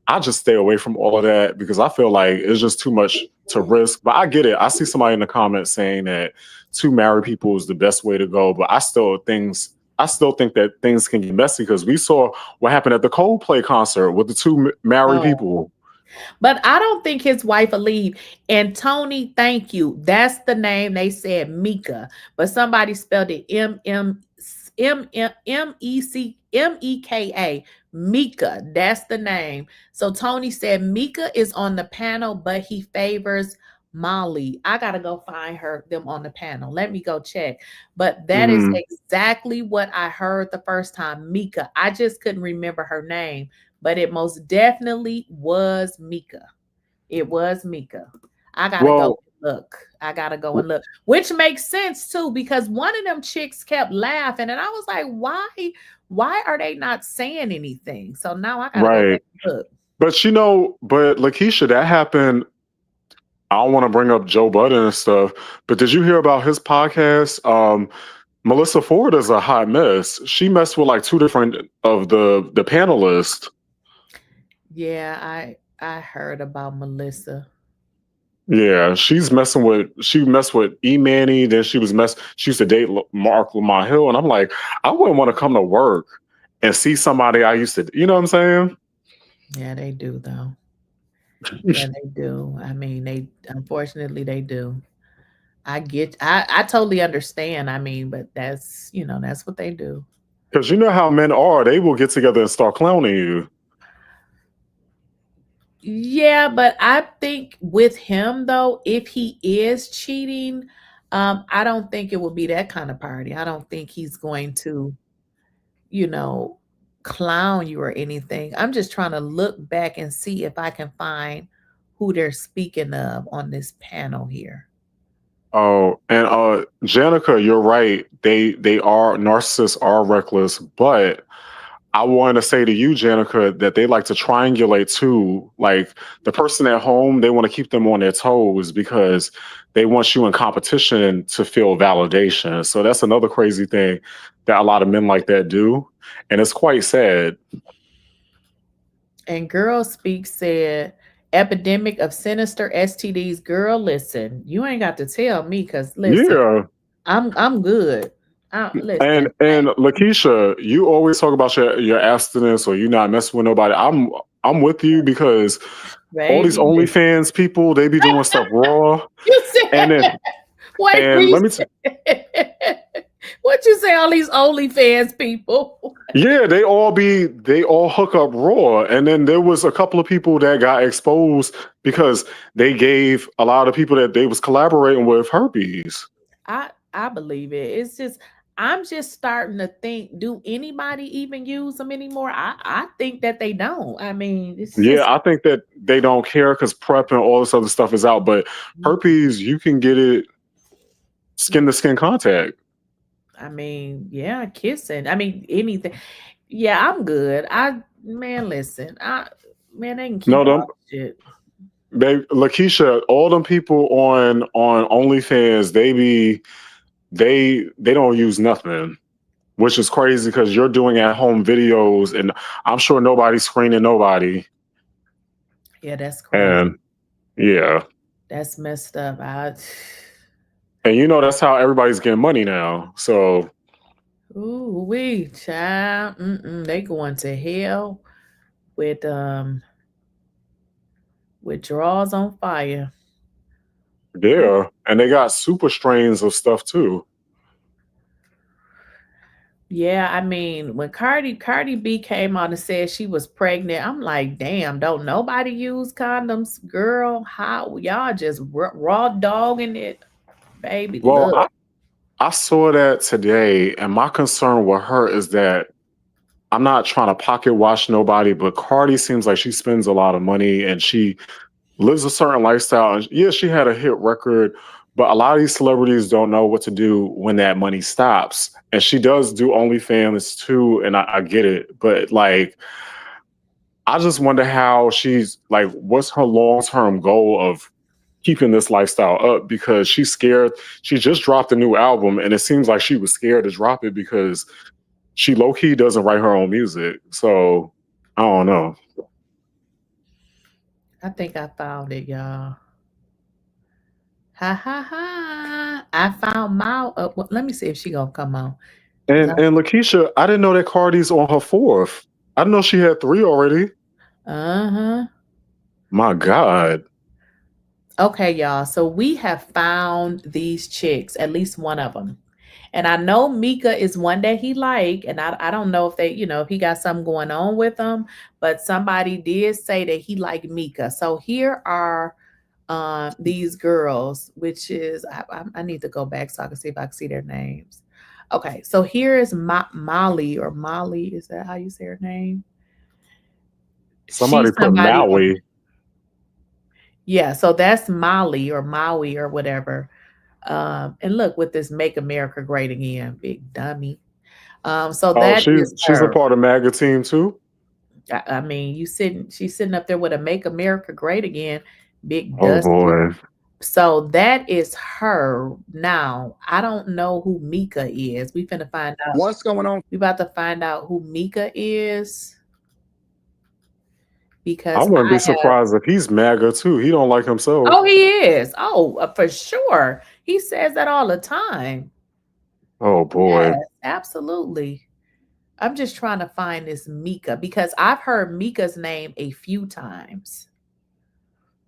I just stay away from all of that because I feel like it's just too much to risk. But I get it. I see somebody in the comments saying that two married people is the best way to go. But I still think that things can get messy because we saw what happened at the Coldplay concert with the two married people. But I don't think his wife will leave. And Tony, thank you. That's the name. They said Mika, but somebody spelled it Meka. Mika. That's the name. So Tony said Mika is on the panel, but he favors Molly. I gotta go find them on the panel. Let me go check. But that is exactly what I heard the first time. Mika. I just couldn't remember her name, but it most definitely was Mika. It was Mika. I gotta go look. I gotta go and look, which makes sense too, because one of them chicks kept laughing, and I was like, why are they not saying anything? So now I gotta go back and look. But but LaKeysha, that happened. I don't want to bring up Joe Budden and stuff, but did you hear about his podcast? Melissa Ford is a hot mess. She messed with like two different of the panelists. Yeah, I heard about Melissa. Yeah, she messed with E Manny, then she used to date Mark Lamont Hill, and I'm like, I wouldn't want to come to work and see somebody I used to, you know what I'm saying? Yeah, they do though. Yeah, they do. I mean, unfortunately they do. I totally understand. I mean, but that's what they do. Because you know how men are, they will get together and start clowning you. Yeah, but I think with him though, if he is cheating, I don't think it will be that kind of party. I don't think he's going to, clown you or anything. I'm just trying to look back and see if I can find who they're speaking of on this panel here. Oh, and Janica, you're right. They are narcissists are reckless, but I want to say to you, Janica, that they like to triangulate too. Like the person at home, they want to keep them on their toes because they want you in competition to feel validation. So that's another crazy thing that a lot of men like that do. And it's quite sad. And Girl Speak said, epidemic of sinister STDs. Girl, listen, you ain't got to tell me because listen, yeah, I'm good. Listen. And LaKeysha, you always talk about your abstinence or you not messing with nobody. I'm with you because all these OnlyFans people, they be doing stuff raw. You said, and then, wait, and let me what you say? All these OnlyFans people? Yeah, they all hook up raw, and then there was a couple of people that got exposed because they gave a lot of people that they was collaborating with herpes. I believe it. It's just I'm just starting to think: do anybody even use them anymore? I think that they don't. I mean, I think that they don't care because PrEP and all this other stuff is out. But herpes, you can get it skin to skin contact. I mean, yeah, kissing. I mean, anything. Yeah, I'm good. Listen, they can keep all shit. LaKeysha, all them people on OnlyFans, they don't use nothing, which is crazy because you're doing at home videos, and I'm sure nobody's screening nobody. Yeah, that's crazy. And yeah, that's messed up. And that's how everybody's getting money now. So, ooh, child, they going to hell with draws on fire. Yeah, and they got super strains of stuff too. Yeah, I mean, when Cardi B came out and said she was pregnant, I'm like, damn, don't nobody use condoms, girl? How y'all just raw dogging it? Baby, well, I saw that today, and my concern with her is that I'm not trying to pocket watch nobody, but Cardi seems like she spends a lot of money and she lives a certain lifestyle. And yeah, she had a hit record, But a lot of these celebrities don't know what to do when that money stops. And she does do OnlyFans too, and I get it. But like, I just wonder how she's like, what's her long-term goal of keeping this lifestyle up? Because she's scared. She just dropped a new album, and it seems like she was scared to drop it because she low-key doesn't write her own music. So I don't know. I think I found it, y'all. Ha ha ha. I found my well, let me see if she gonna come on. And Lakeisha, I didn't know that Cardi's on her 4th. I didn't know she had 3 already. Uh-huh. My God. Okay, y'all. So we have found these chicks, at least one of them. And I know Mika is one that he like, and I don't know if they, if he got something going on with them, but somebody did say that he liked Mika. So here are these girls, which is, I need to go back so I can see if I can see their names. Okay, so here is Molly or Molly. Is that how you say her name? Somebody put Maui. Yeah, so that's Molly or Maui or whatever. And look, with this Make America Great Again, big dummy. So that is she's a part of MAGA team too. I mean, she's sitting up there with a Make America Great Again, big dusty. Oh boy. So that is her. Now, I don't know who Mika is. We finna find out. What's going on? We about to find out who Mika is. Because I wouldn't be surprised if he's MAGA too. He don't like himself. Oh, he is. Oh, for sure. He says that all the time. Oh boy. Yes, absolutely. I'm just trying to find this Mika because I've heard Mika's name a few times.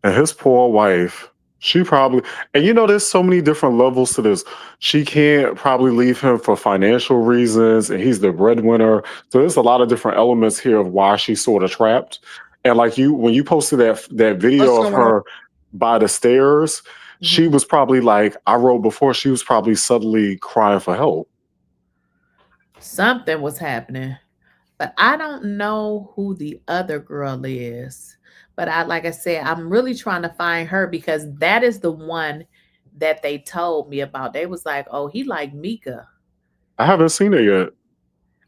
And his poor wife, she probably, and there's so many different levels to this. She can't probably leave him for financial reasons, and he's the breadwinner. So there's a lot of different elements here of why she's sort of trapped. And like when you posted that video of her by the stairs, she was probably like, I wrote before, she was probably suddenly crying for help. Something was happening, but I don't know who the other girl is. But like I said, I'm really trying to find her because that is the one that they told me about. They was like, oh, he like Mika. I haven't seen it yet.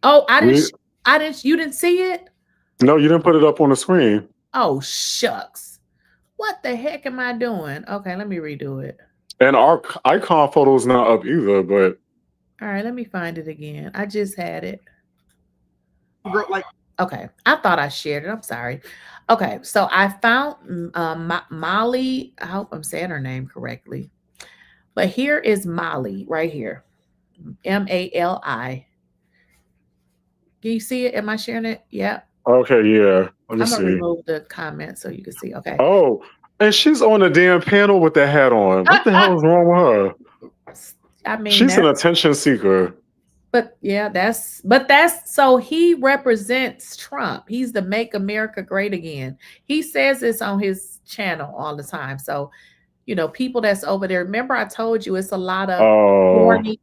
Oh, you didn't see it? No, you didn't put it up on the screen. Oh, shucks. What the heck am I doing? Okay, let me redo it. And our icon photo is not up either, but. All right, let me find it again. I just had it. Okay, I thought I shared it. I'm sorry. Okay, so I found Molly. I hope I'm saying her name correctly. But here is Molly right here. M-A-L-I. Can you see it? Am I sharing it? Yeah. Okay, yeah. I'm going to remove the comment so you can see. Okay. Oh, and she's on the damn panel with the hat on. What the hell is wrong with her? I mean, she's an attention seeker. But yeah, that's so he represents Trump. He's the Make America Great Again. He says this on his channel all the time. So, people that's over there. Remember, I told you it's a lot of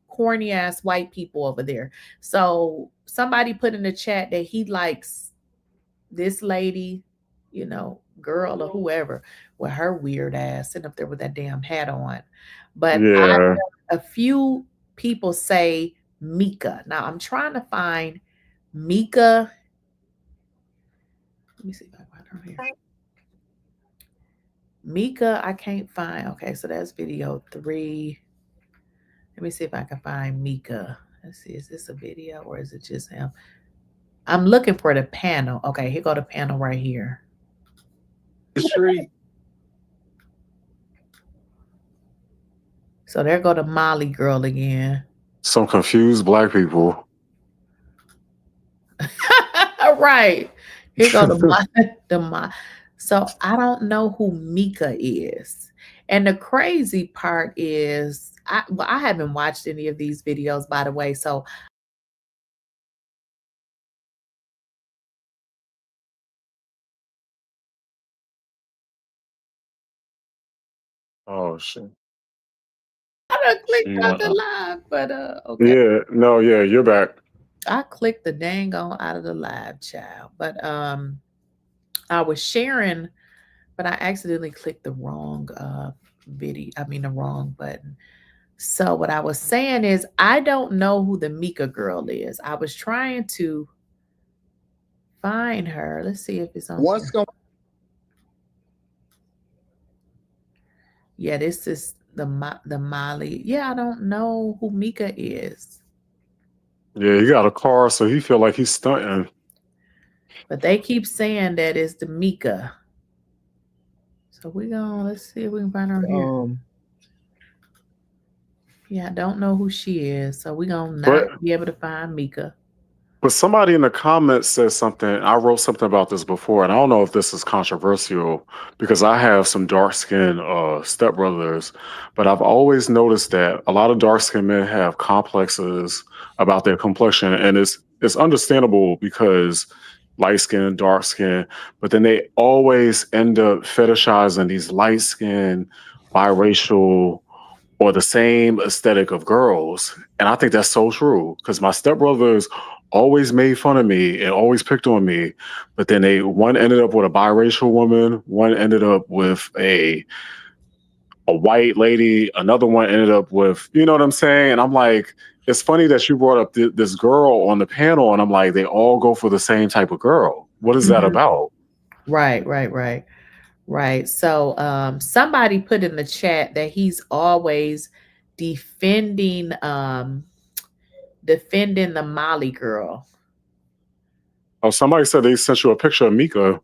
corny ass white people over there. So somebody put in the chat that he likes this lady, girl or whoever, with her weird ass sitting up there with that damn hat on. But yeah. A few people say Mika. Now I'm trying to find Mika. Let me see if I can find her here. Mika, I can't find. Okay, so that's video 3. Let me see if I can find Mika. Let's see, is this a video or is it just him? I'm looking for the panel. Okay, here go the panel right here. So there go the Molly girl again. Some confused black people. Right. Here go the So I don't know who Mika is. And the crazy part is, I haven't watched any of these videos, by the way. So oh shit. I clicked out the live, but okay. Yeah, no, yeah, you're back. I clicked the dang on out of the live, child. But I was sharing, but I accidentally clicked the wrong video. I mean the wrong button. So what I was saying is I don't know who the Mika girl is. I was trying to find her. Let's see if it's on. What's going? Yeah, this is the Molly. Yeah, I don't know who Mika is. Yeah, he got a car, so he feel like he's stunting. But they keep saying that it's the Mika. So let's see if we can find her here. Yeah, I don't know who she is. So we're gonna not be able to find Mika. But somebody in the comments says something. I wrote something about this before, and I don't know if this is controversial because I have some dark-skinned stepbrothers, but I've always noticed that a lot of dark-skinned men have complexes about their complexion, and it's understandable because light skin, dark skin, but then they always end up fetishizing these light skin, biracial, or the same aesthetic of girls. And I think that's so true because my stepbrothers always made fun of me and always picked on me. But then one ended up with a biracial woman, one ended up with a white lady, another one ended up with, you know what I'm saying? And I'm like, it's funny that you brought up this girl on the panel, and I'm like, they all go for the same type of girl. What is that about? Right. So somebody put in the chat that he's always defending the Molly girl. Oh, somebody said they sent you a picture of Mika.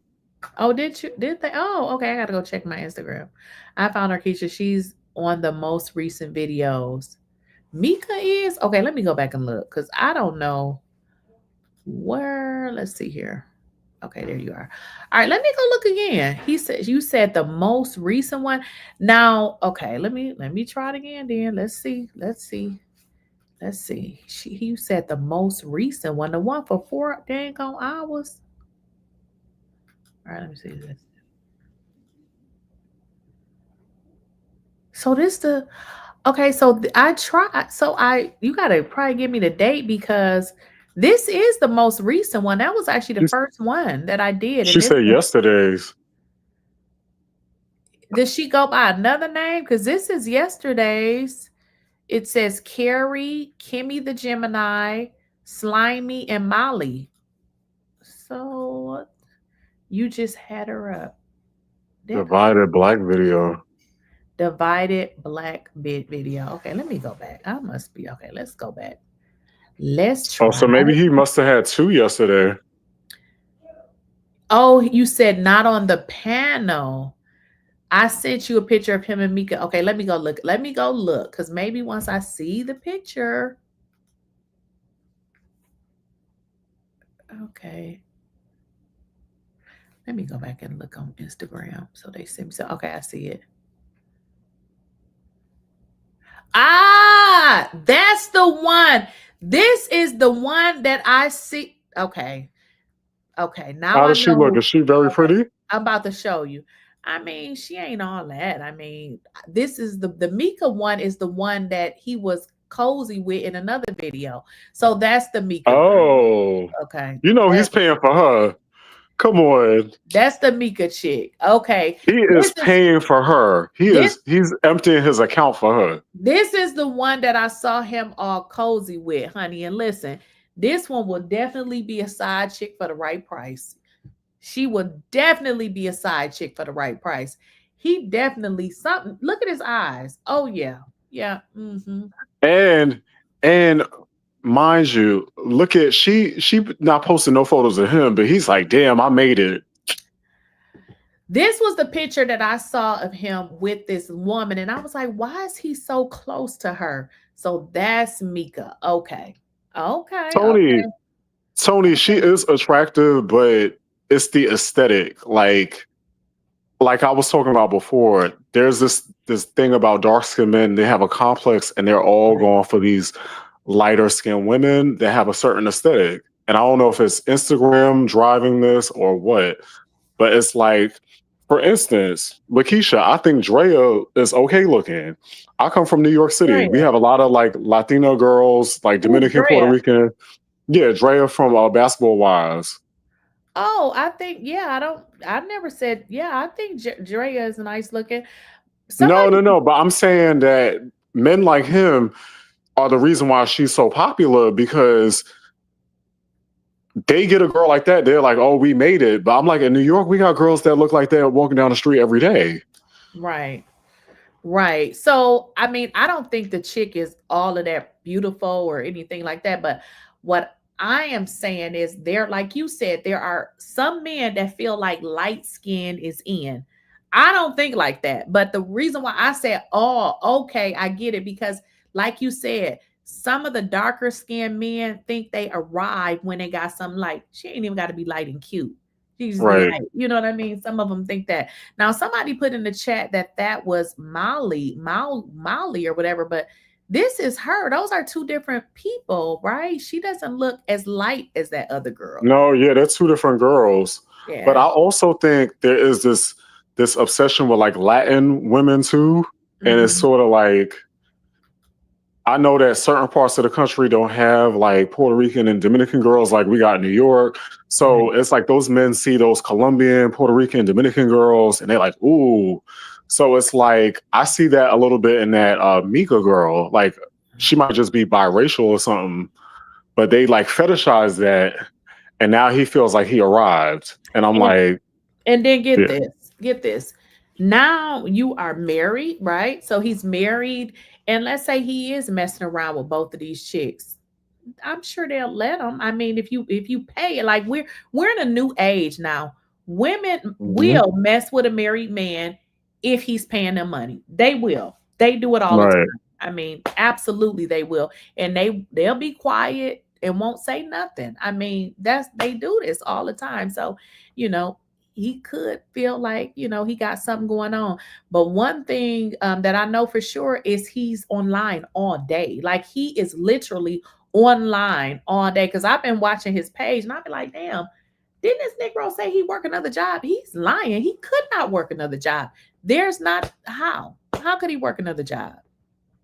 Oh, did they? Oh, okay. I gotta go check my Instagram. I found her, Keisha. She's on the most recent videos. Mika is? Okay, let me go back and look because I don't know where. Let's see here. Okay, there you are. All right, let me go look again. You said the most recent one. Now, okay, let me try it again then. Let's see. You said the most recent one, the one for 4 dang on hours. All right, let me see this. So you gotta probably give me the date because this is the most recent one. That was actually the first one that I did. She said yesterday's. Did she go by another name? Because this is yesterday's. It says Carrie, Kimmy the Gemini, Slimy, and Molly. So you just had her up. Divided black video. Divided black bit video. Okay, let me go back. I must be okay. Let's go back. Let's try. Oh, so maybe he must have had 2 yesterday. Oh, you said not on the panel. I sent you a picture of him and Mika. Okay, let me go look. Because maybe once I see the picture. Okay. Let me go back and look on Instagram. So they sent me. So okay, I see it. Ah, that's the one. This is the one that I see. Okay. Now how does she look? Is she very pretty? I'm about to show you. I mean, she ain't all that. I mean, this is the Mika one is the one that he was cozy with in another video. So that's the Mika. Oh, okay. You know he's paying for her. Come on. That's the Mika chick. Okay. He is paying for her. He's emptying his account for her. This is the one that I saw him all cozy with, honey. And listen, this one will definitely be a side chick for the right price. She would definitely be a side chick for the right price. He definitely something. Look at his eyes. Oh yeah. Yeah. Mm-hmm. And mind you, look at she not posting no photos of him, but he's like, damn, I made it. This was the picture that I saw of him with this woman, and I was like, why is he so close to her? So that's Mika. Okay. Tony, she is attractive, but it's the aesthetic. Like I was talking about before, there's this thing about dark-skinned men. They have a complex, and they're all going for these lighter-skinned women that have a certain aesthetic. And I don't know if it's Instagram driving this or what, but it's like, for instance, LaKeysha, I think Drea is okay looking. I come from New York City. Drea. We have a lot of like Latino girls, like Dominican, Puerto Rican. Yeah, Drea from Basketball Wives. Oh, I think, I never said, I think Drea is nice looking. No. But I'm saying that men like him are the reason why she's so popular, because they get a girl like that, they're like, oh, we made it. But I'm like, in New York, we got girls that look like they're walking down the street every day. Right. So, I mean, I don't think the chick is all of that beautiful or anything like that. But what I am saying is, there, like you said, there are some men that feel like light skin is in. I don't think like that. But the reason why I said, oh, okay, I get it, because like you said, some of the darker skinned men think they arrive when they got some light. She ain't even got to be light and cute. She's Right. light. You know what I mean? Some of them think that. Now, somebody put in the chat that was Molly or whatever, but this is her. Those are two different people, right? She doesn't look as light as that other girl. No, yeah, they're two different girls. Yeah. But I also think there is this obsession with like Latin women too. And it's sort of like, I know that certain parts of the country don't have like Puerto Rican and Dominican girls like we got in New York. So it's like those men see those Colombian, Puerto Rican, Dominican girls, and they're like, ooh. So it's like, I see that a little bit in that Mika girl. Like, she might just be biracial or something, but they like fetishize that. And now he feels like he arrived. And I'm like. And then get this. Now you are married, right? So he's married. And let's say he is messing around with both of these chicks. I'm sure they'll let him. I mean, if you pay it, like we're in a new age now. Women will mess with a married man if he's paying them money. They will. They do it all the time. I mean, absolutely they will. And they'll be quiet and won't say nothing. I mean, they do this all the time. So, you know, he could feel like, you know, he got something going on. But one thing that I know for sure is he's online all day. Like, he is literally online all day. Because I've been watching his page and I've been like, damn, didn't this Negro say he work another job? He's lying. He could not work another job. There's not how. How could he work another job?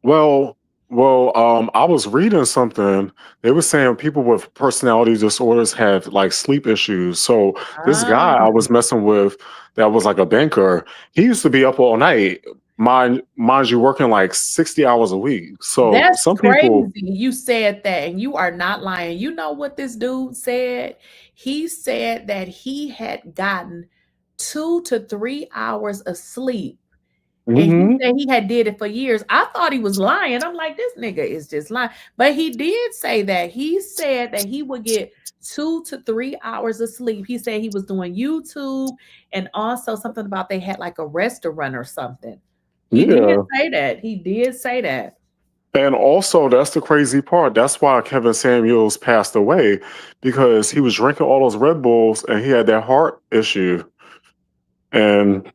Well, I was reading something. They were saying people with personality disorders have like sleep issues. So this guy I was messing with that was like a banker, he used to be up all night. Mind you, working like 60 hours a week. So that's some crazy. people. You said that, and you are not lying. You know what this dude said? He said that he had gotten 2 to 3 hours of sleep. And he said he had did it for years. I thought he was lying. I'm like, this nigga is just lying. But he did say that. He said that he would get 2 to 3 hours of sleep. He said he was doing YouTube, and also something about they had like a restaurant or something. He did say that. He did say that. And also, that's the crazy part. That's why Kevin Samuels passed away, because he was drinking all those Red Bulls and he had that heart issue. And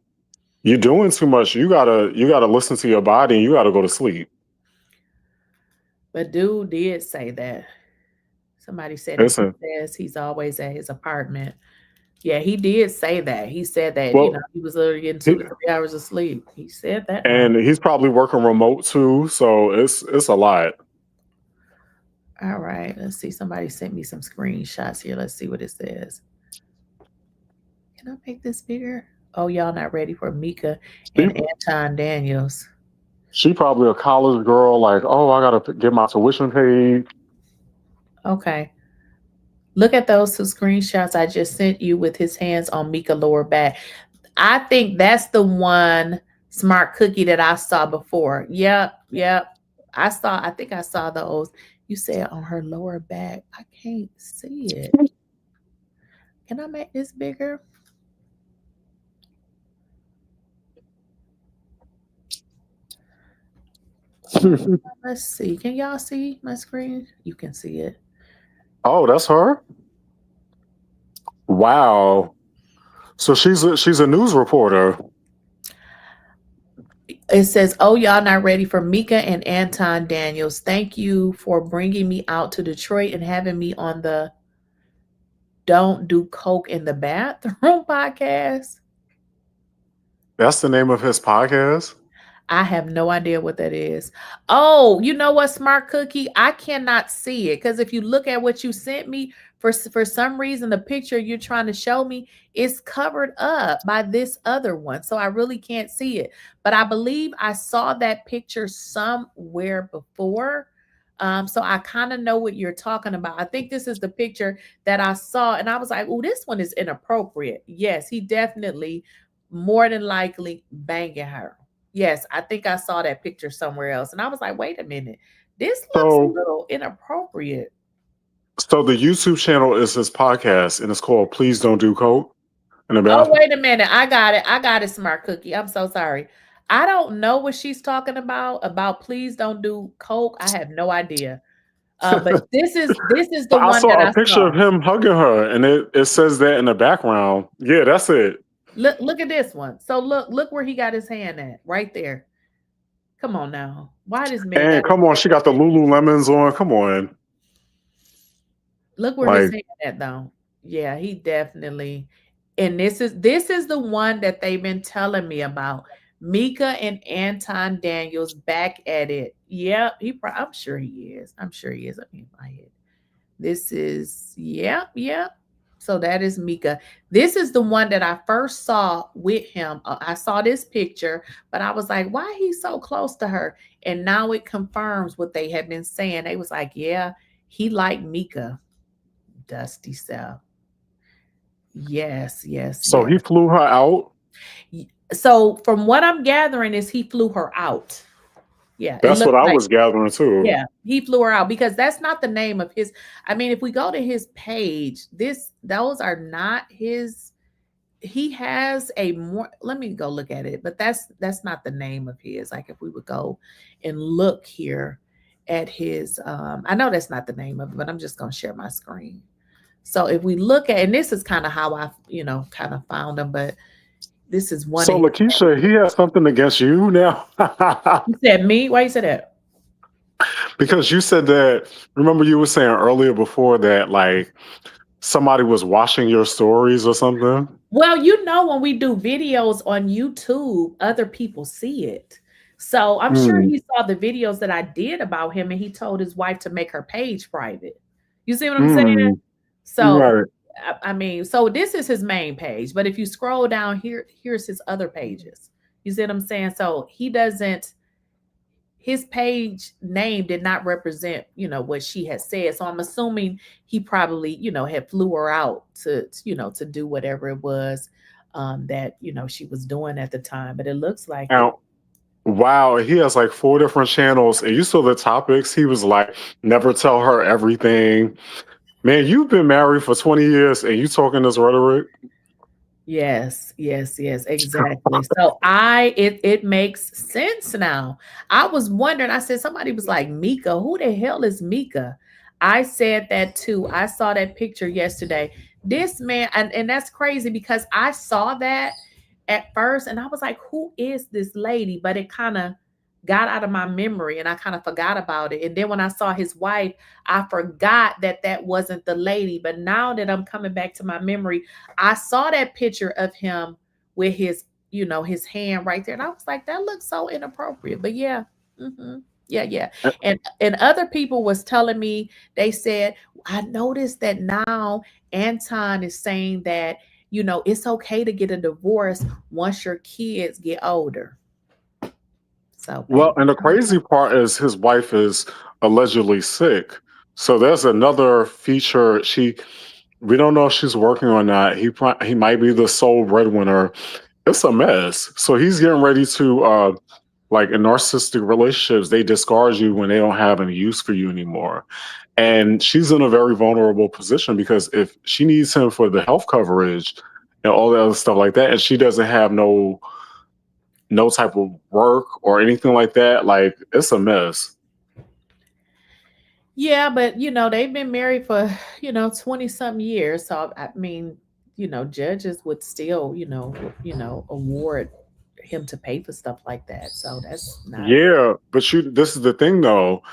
you're doing too much. You gotta listen to your body and you gotta go to sleep. But dude did say that. Somebody said he says he's always at his apartment. Yeah, he did say that. He said that, you know, he was literally getting 2 to 3 hours of sleep. He said that. And he's probably working remote too, so it's a lot. All right, let's see. Somebody sent me some screenshots here. Let's see what it says. Can I make this bigger? Oh, y'all not ready for Mika and Anton Daniels. She probably a college girl, like, oh, I gotta get my tuition paid. Okay. Look at those 2 screenshots I just sent you with his hands on Mika lower back. I think that's the one smart cookie that I saw before. Yep. I think I saw those. You said on her lower back. I can't see it. Can I make this bigger? Let's see. Can y'all see my screen? You can see it. Oh, that's her? Wow. So she's a news reporter. It says, oh, y'all not ready for Mika and Anton Daniels. Thank you for bringing me out to Detroit and having me on the Don't Do Coke in the Bathroom podcast. That's the name of his podcast? I have no idea what that is. Oh, you know what, Smart Cookie? I cannot see it because if you look at what you sent me, For some reason, the picture you're trying to show me is covered up by this other one. So I really can't see it. But I believe I saw that picture somewhere before. So I kind of know what you're talking about. I think this is the picture that I saw, and I was like, oh, this one is inappropriate. Yes, he definitely, more than likely, banging her. Yes, I think I saw that picture somewhere else. And I was like, wait a minute. This looks a little inappropriate. So the YouTube channel is his podcast, and it's called Please Don't Do Coke. Oh, wait a minute. I got it, Smart Cookie. I'm so sorry. I don't know what she's talking about Please Don't Do Coke. I have no idea. But this is the one I saw that a picture of him hugging her, and it says that in the background. Yeah, that's it. Look at this one. So look where he got his hand at, right there. Come on now. Why does man? And come on, she got the Lululemons on. Come on. Look where his hand at though. Yeah, he definitely. And this is the one that they've been telling me about. Mika and Anton Daniels back at it. Yeah, I'm sure he is. I'm sure he is. Let me in my head. This is yeah. So that is Mika. This is the one that I first saw with him. I saw this picture, but I was like, why he's so close to her? And now it confirms what they had been saying. They was like, yeah, he liked Mika. Dusty self. Yes. So he flew her out? So from what I'm gathering is he flew her out. Yeah. That's what I was gathering too. Yeah, he flew her out because that's not the name of his. I mean, if we go to his page, those are not his. He has a more, let me go look at it, but that's not the name of his. Like if we would go and look here at his, I know that's not the name of it, but I'm just going to share my screen. So if we look at, and this is kind of how I, kind of found him, but this is one. So LaKeysha, he has something against you now. You said me? Why you said that? Because you said that, remember you were saying earlier before that, like somebody was watching your stories or something? Well, when we do videos on YouTube, other people see it. So I'm sure he saw the videos that I did about him and he told his wife to make her page private. You see what I'm saying? So, right. I mean, so this is his main page, but if you scroll down here, here's his other pages. You see what I'm saying? So his page name did not represent, what she had said. So I'm assuming he probably, had flew her out to do whatever it was that, she was doing at the time. But it looks like. Wow, he has like 4 different channels. And you saw the topics. He was like, never tell her everything. Man, you've been married for 20 years and you talking this rhetoric? Yes, exactly. So it makes sense now. I was wondering, I said, somebody was like, Mika, who the hell is Mika? I said that too. I saw that picture yesterday. This man, and that's crazy because I saw that at first and I was like, who is this lady? But it kind of got out of my memory and I kind of forgot about it. And then when I saw his wife, I forgot that wasn't the lady. But now that I'm coming back to my memory, I saw that picture of him with his, his hand right there. And I was like, that looks so inappropriate. But yeah. Yeah. And other people was telling me, they said, I noticed that now Anton is saying that, it's okay to get a divorce once your kids get older. So, well, and the crazy part is his wife is allegedly sick. So there's another feature. We don't know if she's working or not. He might be the sole breadwinner. It's a mess. So he's getting ready to, like in narcissistic relationships, they discard you when they don't have any use for you anymore. And she's in a very vulnerable position because if she needs him for the health coverage and all the other stuff like that, and she doesn't have no type of work or anything like that, like it's a mess. Yeah, but they've been married for 20 some years. So I mean, judges would still award him to pay for stuff like that. So that's not. Yeah, but this is the thing though,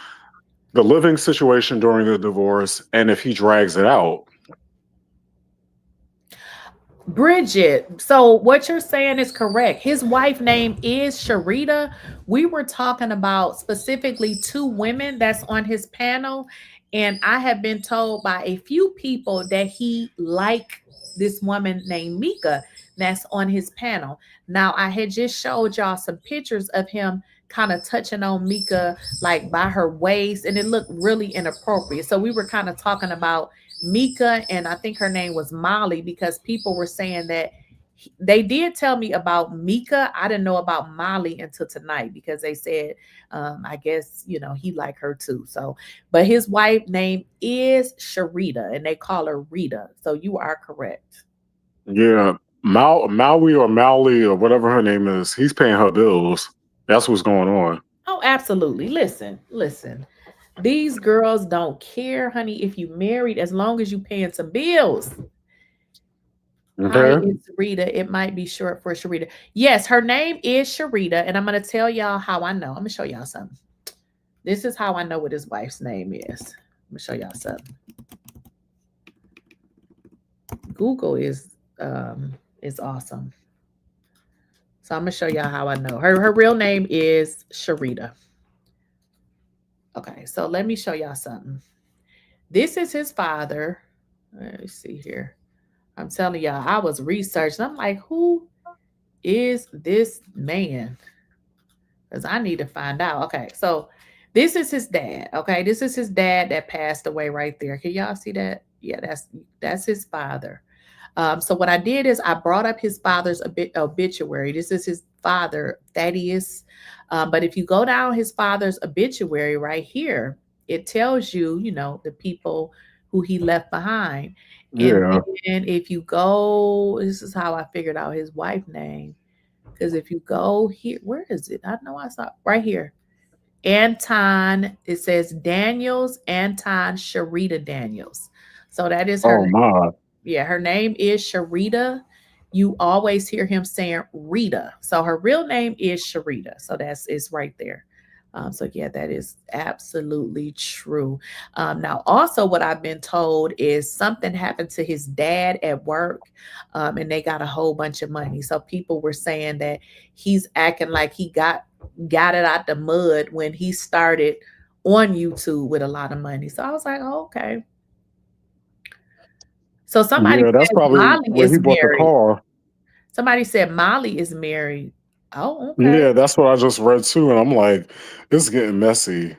the living situation during the divorce, and if he drags it out. Bridget, so what you're saying is correct. His wife's name is Sharita. We were talking about specifically 2 women that's on his panel, And I have been told by a few people that he like this woman named Mika that's on his panel. Now, I had just showed y'all some pictures of him kind of touching on Mika like by her waist, and it looked really inappropriate. So we were kind of talking about Mika, and I think her name was Molly, because people were saying that they did tell me about Mika. I didn't know about Molly until tonight, because they said, I guess, you know, he like her too. So, but his wife name is Sharita, and they call her Reta. So you are correct. Yeah. Maui or Mally or whatever her name is, he's paying her bills. That's what's going on. Oh, absolutely. Listen. These girls don't care, honey, if you married, as long as you paying some bills. Okay. Hi, it's Rita. It might be short for Sharita. Yes, her name is Sharita, and I'm going to tell y'all how I know. I'm going to show y'all something. This is how I know what his wife's name is. I'm going to show y'all something. Google is awesome. So I'm going to show y'all how I know. Her real name is Sharita. Okay, so let me show y'all something. This is his father. Let me see here. I'm telling y'all, I was researching. I'm like, who is this man? Because I need to find out. Okay, so this is his dad. Okay, this is his dad that passed away right there. Can y'all see that? Yeah, that's his father. So what I did is I brought up his father's obituary. This is his father, Thaddeus. But if you go down his father's obituary right here, it tells you, you know, the people who he left behind. Yeah. And if you go, this is how I figured out his wife's name. Because if you go here, where is it? I know I saw it right here. Anton, it says Daniels, Anton Sharita Daniels. So that is her. Oh my. Yeah, her name is Sharita. You always hear him saying Rita. So her real name is Sharita. So it's right there. So yeah, that is absolutely true. Now, also what I've been told is something happened to his dad at work, and they got a whole bunch of money. So people were saying that he's acting like he got it out the mud when he started on YouTube with a lot of money. So I was like, oh, okay. So somebody Yeah, that's said probably Molly where is he bought the married. car. Somebody said Molly is married. Oh, okay. Yeah, that's what I just read too. And I'm like, it's getting messy.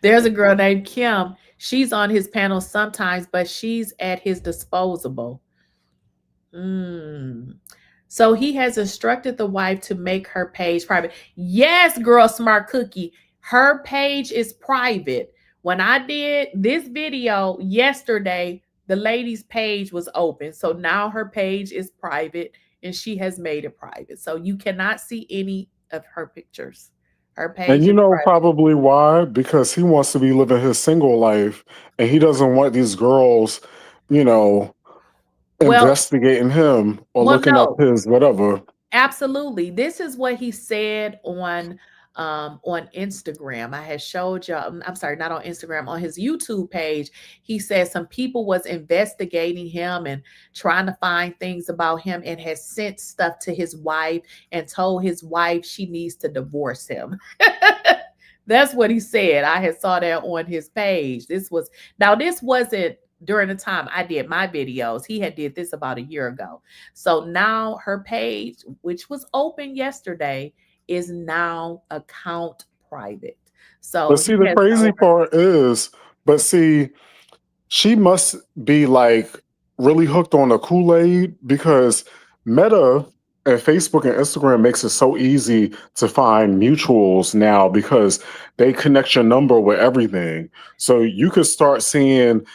There's a girl named Kim. She's on his panel sometimes, but she's at his disposable. So he has instructed the wife to make her page private. Yes, girl, smart cookie. Her page is private. When I did this video yesterday, the lady's page was open. So now her page is private, and she has made it private. So you cannot see any of her pictures. Her page And you is know private. probably why? Because he wants to be living his single life and he doesn't want these girls, you know, investigating him or looking up his whatever. Absolutely. This is what he said on Instagram. I had showed y'all, I'm sorry, not on Instagram, on his YouTube page. He said some people was investigating him and trying to find things about him, and has sent stuff to his wife and told his wife she needs to divorce him. That's what he said. I had saw that on his page. This wasn't during the time I did my videos. He had did this about a year ago. So now her page, which was open yesterday, is now account private. So But see, the crazy part is, she must be like really hooked on the Kool-Aid, because Meta and Facebook and Instagram makes it so easy to find mutuals now because they connect your number with everything. So you could start seeing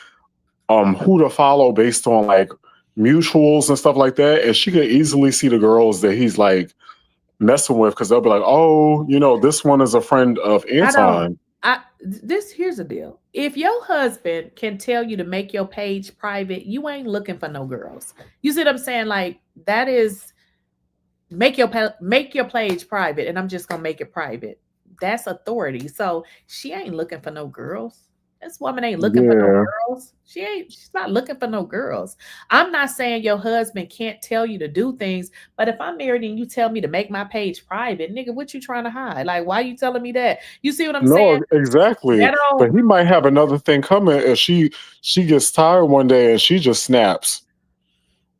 who to follow based on like mutuals and stuff like that. And she could easily see the girls that he's like messing with, because they'll be like, oh, you know, this one is a friend of Anton. Here's the deal. If your husband can tell you to make your page private, you ain't looking for no girls. You see what I'm saying? Like, that is make your page private, and I'm just gonna make it private. That's authority. So she ain't looking for no girls. This woman ain't looking for no girls. She's not looking for no girls. I'm not saying your husband can't tell you to do things, but if I'm married and you tell me to make my page private, nigga, what you trying to hide? Like, why you telling me that? You see what I'm saying? No, exactly. But he might have another thing coming if she gets tired one day and she just snaps.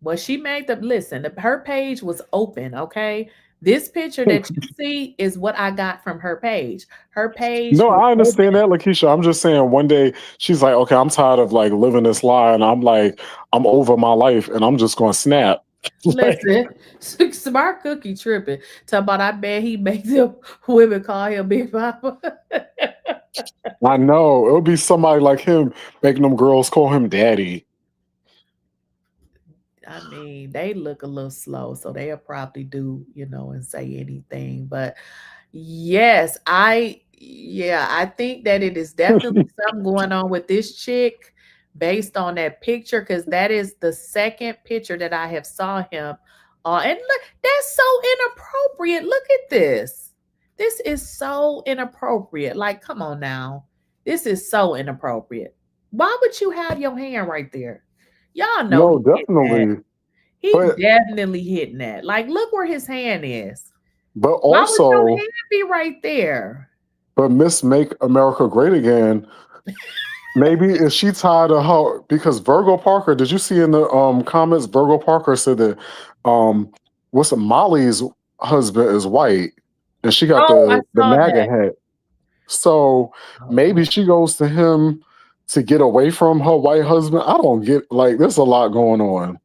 Well, she made her page was open, okay? This picture that you see is what I got from her page. Her page. No, I understand that, LaKeysha. I'm just saying one day she's like, okay, I'm tired of like living this lie, and I'm like, I'm over my life, and I'm just gonna snap. Listen, smart cookie tripping. Talking about I bet he makes them women call him Big Papa. I know. It'll be somebody like him making them girls call him daddy. I mean, they look a little slow, so they'll probably do, and say anything. But yes, I think that it is definitely something going on with this chick based on that picture, because that is the second picture that I have saw him on. And look, that's so inappropriate. Look at this. This is so inappropriate. Like, come on now. This is so inappropriate. Why would you have your hand right there? Y'all know. No, definitely. He's definitely hitting that. Like, look where his hand is. But Why also, would your hand be right there? But Miss Make America Great Again, maybe is she tired of her? Because Virgo Parker, did you see in the comments? Virgo Parker said that Molly's husband is white, and she got the MAGA hat. So maybe she goes to him to get away from her white husband. I don't get, like, there's a lot going on.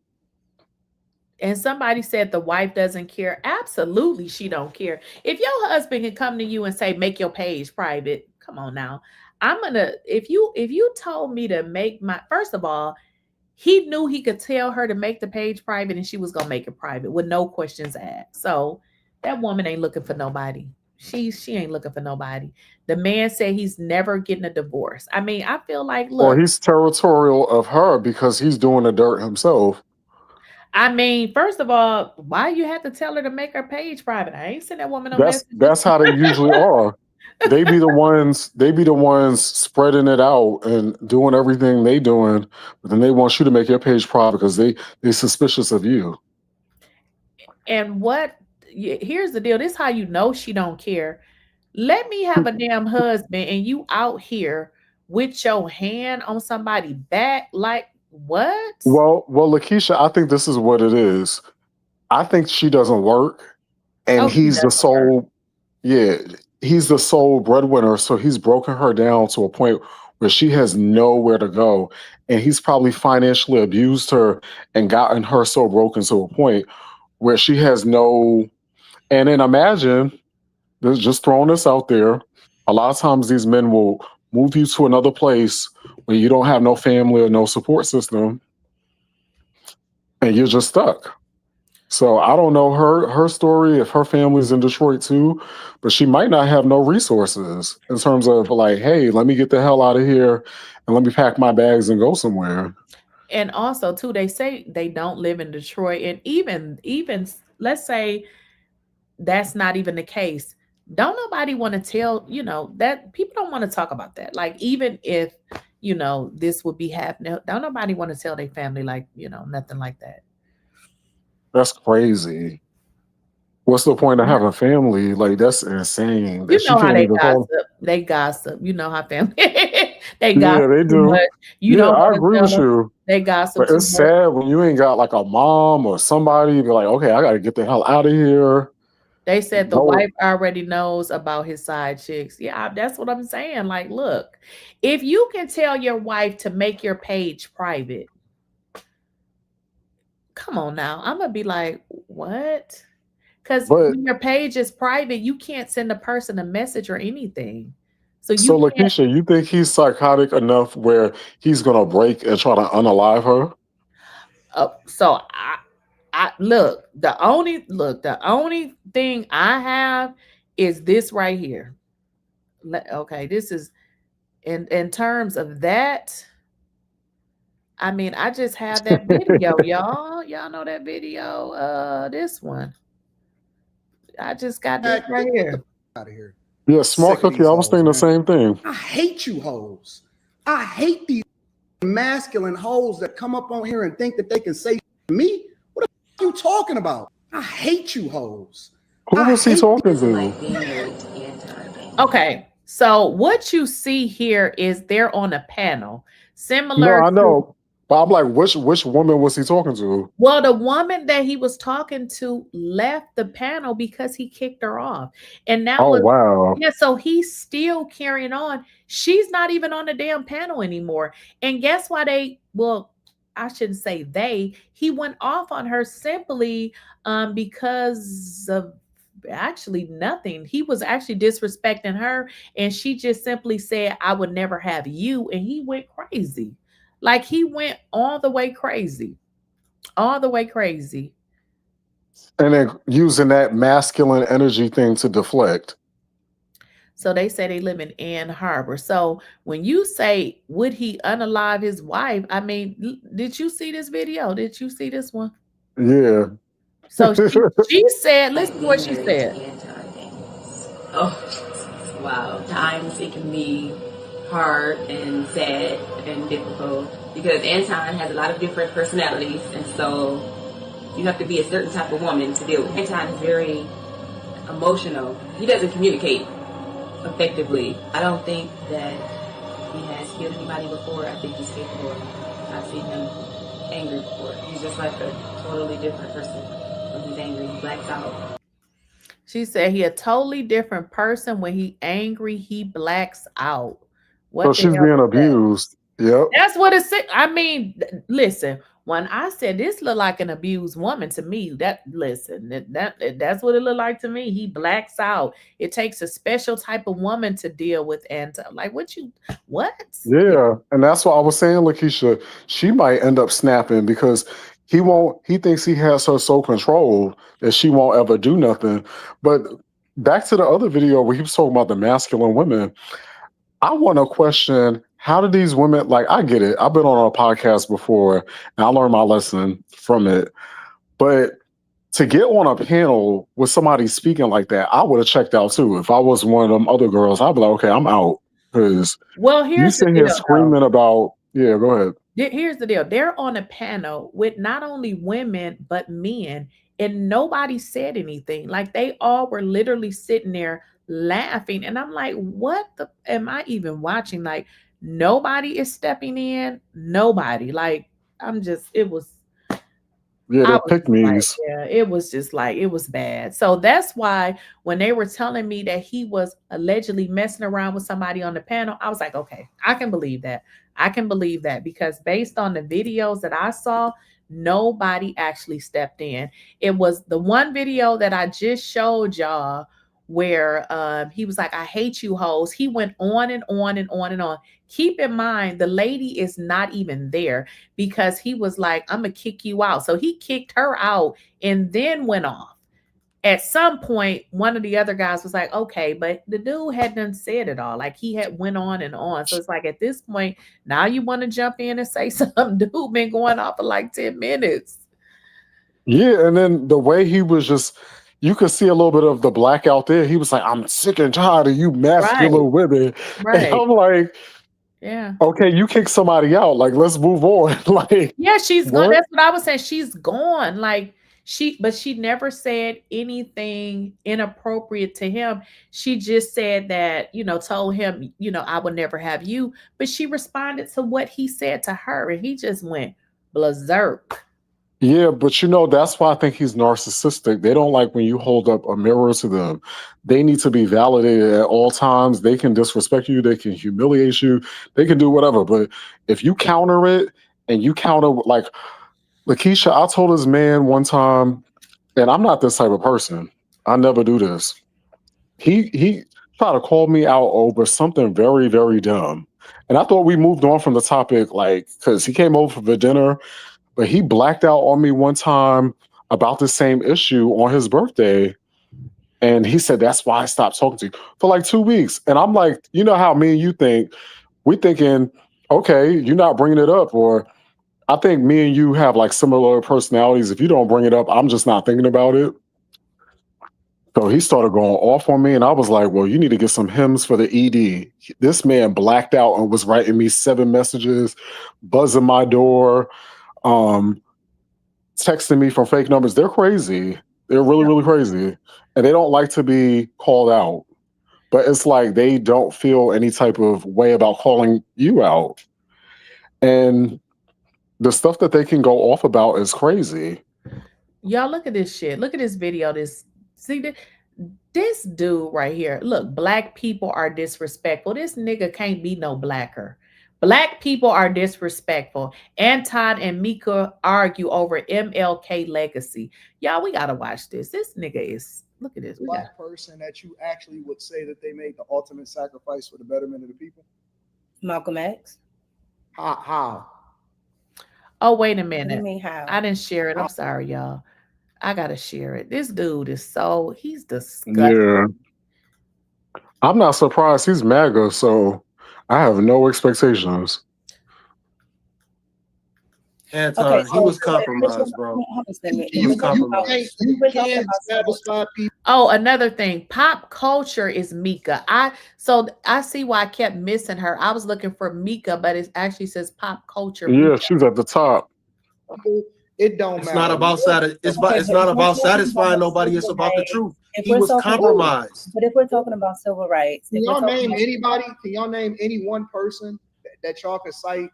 And somebody said the wife doesn't care. Absolutely, she don't care. If your husband can come to you and say, make your page private, come on now. If you told me to make first of all, he knew he could tell her to make the page private and she was going to make it private with no questions asked. So that woman ain't looking for nobody. She ain't looking for nobody. The man said he's never getting a divorce. I mean, I feel like, look. Or he's territorial of her because he's doing the dirt himself. I mean, first of all, why you had to tell her to make her page private? I ain't send that woman no message. That's how they usually are. They be the ones spreading it out and doing everything they doing, but then they want you to make your page private because they suspicious of you. And here's the deal. This is how you know she don't care. Let me have a damn husband and you out here with your hand on somebody's back, like what? Well, LaKeysha, I think this is what it is. I think she doesn't work, and he's the sole. Yeah, he's the sole breadwinner, so he's broken her down to a point where she has nowhere to go, and he's probably financially abused her and gotten her so broken to a point where she has no. And then imagine, just throwing this out there, a lot of times these men will move you to another place where you don't have no family or no support system, and you're just stuck. So I don't know her story, if her family's in Detroit too, but she might not have no resources in terms of like, hey, let me get the hell out of here and let me pack my bags and go somewhere. And also too, they say they don't live in Detroit, and even let's say that's not even the case. Don't nobody want to tell, that people don't want to talk about that. Like, even if, this would be happening, don't nobody want to tell their family, like, nothing like that. That's crazy. What's the point of having family? Like, that's insane. You know how they gossip. They gossip. You know how family they gossip. Yeah, they do. I agree with you. They gossip. But it's sad when you ain't got like a mom or somebody be like, okay, I got to get the hell out of here. They said the wife already knows about his side chicks. Yeah, that's what I'm saying. Like, look, if you can tell your wife to make your page private, come on now. I'm going to be like, what? Because when your page is private, you can't send a person a message or anything. So LaKeysha, you think he's psychotic enough where he's going to break and try to unalive her? So the only thing I have is this right here. Okay, this is in terms of that. I mean, I just have that video, y'all. Y'all know that video. This one. I just got this right here. Out of here. Yeah, smart cookie. I was thinking the same thing. I hate you hoes. I hate these masculine hoes that come up on here and think that they can say to me. What are you talking about? I hate you hoes. Who was he talking to? Okay, so what you see here is they're on a panel similar. No, I know. But I'm like, which woman was he talking to? Well, the woman that he was talking to left the panel because he kicked her off. And that was, wow. Yeah, so he's still carrying on. She's not even on the damn panel anymore. And guess why I shouldn't say he went off on her simply because of actually nothing. He was actually disrespecting her, and she just simply said, I would never have you. And he went crazy. Like he went all the way crazy. All the way crazy. And then using that masculine energy thing to deflect. So they say they live in Ann Harbor. So when you say, would he unalive his wife? I mean, did you see this video? Did you see this one? Yeah. So she said, listen to what she said. Oh, wow. Times it can be hard and sad and difficult because Anton has a lot of different personalities, and so you have to be a certain type of woman to deal with. Anton is very emotional. He doesn't communicate effectively. I don't think that he has killed anybody before. I think he's capable. I've seen him angry before. He's just like a totally different person when he's angry. He blacks out. She said he a totally different person. When he angry, he blacks out. So she's being abused. Yep. That's what it said. I mean, listen, when I said this looked like an abused woman to me, that's what it looked like to me. He blacks out. It takes a special type of woman to deal with Anton. Like what? Yeah. And that's what I was saying, LaKeysha, she might end up snapping because he thinks he has her so controlled that she won't ever do nothing. But back to the other video where he was talking about the masculine women, I want to question, how do these women, like, I get it. I've been on a podcast before and I learned my lesson from it. But to get on a panel with somebody speaking like that, I would have checked out too. If I was one of them other girls, I'd be like, okay, I'm out. Because you sitting here screaming about, yeah, go ahead. Here's the deal. They're on a panel with not only women, but men, and nobody said anything. Like they all were literally sitting there laughing. And I'm like, what am I even watching? Like nobody is stepping in. Nobody. Like it was. Yeah, they picked me. Yeah, it was just like, it was bad. So that's why when they were telling me that he was allegedly messing around with somebody on the panel, I was like, okay, I can believe that. I can believe that because based on the videos that I saw, nobody actually stepped in. It was the one video that I just showed y'all where he was like, I hate you hoes. He went on and on and on and on. Keep in mind, the lady is not even there because he was like, I'm going to kick you out. So he kicked her out and then went off. At some point, one of the other guys was like, okay, but the dude hadn't said it all. Like he had went on and on. So it's like at this point, now you want to jump in and say something. Dude been going off for like 10 minutes. Yeah, and then the way he was just, you could see a little bit of the blackout there. He was like, I'm sick and tired of you masculine women. Right. And I'm like, yeah, okay, you kick somebody out. Like, let's move on. Like, yeah, she's gone. That's what I was saying. She's gone. Like, but she never said anything inappropriate to him. She just said that, told him, I would never have you. But she responded to what he said to her, and he just went berserk. Yeah, but that's why I think he's narcissistic. They don't like when you hold up a mirror to them. They need to be validated at all times. They can disrespect you. They can humiliate you. They can do whatever. But if you counter it and you counter, like LaKeysha, I told this man one time, and I'm not this type of person. I never do this. He tried to call me out over something very, very dumb. And I thought we moved on from the topic, like, because he came over for dinner. But he blacked out on me one time about the same issue on his birthday. And he said, that's why I stopped talking to you for like 2 weeks. And I'm like, you know how me and you think? We're thinking, okay, you're not bringing it up. Or I think me and you have like similar personalities. If you don't bring it up, I'm just not thinking about it. So he started going off on me, and I was like, well, you need to get some hymns for the ED. This man blacked out and was writing me 7 messages, buzzing my door, texting me from fake numbers. They're crazy. They're really, really crazy. And they don't like to be called out. But it's like they don't feel any type of way about calling you out. And the stuff that they can go off about is crazy. Y'all look at this shit. Look at this video. This dude right here. Look, black people are disrespectful. This nigga can't be no blacker. Black people are disrespectful. Anton and Mika argue over MLK legacy. Y'all, we gotta watch this. This nigga is, look at this. Black person that you actually would say that they made the ultimate sacrifice for the betterment of the people? Malcolm X. How? Oh, wait a minute. What do you mean how? I didn't share it. I'm sorry, y'all. I gotta share it. This dude is he's disgusting. Yeah. I'm not surprised. He's MAGA, so I have no expectations. Anton, he was compromised, bro. He was compromised. You can't satisfy people. Oh, another thing, pop culture is Mika. I see why I kept missing her. I was looking for Mika, but it actually says pop culture. Yeah, Mika. she's at the top. It don't matter. It's not about it's not about satisfying nobody. It's about the truth. He was compromised. But if we're talking about civil rights, can y'all name anybody? Can y'all name any one person that y'all can cite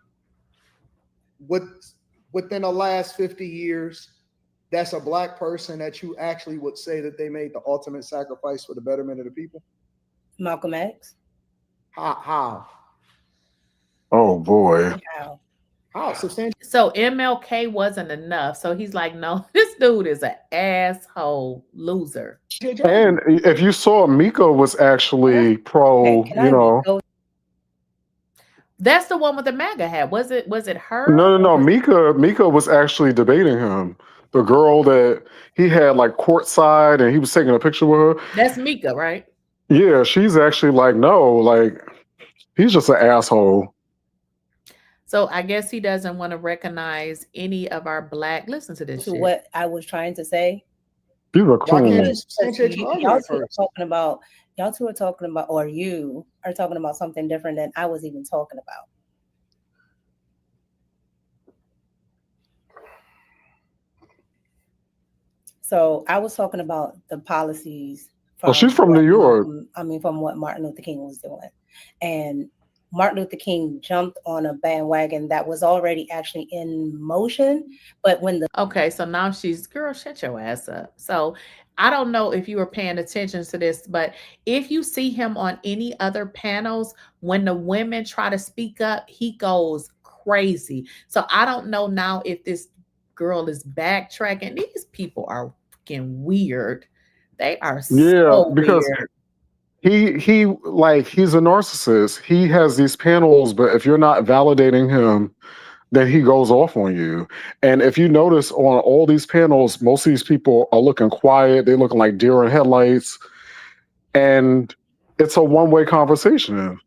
within the last 50 years that's a black person that you actually would say that they made the ultimate sacrifice for the betterment of the people? Malcolm X. How? Oh boy. How substantial? So MLK wasn't enough. So he's like, no, this dude is an asshole loser. And if you saw, Mika was actually pro, you know. That's the one with the MAGA hat. Was it her? No. Mika was actually debating him. The girl that he had like courtside and he was taking a picture with her. That's Mika, right? Yeah, she's actually like, no, like he's just an asshole. So I guess he doesn't want to recognize any of our black. Listen to this. To what I was trying to say. You were cool. Y'all two are talking about, or you are talking about something different than I was even talking about. So I was talking about the policies. She's from New York. From what Martin Luther King was doing. And Martin Luther King jumped on a bandwagon that was already actually in motion. But okay, so now girl, shut your ass up. So I don't know if you were paying attention to this, but if you see him on any other panels, when the women try to speak up, he goes crazy. So I don't know now if this girl is backtracking. These people are fucking weird. They are so because weird. He's a narcissist. He has these panels, but if you're not validating him, then he goes off on you. And if you notice on all these panels, most of these people are looking quiet. They're looking like deer in headlights. And it's a one-way conversation.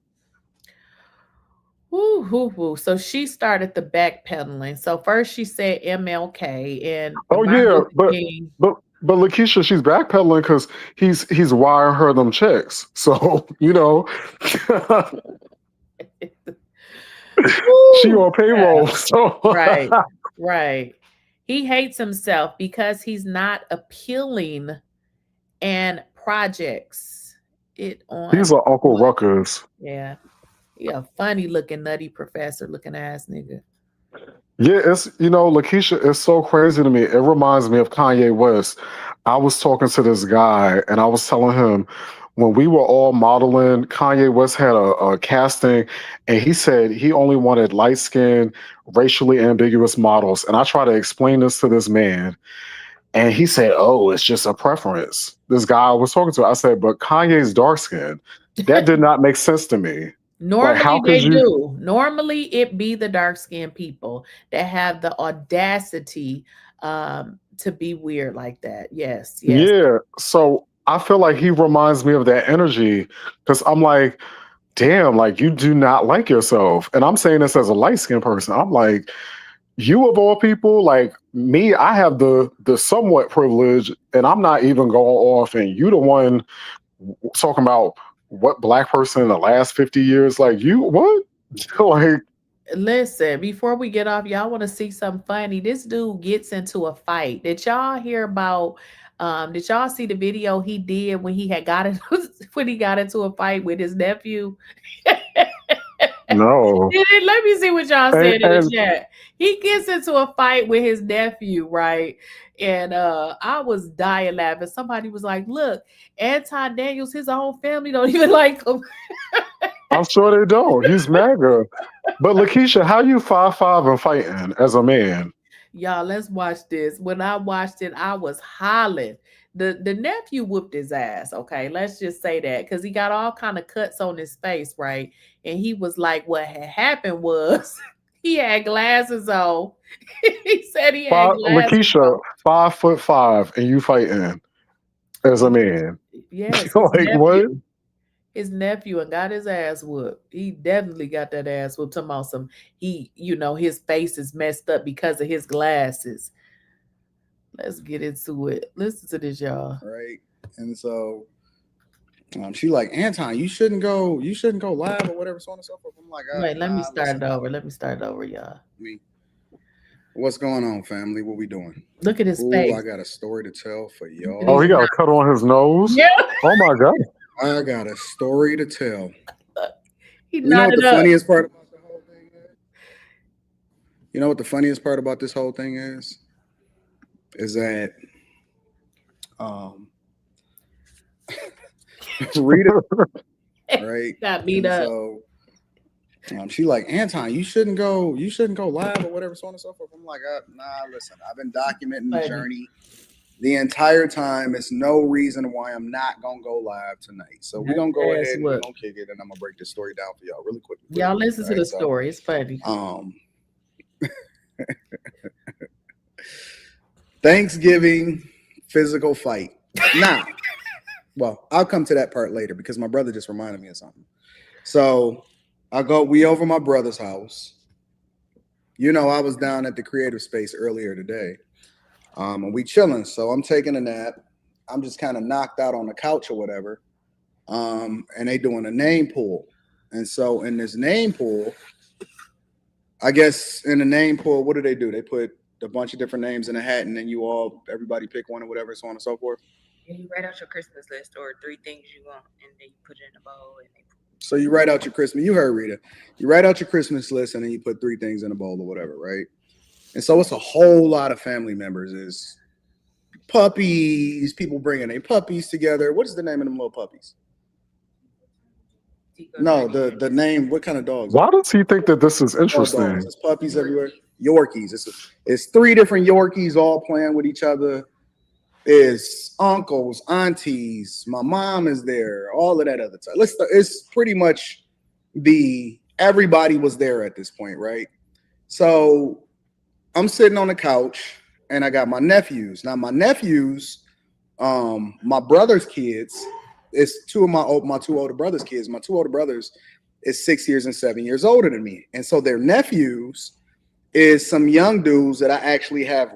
Woo. So she started the backpedaling. So first she said MLK and But Lakeisha, she's backpedaling because he's wiring her them checks. So, you know, she on payroll. So Right. He hates himself because he's not appealing and projects it on. He's an Uncle Ruckus. Yeah. He a funny looking nutty professor looking ass nigga. Yeah, Lakeisha, it's so crazy to me. It reminds me of Kanye West. I was talking to this guy and I was telling him when we were all modeling, Kanye West had a casting and he said he only wanted light-skinned, racially ambiguous models. And I try to explain this to this man and he said, oh, it's just a preference. This guy I was talking to, I said, but Kanye's dark-skinned. That did not make sense to me. Normally do. Normally it be the dark-skinned people that have the audacity to be weird like that. Yes. Yeah. So I feel like he reminds me of that energy because I'm like, damn, like you do not like yourself. And I'm saying this as a light-skinned person. I'm like, you of all people, like me, I have the somewhat privilege, and I'm not even going off, and you the one talking about what black person in the last 50 years, like you, what? Like, listen, before we get off, y'all want to see something funny? This dude gets into a fight. Did y'all hear about? Did y'all see the video he did when he had got into when he got into a fight with his nephew? no. Let me see what y'all said in the And chat. He gets into a fight with his nephew, right? And I was dying laughing. Somebody was like, "Look, Anton Daniels, his own family don't even like him." I'm sure they don't. He's MAGA. But LaKeysha, how you 5'5" and fighting as a man? Y'all, let's watch this. When I watched it, I was hollering. The nephew whooped his ass. Okay, let's just say that, because he got all kind of cuts on his face, right? And he was like, what had happened was he had glasses on. He said he had glasses LaKeysha, on. 5'5", and you fighting as a man. Yes, like what? His nephew, and got his ass whooped. He definitely got that ass whooped. Talking about some, his face is messed up because of his glasses. Let's get into it. Listen to this, y'all. Right. And so she like, Anton, you shouldn't go live or whatever, so on and so forth. I'm like, wait, let me start it over. Let me start it over, y'all. What's going on, family? What we doing? Look at his face. I got a story to tell for y'all. Oh, he got a cut on his nose? Yeah. Oh my God. I got a story to tell. You know what the up. funniest part about the whole thing is? You know what the funniest part about this whole thing is? Is that Rita, right? Got beat up. So she like, Anton, you shouldn't go live or whatever, so on and so forth. I'm like, nah, listen, I've been documenting the journey the entire time. It's no reason why I'm not gonna go live tonight. So we're gonna go ahead and we're gonna kick it, and I'm gonna break this story down for y'all really quick. Y'all listen to the story. It's funny. Thanksgiving physical fight. Now, well, I'll come to that part later because my brother just reminded me of something. So we over my brother's house. You know, I was down at the creative space earlier today. And we chilling. So I'm taking a nap. I'm just kind of knocked out on the couch or whatever. And they doing a name pool. And so in this name pool, I guess in the name pool, what do? They put a bunch of different names in a hat, and then everybody pick one or whatever, so on and so forth. And you write out your Christmas list or 3 things you want, and then you put it in a bowl. So you write out your Christmas. You heard Rita. You write out your Christmas list, and then you put 3 things in a bowl or whatever, right? And so it's a whole lot of family members. Is puppies, people bringing their puppies together. What is the name of them little puppies? No, the name. What kind of dogs? Why does he think that this is interesting? There's puppies everywhere. Yorkies. It's 3 different Yorkies all playing with each other. It's uncles, aunties. My mom is there. All of that other stuff. It's pretty much everybody was there at this point, right? So I'm sitting on the couch and I got my nephews. Now my nephews, my brother's kids, it's 2 of my 2 older brothers' kids. My 2 older brothers is 6 years and 7 years older than me. And so their nephews is some young dudes that I actually have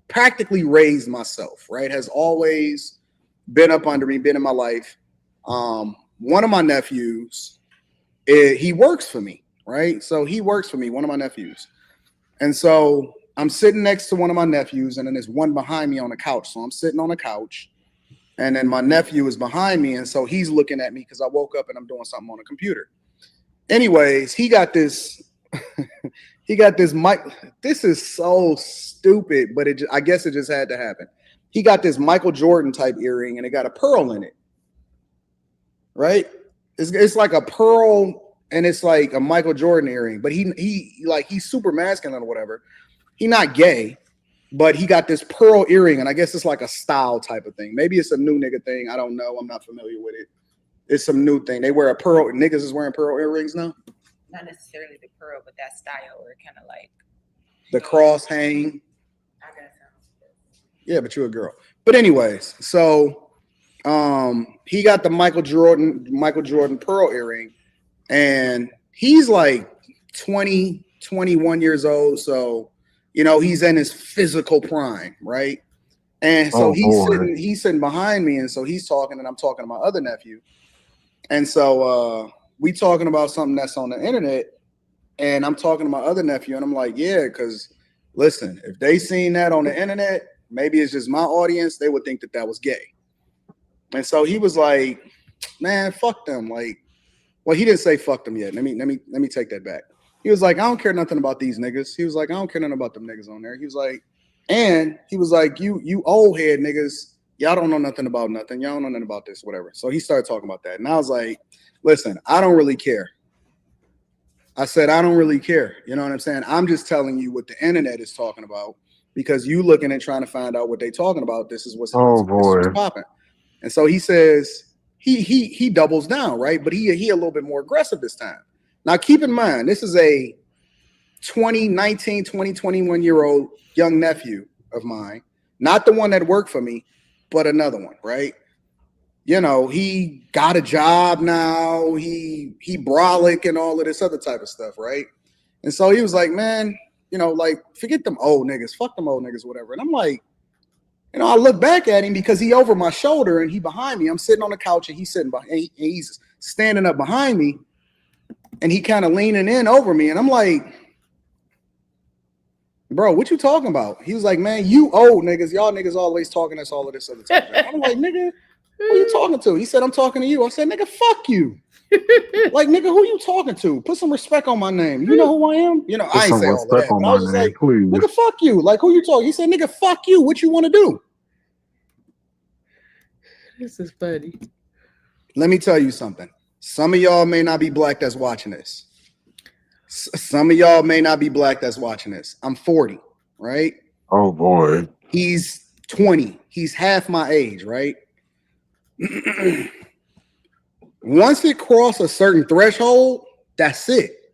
practically raised myself, right? Has always been up under me, been in my life. One of my nephews, he works for me, right? So he works for me, one of my nephews. And so I'm sitting next to one of my nephews, and then there's one behind me on the couch. So I'm sitting on the couch, and then my nephew is behind me, and so he's looking at me because I woke up and I'm doing something on the computer. Anyways, he got this mic. This is so stupid, but I guess it just had to happen. He got this Michael Jordan type earring, and it got a pearl in it, right? It's like a pearl, and it's like a Michael Jordan earring, but he's super masculine or whatever. He's not gay, but he got this pearl earring, and I guess it's like a style type of thing. Maybe it's a new nigga thing. I don't know. I'm not familiar with it. It's some new thing. They wear a pearl. Niggas is wearing pearl earrings now. Not necessarily the pearl, but that style, or kind of like the cross hang. I got something. Yeah, but you're a girl. But anyways, so he got the Michael Jordan pearl earring, and he's like 20, 21 years old. So You know, he's in his physical prime, right? And so he's sitting behind me, and so he's talking, and I'm talking to my other nephew. And so we talking about something that's on the internet, and I'm talking to my other nephew, and I'm like, yeah, because listen, if they seen that on the internet, maybe it's just my audience, they would think that that was gay. And so he was like, man, fuck them. Like, well, he didn't say fuck them yet. Let me take that back. He was like, I don't care nothing about these niggas. He was like, I don't care nothing about them niggas on there. He was like, and he was like, you old head niggas, y'all don't know nothing about nothing. Y'all don't know nothing about this, whatever. So he started talking about that. And I was like, listen, I don't really care. I said, I don't really care. You know what I'm saying? I'm just telling you what the internet is talking about, because you looking and trying to find out what they talking about. This is what's popping. And so he says, he doubles down, right? But he a little bit more aggressive this time. Now, keep in mind, this is a 19, 20, 21-year-old young nephew of mine, not the one that worked for me, but another one, right? You know, he got a job now, he brolic and all of this other type of stuff, right? And so he was like, man, you know, like, forget them old niggas, fuck them old niggas, whatever. And I'm like, you know, I look back at him because he over my shoulder and he behind me. I'm sitting on the couch and he's sitting behind, and he's standing up behind me, and he kind of leaning in over me. And I'm like, bro, what you talking about? He was like, man, you old niggas, y'all niggas always talking us all of this other stuff. I'm like, nigga, who you talking to? He said, I'm talking to you. I said, nigga, fuck you. Like, nigga, who you talking to? Put some respect on my name. You know who I am? You know, I ain't say all of that. But I was just like, nigga, fuck you. Like, who you talking? He said, nigga, fuck you. What you want to do? This is funny. Let me tell you something. Some of y'all may not be black that's watching this. Some of y'all may not be black that's watching this. I'm 40, right? Oh, boy. He's 20. He's half my age, right? Once it crosses a certain threshold, that's it.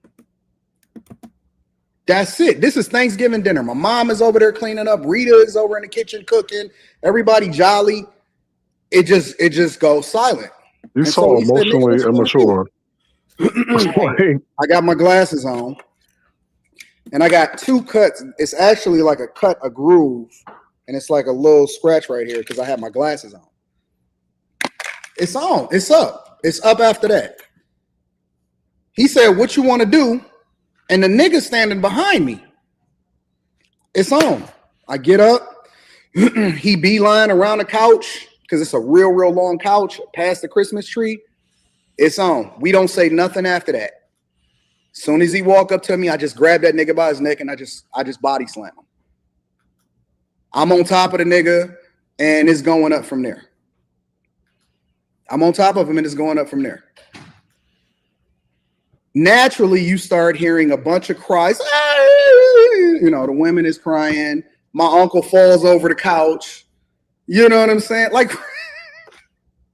That's it. This is Thanksgiving dinner. My mom is over there cleaning up. Reta is over in the kitchen cooking. Everybody jolly. It just goes silent. You so emotionally immature. I got my glasses on, and I got two cuts. It's actually like a groove, and it's like a little scratch right here because I have my glasses on. It's on. It's up. It's up after that. He said, what you want to do? And the nigga standing behind me. It's on. I get up. He beeline around the couch because it's a real long couch past the Christmas tree. It's on. We don't say nothing after that. As soon as he walk up to me, I just grab that nigga by his neck and I just body slam him. I'm on top of the nigga and it's going up from there. I'm on top of him and it's going up from there. Naturally, you start hearing a bunch of cries. You know, the women is crying. My uncle falls over the couch. You know what I'm saying? Like,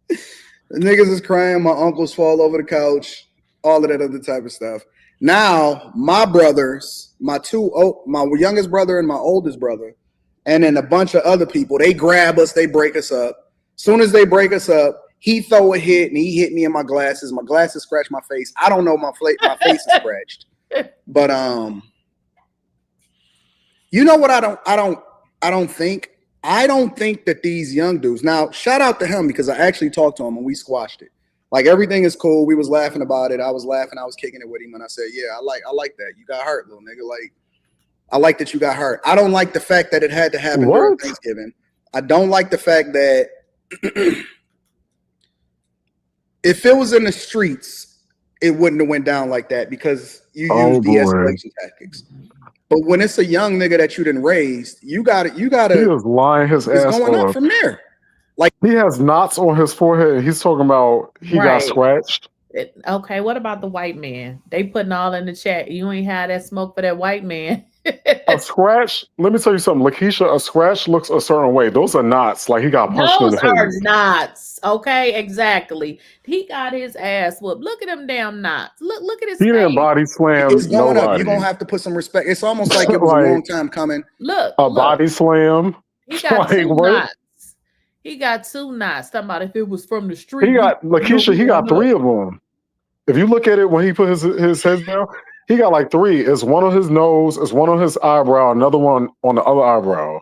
the niggas is crying. My uncles fall over the couch. All of that other type of stuff. Now, my brothers, my youngest brother and my oldest brother, and then a bunch of other people, they grab us, they break us up. Soon as they break us up, he throw a hit and he hit me in my glasses. My glasses scratched my face. I don't know, my face is scratched. But you know what I don't think? I don't think that these young dudes, now shout out to him because I actually talked to him and we squashed it. Like, everything is cool. We was laughing about it. I was laughing. I was kicking it with him. And I said, yeah, I like that. You got hurt, little nigga. Like, I like that you got hurt. I don't like the fact that it had to happen during Thanksgiving. I don't like the fact that if it was in the streets, it wouldn't have went down like that because you use de-escalation tactics. But when it's a young nigga that you didn't raise, you got it. He is lying his ass off. It's going up from there. Like, he has knots on his forehead. He's talking about he got scratched. Okay, what about the white man? They putting all in the chat. You ain't had that smoke for that white man. A scratch, let me tell you something, Lakeisha, a scratch looks a certain way. Those are knots, like he got punched in the head. Those are knots. Okay, exactly. He got his ass whooped. Look at them damn knots. Look at his face. He didn't body slam. It's going up. You're going to have to put some respect. It's almost like it was a long time coming. Look. Body slam. He got two knots. He got two knots. Talking about if it was from the street. He got, Lakeisha, he got three of them. If you look at it when he put his head down, He got like 3. It's one on his nose, it's one on his eyebrow, another one on the other eyebrow.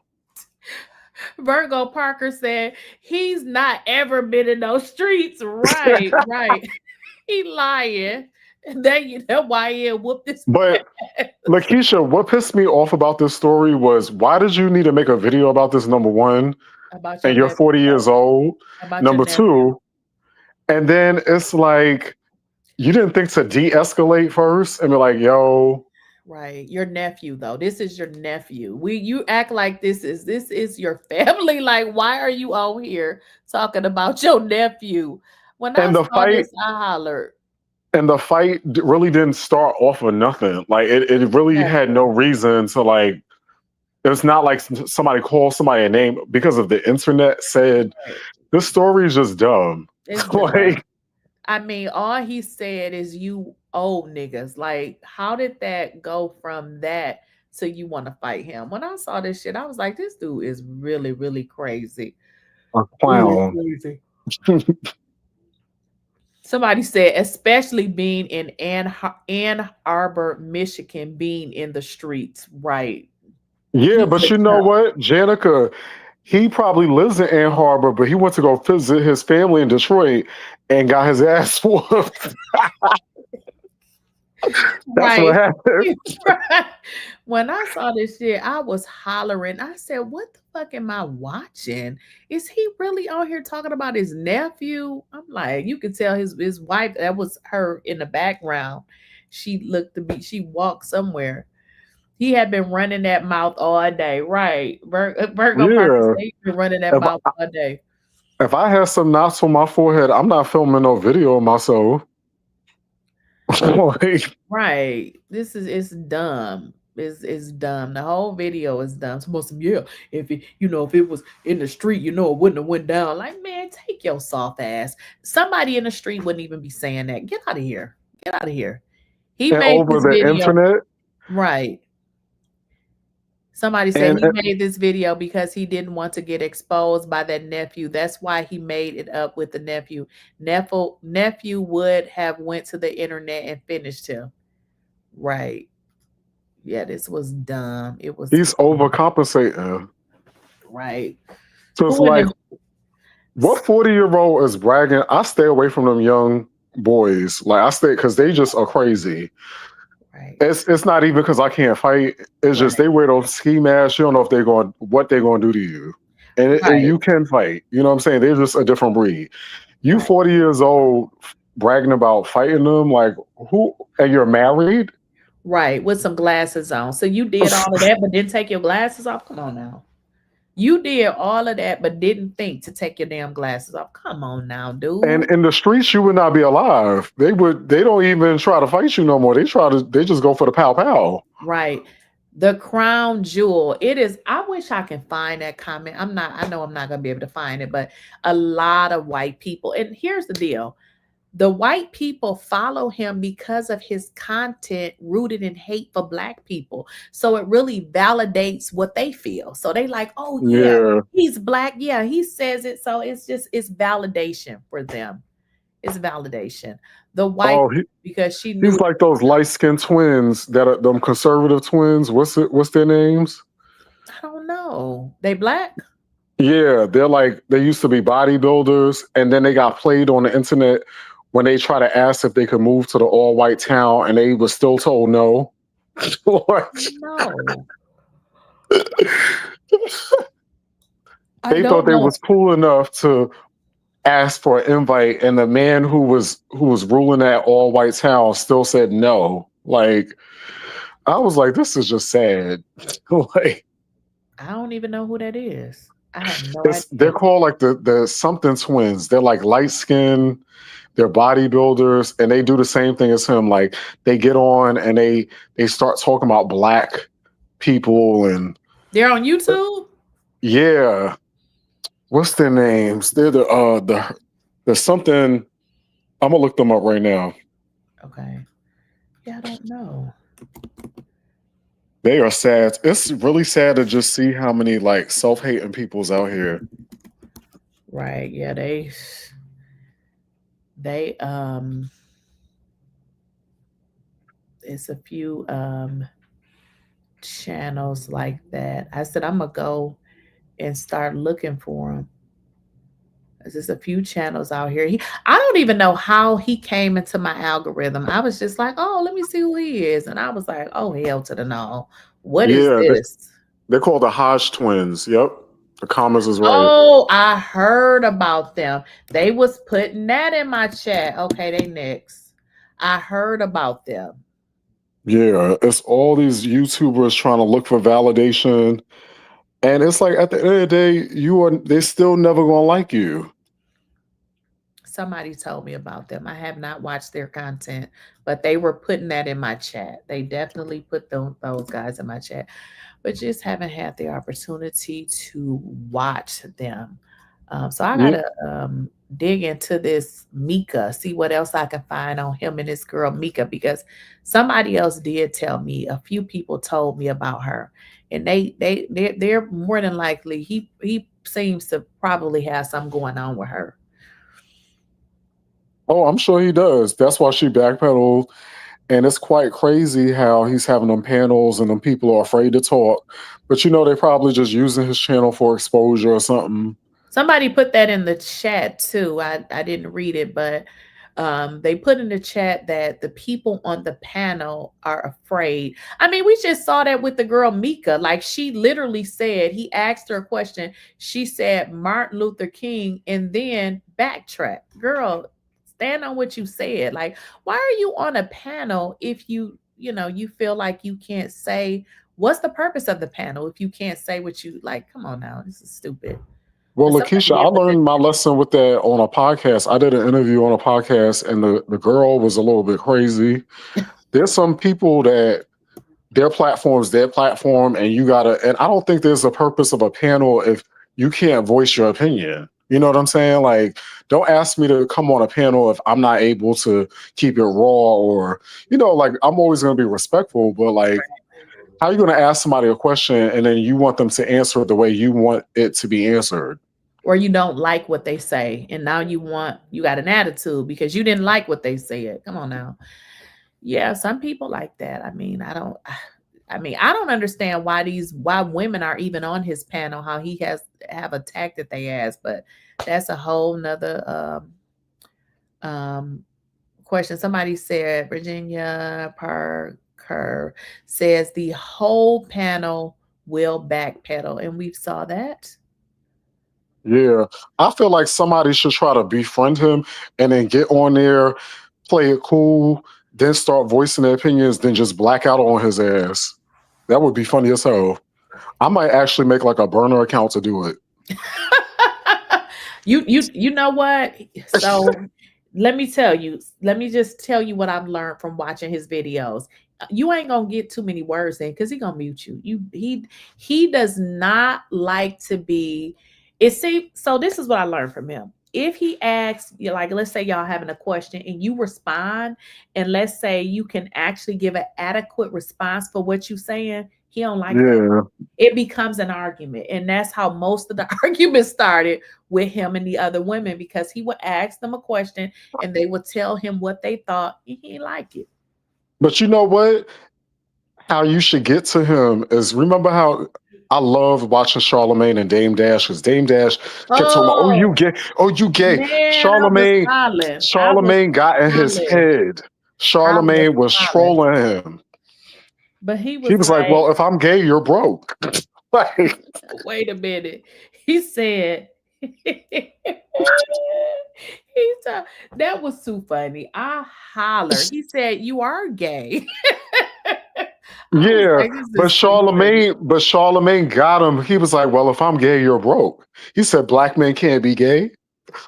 Virgo Parker said he's not ever been in those streets. Right, right. He lying. That's why he whooped this. But LaKeysha, what pissed me off about this story was, why did you need to make a video about this, number one, about and you're 40 years old, number 2, and then it's like, you didn't think to de-escalate first and be like, yo. Right. Your nephew, though. This is your nephew. You act like this is your family. Like, why are you all here talking about your nephew? When I saw this, I hollered. And the fight really didn't start off of nothing. Like, it really had no reason to, like, it's not like somebody called somebody a name because of the internet said, this story is just dumb. It's like, I mean, all he said is you old niggas. Like, how did that go from that to you want to fight him? When I saw this shit, I was like, this dude is really, really crazy. A clown. Really crazy. Somebody said, especially being in Ann Arbor, Michigan, being in the streets. Right. Yeah, but you know what, Janica, he probably lives in Ann Arbor, but he went to go visit his family in Detroit and got his ass whooped. That's what happened. When I saw this shit, I was hollering. I said, what the fuck am I watching? Is he really on here talking about his nephew? I'm like, you can tell his wife, that was her in the background. She looked to be, she walked somewhere. He had been running that mouth all day, right? Virgo Parker, he's been running that mouth all day. If I had some knots on my forehead, I'm not filming no video of myself. Right. It's dumb. It's dumb. The whole video is dumb. Supposed to be, yeah, if it was in the street, it wouldn't have went down. Like, man, take your soft ass. Somebody in the street wouldn't even be saying that. Get out of here. Get out of here. He made over this the video. internet. Right. Somebody said he made this video because he didn't want to get exposed by that nephew. That's why he made it up with the nephew. Nephew would have went to the internet and finished him. Right. Yeah, this was dumb. It was. He's overcompensating. Right. So it's like, what 40-year-old is bragging? I stay away from them young boys. Like, I stay, because they just are crazy. Right. It's not even because I can't fight. It's just they wear those ski masks. You don't know if what they're going to do to you. And you can fight. You know what I'm saying? They're just a different breed. You 40 years old bragging about fighting them, like, who? And you're married? Right, with some glasses on. So you did all of that, but didn't take your glasses off? Come on now. You did all of that, but didn't think to take your damn glasses off. Come on now, dude. And in the streets, you would not be alive. They don't even try to fight you no more. They just go for the pow pow. Right. The crown jewel. It is. I wish I can find that comment. I know I'm not gonna be able to find it, but a lot of white people. And here's the deal. The white people follow him because of his content rooted in hate for Black people. So it really validates what they feel. So they like, oh yeah, he's Black. Yeah, he says it. So it's validation for them. It's validation. The white, because she knew. He's like those light-skinned twins that are them conservative twins. What's their names? I don't know. They Black? Yeah, they used to be bodybuilders, and then they got played on the internet when they try to ask if they could move to the all-white town, and they were still told no. No. They thought they was cool enough to ask for an invite, and the man who was ruling that all-white town still said no. Like, I was like, this is just sad. Like, I don't even know who that is. I have no idea. They're called like the something twins. They're like light skin. They're bodybuilders, and they do the same thing as him. Like, they get on and they start talking about Black people, and they're on YouTube. Yeah, what's their names? They're the something. I'm gonna look them up right now. Okay. Yeah, I don't know. They are sad. It's really sad to just see how many like self-hating people's out here. Right. Yeah, they it's a few channels like that. I said I'm gonna go and start looking for them. There's a few channels out here. I don't even know how he came into my algorithm. I was just like, oh, let me see who he is. And I was like, oh, hell to the no. What is this? They're called the 𝐻𝐻𝐿 Yep. The comments is right. Oh, I heard about them. They was putting that in my chat. Okay, they next. I heard about them. Yeah, it's all these YouTubers trying to look for validation. And it's like at the end of the day, they're still never gonna like you. Somebody told me about them. I have not watched their content, but they were putting that in my chat. They definitely put those guys in my chat, but just haven't had the opportunity to watch them. So I gotta dig into this Mika, see what else I can find on him and this girl Mika, because somebody else did tell me. A few people told me about her, and they're more than likely he seems to probably have something going on with her. Oh, I'm sure he does. That's why she backpedaled. And it's quite crazy how he's having them panels and them people are afraid to talk. But they're probably just using his channel for exposure or something. Somebody put that in the chat too. I didn't read it, but they put in the chat that the people on the panel are afraid. I mean, we just saw that with the girl Mika. Like, she literally said, he asked her a question. She said Martin Luther King and then backtrack. Girl, stand on what you said. Like, why are you on a panel if you feel like you can't say? What's the purpose of the panel if you can't say what you like? Come on now, this is stupid. Well, LaKeysha, I learned my lesson with that on a podcast. I did an interview on a podcast, and the girl was a little bit crazy. There's some people that their platform's their platform, and and I don't think there's a purpose of a panel if you can't voice your opinion. You know what I'm saying? Like, don't ask me to come on a panel if I'm not able to keep it raw, or, like, I'm always going to be respectful, but like, how are you going to ask somebody a question and then you want them to answer it the way you want it to be answered? Or you don't like what they say, and now you got an attitude because you didn't like what they said. Come on now. Yeah, some people like that. I mean, I don't understand why women are even on his panel, how he have attacked that they asked, but that's a whole nother question. Somebody said Virginia Parker says the whole panel will backpedal, and we saw that. Yeah, I feel like somebody should try to befriend him and then get on there, play it cool, then start voicing their opinions, then just black out on his ass. That would be funny as hell. I might actually make like a burner account to do it. You know what? So let me just tell you what I've learned from watching his videos. You ain't gonna get too many words in because he's gonna mute you. He does not like to be. So this is what I learned from him. If he asks, like, let's say y'all having a question and you respond, and let's say you can actually give an adequate response for what you're saying, he don't like that. It becomes an argument. And that's how most of the arguments started with him and the other women, because he would ask them a question and they would tell him what they thought, and he didn't like it. But you know what? How you should get to him is, remember how I love watching Charlemagne and Dame Dash, because Dame Dash kept talking about, oh, you gay, oh, you gay. Man, Charlemagne got in his head. Charlemagne was trolling him. But he was like, well, if I'm gay, you're broke. Like, wait a minute. He said, that was too funny. I hollered. He said, you are gay. Yeah, but Charlemagne got him. He was like, well, if I'm gay, you're broke. He said black men can't be gay.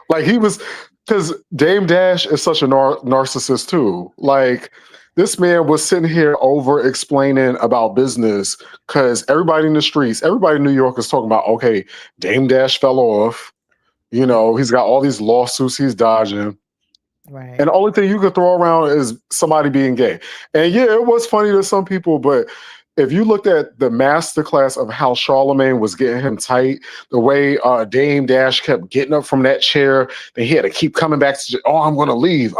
Like, he was, because Dame Dash is such a narcissist too. Like, this man was sitting here over explaining about business because everybody in the streets, everybody in New York is talking about, okay, Dame Dash fell off. He's got all these lawsuits he's dodging. Right. And the only thing you could throw around is somebody being gay. And yeah, it was funny to some people, but if you looked at the masterclass of how Charlemagne was getting him tight, the way Dame Dash kept getting up from that chair, then he had to keep coming back to, oh, I'm going to leave.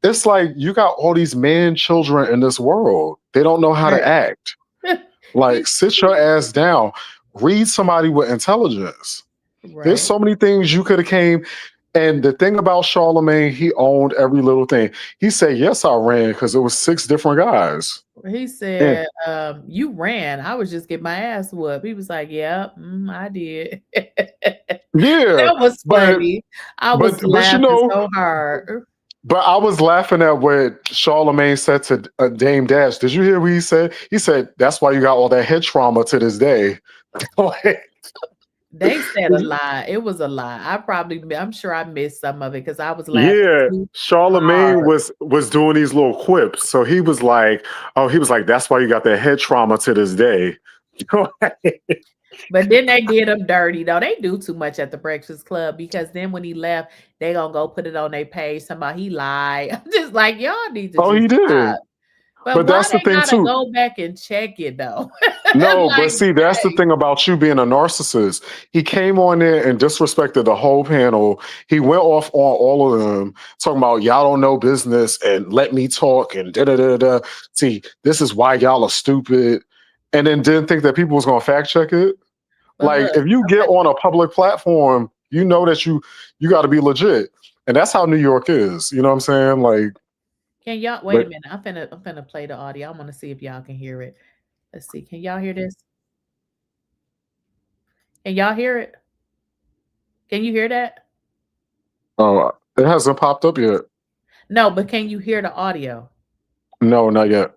it's like you got all these man children in this world. They don't know how to act. Like, sit your ass down. Read somebody with intelligence. Right. There's so many things you could have came. And the thing about Charlemagne, he owned every little thing. He said, yes, I ran because it was 6 different guys. He said, you ran. I was just getting my ass whooped. He was like, yeah, I did. Yeah. That was funny. I was laughing so hard. But I was laughing at what Charlemagne said to Dame Dash. Did you hear what he said? He said, that's why you got all that head trauma to this day. They said a lie. It was a lie. I'm sure I missed some of it because I was laughing. Yeah, Charlemagne was doing these little quips. So he was like, that's why you got that head trauma to this day. But then they did him dirty, though. They do too much at the Breakfast Club because then when he left, they gonna go put it on their page. Somebody he lied. I'm just like, y'all need to. He did. Stop. But that's the thing too. Go back and check it though. No, like, but see, that's the thing about you being a narcissist. He came on there and disrespected the whole panel. He went off on all of them, talking about y'all don't know business and let me talk and da da da da. See, this is why y'all are stupid, and then didn't think that people was gonna fact check it. Like, if you get on a public platform, you know that you got to be legit, and that's how New York is. You know what I'm saying? Like. Can y'all wait a minute? I'm finna play the audio. I want to see if y'all can hear it. Let's see. Can y'all hear this? Can y'all hear it? Can you hear that? Oh, it hasn't popped up yet. No, but can you hear the audio? No, not yet.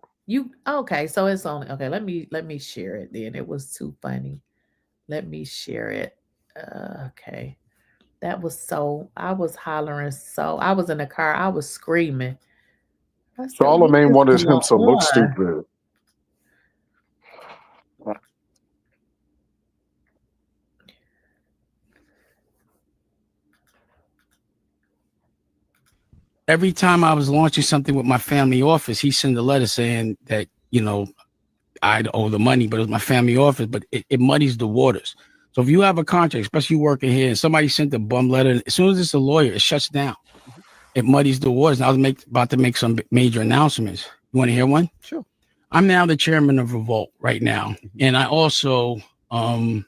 Okay? So it's only okay. Let me share it. Then it was too funny. Let me share it. Okay, that was so. I was hollering. So I was in the car. I was screaming. Charlemagne wanted him to look stupid. Every time I was launching something with my family office, he sent a letter saying that, I'd owe the money, but it was my family office, but it muddies the waters. So if you have a contract, especially working here, and somebody sent a bum letter, as soon as it's a lawyer, it shuts down. It muddies the waters. And I was about to make some major announcements. You want to hear one? Sure. I'm now the chairman of Revolt right now. And I also I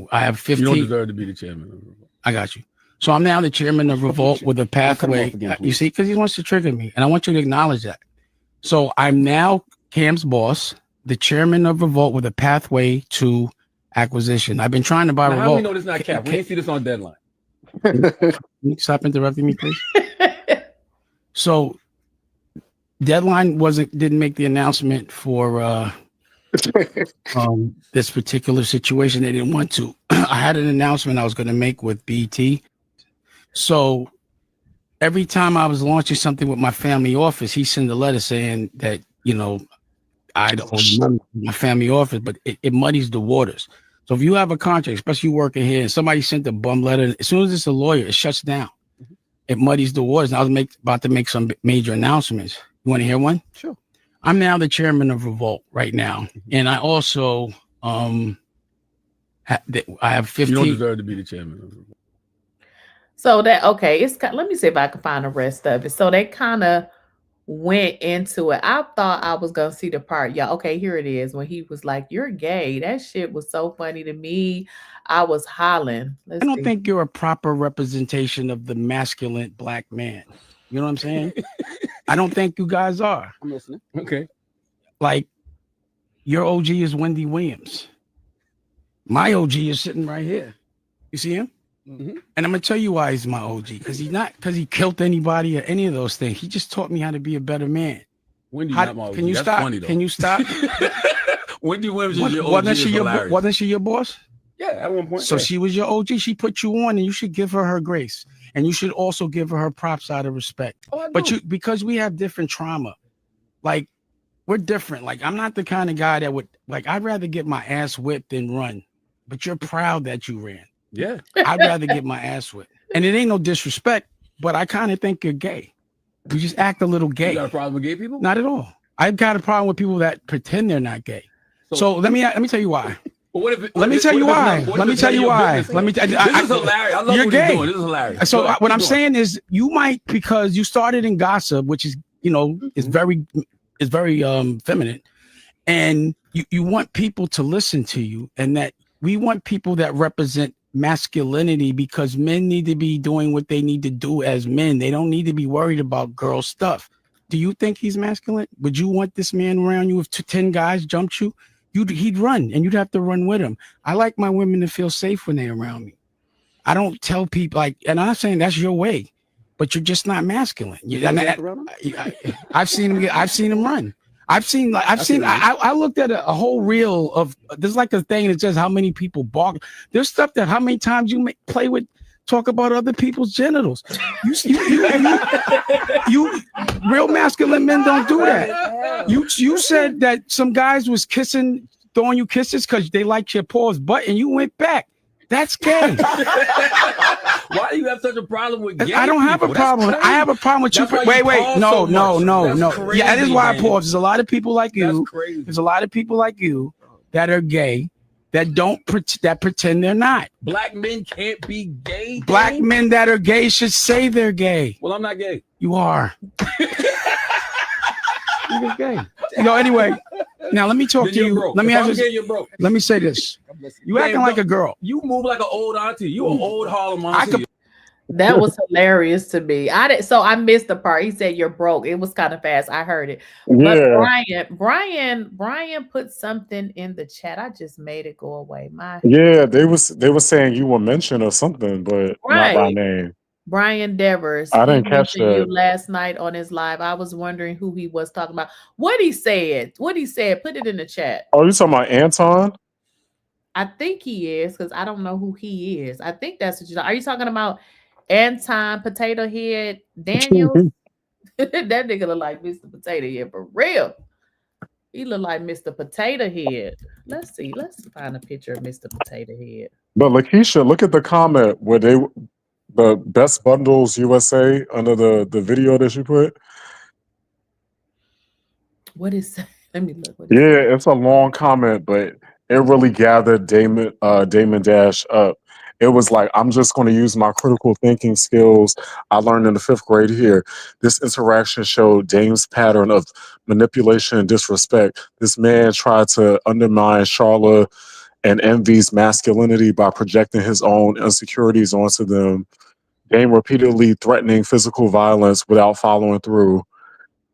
have 15. You don't deserve to be the chairman of Revolt. I got you. So I'm now the chairman of Revolt with a pathway. You see, because he wants to trigger me. And I want you to acknowledge that. So I'm now Cam's boss, the chairman of Revolt with a pathway to acquisition. I've been trying to buy Revolt. How do we know this is not Cam? We can't see this on deadline. Can you stop interrupting me, please? So deadline didn't make the announcement for this particular situation. They didn't want to. I had an announcement I was going to make with BT. So every time I was launching something with my family office, he sent a letter saying that, I'd owe the money to my family office, but it muddies the waters. So if you have a contract, especially working here, and somebody sent a bum letter, as soon as it's a lawyer, it shuts down. It muddies the waters. And I was about to make some major announcements. You want to hear one? Sure. I'm now the chairman of Revolt right now. And I also I have 15. You don't deserve to be the chairman of Revolt. So let me see if I can find the rest of it. So they kind of went into it. I thought I was gonna see the part. Yeah, okay, here it is. When he was like, "You're gay." That shit was so funny to me. I was hollering. I don't think you're a proper representation of the masculine black man. You know what I'm saying? I don't think you guys are. I'm listening. Okay. Like, your OG is Wendy Williams. My OG is sitting right here. You see him? Mm-hmm. And I'm gonna tell you why he's my OG. Because he killed anybody or any of those things. He just taught me how to be a better man. Wendy's not my OG. Can you That's stop? funny, though. Can you stop? Wendy Williams is your OG. Wasn't she your boss? Yeah, at one point. So she was your OG. She put you on, and you should give her grace. And you should also give her props out of respect. Oh, but because we have different trauma, like, we're different. Like, I'm not the kind of guy that would, like, I'd rather get my ass whipped than run. But you're proud that you ran. Yeah. I'd rather get my ass whipped. And it ain't no disrespect, but I kind of think you're gay. You just act a little gay. You got a problem with gay people? Not at all. I've got a problem with people that pretend they're not gay. So let me tell you why. Let me tell you why. Let me tell you why. Let me. This is hilarious. I love you're what gay. you're doing. This is hilarious. So what I'm saying is, you might, because you started in gossip, which is, you know, is very feminine, and you want people to listen to you, and that we want people that represent masculinity, because men need to be doing what they need to do as men. They don't need to be worried about girl stuff. Do you think he's masculine? Would you want this man around you if 10 guys jumped you? He'd run, and you'd have to run with him. I like my women to feel safe when they're around me. I don't tell people like, and I'm not saying that's your way, but you're just not masculine. I've seen him. I've seen him run. I looked at a whole reel of, there's like a thing that says how many people bark. There's stuff that how many times you play with, talk about other people's genitals. You real masculine men don't do that. You said that some guys was throwing you kisses because they liked your paws butt, and you went back. That's gay. Why do you have such a problem with gay? I don't have a problem. I have a problem with you. Wait. No. Yeah, that is why I pause. There's a lot of people like you. There's a lot of people like you that are gay that pretend they're not. Black men can't be gay. Black men that are gay should say they're gay. Well, I'm not gay. You are. You're gay. Anyway. Now let me talk to you. Let me ask you. Let me say this. You acting like a girl. You move like an old auntie. You an old Harlem auntie. That was hilarious to me. So I missed the part. He said you're broke. It was kind of fast. I heard it. Yeah. But Brian put something in the chat. I just made it go away. They were saying you were mentioned or something, but not by name. Brian Devers. I didn't catch that. You last night on his live. I was wondering who he was talking about. What he said. Put it in the chat. Oh, you talking about Anton? I think he is, because I don't know who he is. I think that's what are you talking about? Anton Potato Head Daniels? That nigga look like Mr. Potato Head for real. He look like Mr. Potato Head. Let's see. Let's find a picture of Mr. Potato Head. But LaKeysha, look at the comment where the best bundles USA under the video that you put. What is that? Let me look. It's a long comment, but it really gathered Damon Dash up. It was like, I'm just going to use my critical thinking skills I learned in the 5th grade here. This interaction showed Dame's pattern of manipulation and disrespect. This man tried to undermine Charlotte and Envy's masculinity by projecting his own insecurities onto them. Dame repeatedly threatening physical violence without following through.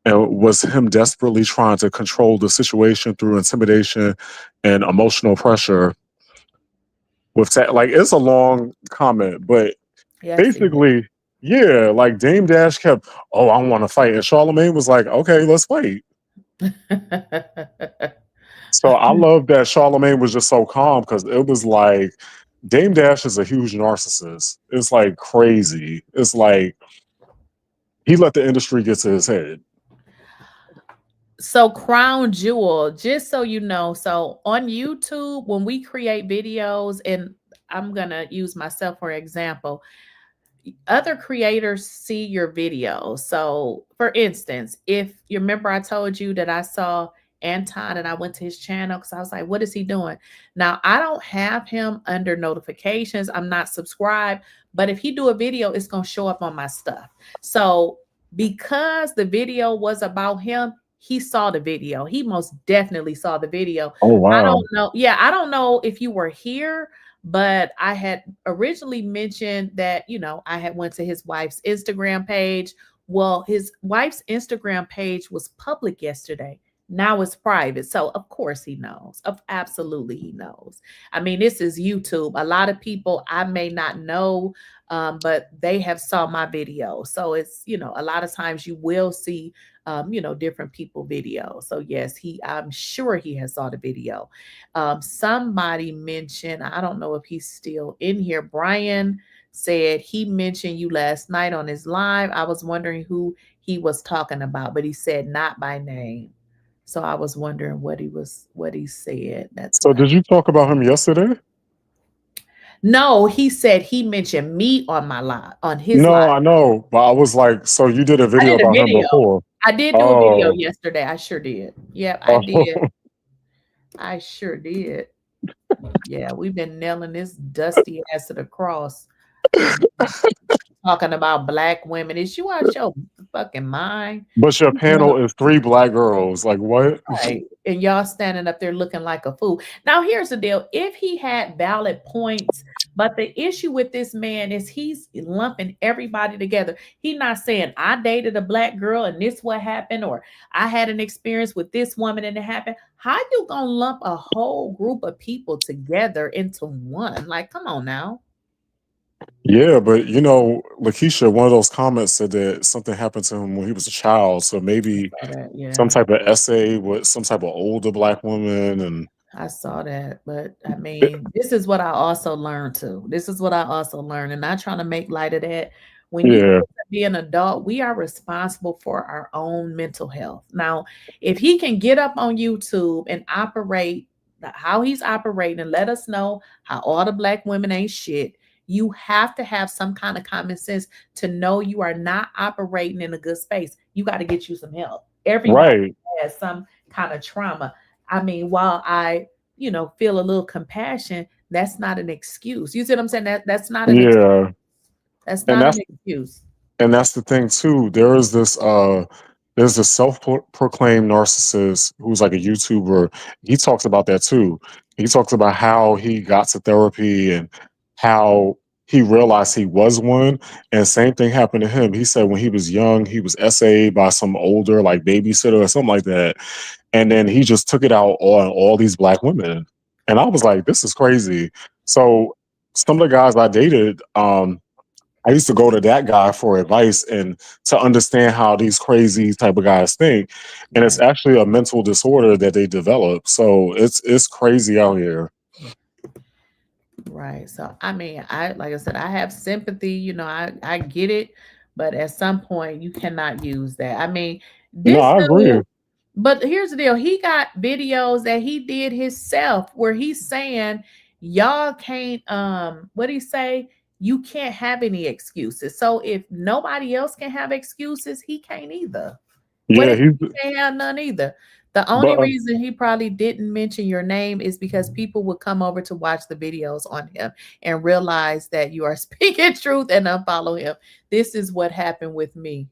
And it was him desperately trying to control the situation through intimidation and emotional pressure. It's a long comment, but basically, like Dame Dash kept, I want to fight. And Charlemagne was like, okay, let's fight. So I love that Charlemagne was just so calm, because it was like, Dame Dash is a huge narcissist. It's like crazy. It's like he let the industry get to his head. So Crown Jewel, just so you know, so on YouTube, when we create videos, and I'm going to use myself for example, other creators see your videos. So for instance, if you remember, I told you that I saw Anton and I went to his channel because I was like, what is he doing? Now, I don't have him under notifications. I'm not subscribed, but if he do a video, it's going to show up on my stuff. So because the video was about him, he saw the video. He most definitely saw the video. Oh, wow. I don't know. Yeah, I don't know if you were here, but I had originally mentioned that, I had went to his wife's Instagram page. Well, his wife's Instagram page was public yesterday. Now it's private. So of course he knows. Absolutely he knows. I mean, this is YouTube. A lot of people I may not know, but they have saw my video. So it's, a lot of times you will see different people videos. So yes, I'm sure he has saw the video. Somebody mentioned, I don't know if he's still in here. Brian said he mentioned you last night on his live. I was wondering who he was talking about, but he said not by name. So I was wondering what he said. So did you talk about him yesterday? No, he said he mentioned me on my live, on his live. No, I know, but I was like, so you did a video about him before. I did do a video yesterday. I sure did. Yep, I did. I sure did. Yeah, we've been nailing this dusty ass to the cross. Talking about black women. Is you out your fucking mind? But your panel is 3 black girls. Like what? Right. And y'all standing up there looking like a fool. Now, here's the deal. If he had valid points, but the issue with this man is he's lumping everybody together. He's not saying I dated a black girl and this what happened, or I had an experience with this woman and it happened. How you gonna lump a whole group of people together into one? Like, come on now. Yeah, but you know, LaKeysha, one of those comments said that something happened to him when he was a child. So maybe some type of essay with some type of older black woman. And I saw that, but I mean, this is what I also learned too. This is what I also learned, and not trying to make light of that. When you get to be an adult, we are responsible for our own mental health. Now, if he can get up on YouTube and operate how he's operating and let us know how all the black women ain't shit, you have to have some kind of common sense to know you are not operating in a good space. You got to get you some help. Everybody has some kind of trauma. I mean, while I, you know, feel a little compassion, that's not an excuse. You see what I'm saying? That's not an excuse. That's not an excuse. And that's the thing too. There's this self-proclaimed narcissist who's like a YouTuber. He talks about that too. He talks about how he got to therapy and how he realized he was one. And same thing happened to him. He said when he was young, he was SA'd by some older like babysitter or something like that. And then he just took it out on all these black women. And I was like, this is crazy. So some of the guys I dated, I used to go to that guy for advice and to understand how these crazy type of guys think. And it's actually a mental disorder that they develop. So it's crazy out here. Right. So I mean, like I said, I have sympathy, you know, I get it, but at some point you cannot use that. I mean, this I agree. But here's the deal. He got videos that he did himself where he's saying, y'all can't, what do he say? You can't have any excuses. So if nobody else can have excuses, he can't either. Yeah, he can't have none either. The only reason he probably didn't mention your name is because people would come over to watch the videos on him and realize that you are speaking truth and unfollow him. This is what happened with me.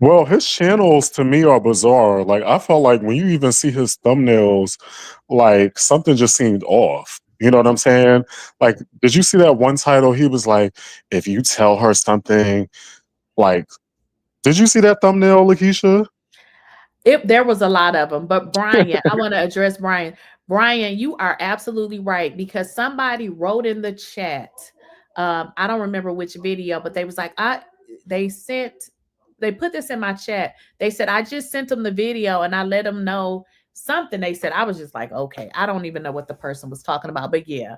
Well, his channels to me are bizarre. Like I felt like when you even see his thumbnails, like something just seemed off. You know what I'm saying? Like, did you see that one title? He was like, if you tell her something, like, did you see that thumbnail, LaKeysha? There was a lot of them, but Brian, I want to address Brian. Brian, you are absolutely right because somebody wrote in the chat. I don't remember which video, but they was like, they put this in my chat. They said, I just sent them the video and I let them know something. They said, I was just like, okay, I don't even know what the person was talking about, but yeah.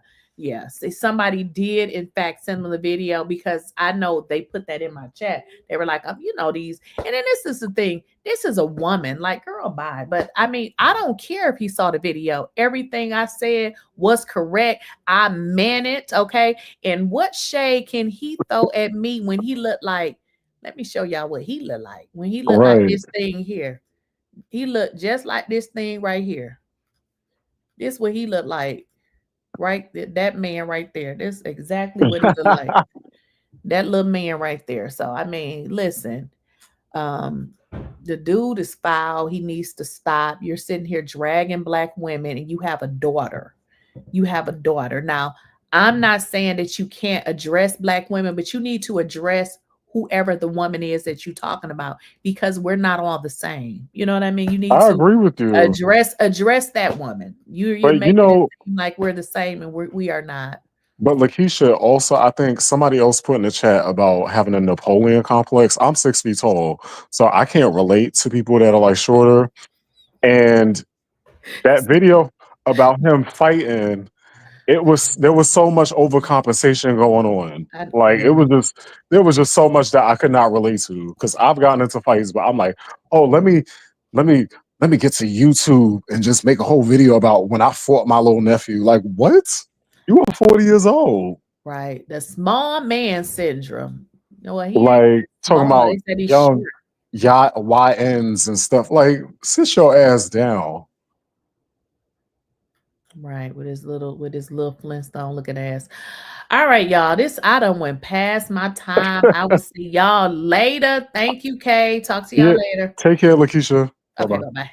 See, somebody did in fact send them the video because I know they put that in my chat. They were like, you know, these, and then this is the thing. This is a woman, like, girl, bye. But I mean, I don't care if he saw the video. Everything I said was correct. I meant it, okay? And what shade can he throw at me when he looked like, let me show y'all what he looked like. When he looked like this thing here. He looked just like this thing right here. This what he looked like. Right, that man right there. That's exactly what he looked like. That little man right there. So I mean, listen, the dude is foul. He needs to stop. You're sitting here dragging black women, and you have a daughter. You have a daughter. Now, I'm not saying that you can't address black women, but you need to address whoever the woman is that you're talking about, because we're not all the same. You know what I mean? You need to agree with you. Address that woman. You're making it seem like we're the same, and we are not. But LaKeysha, also, I think somebody else put in the chat about having a Napoleon complex. I'm 6 feet tall, so I can't relate to people that are like shorter. And that video about him fighting, there was so much overcompensation going on. Like there was just so much that I could not relate to, because I've gotten into fights, but I'm like, oh, let me get to YouTube and just make a whole video about when I fought my little nephew. Like, what? You were 40 years old. Right. The small man syndrome. You know what? Like talking about young 𝐬𝐮𝐬𝐫𝐿s and stuff. Like, sit your ass down. Right, with his little Flintstone looking ass. All right, y'all. I done went past my time. I will see y'all later. Thank you, Kay. Talk to y'all Yeah. later. Take care, LaKeysha. Okay, Bye-bye. bye-bye.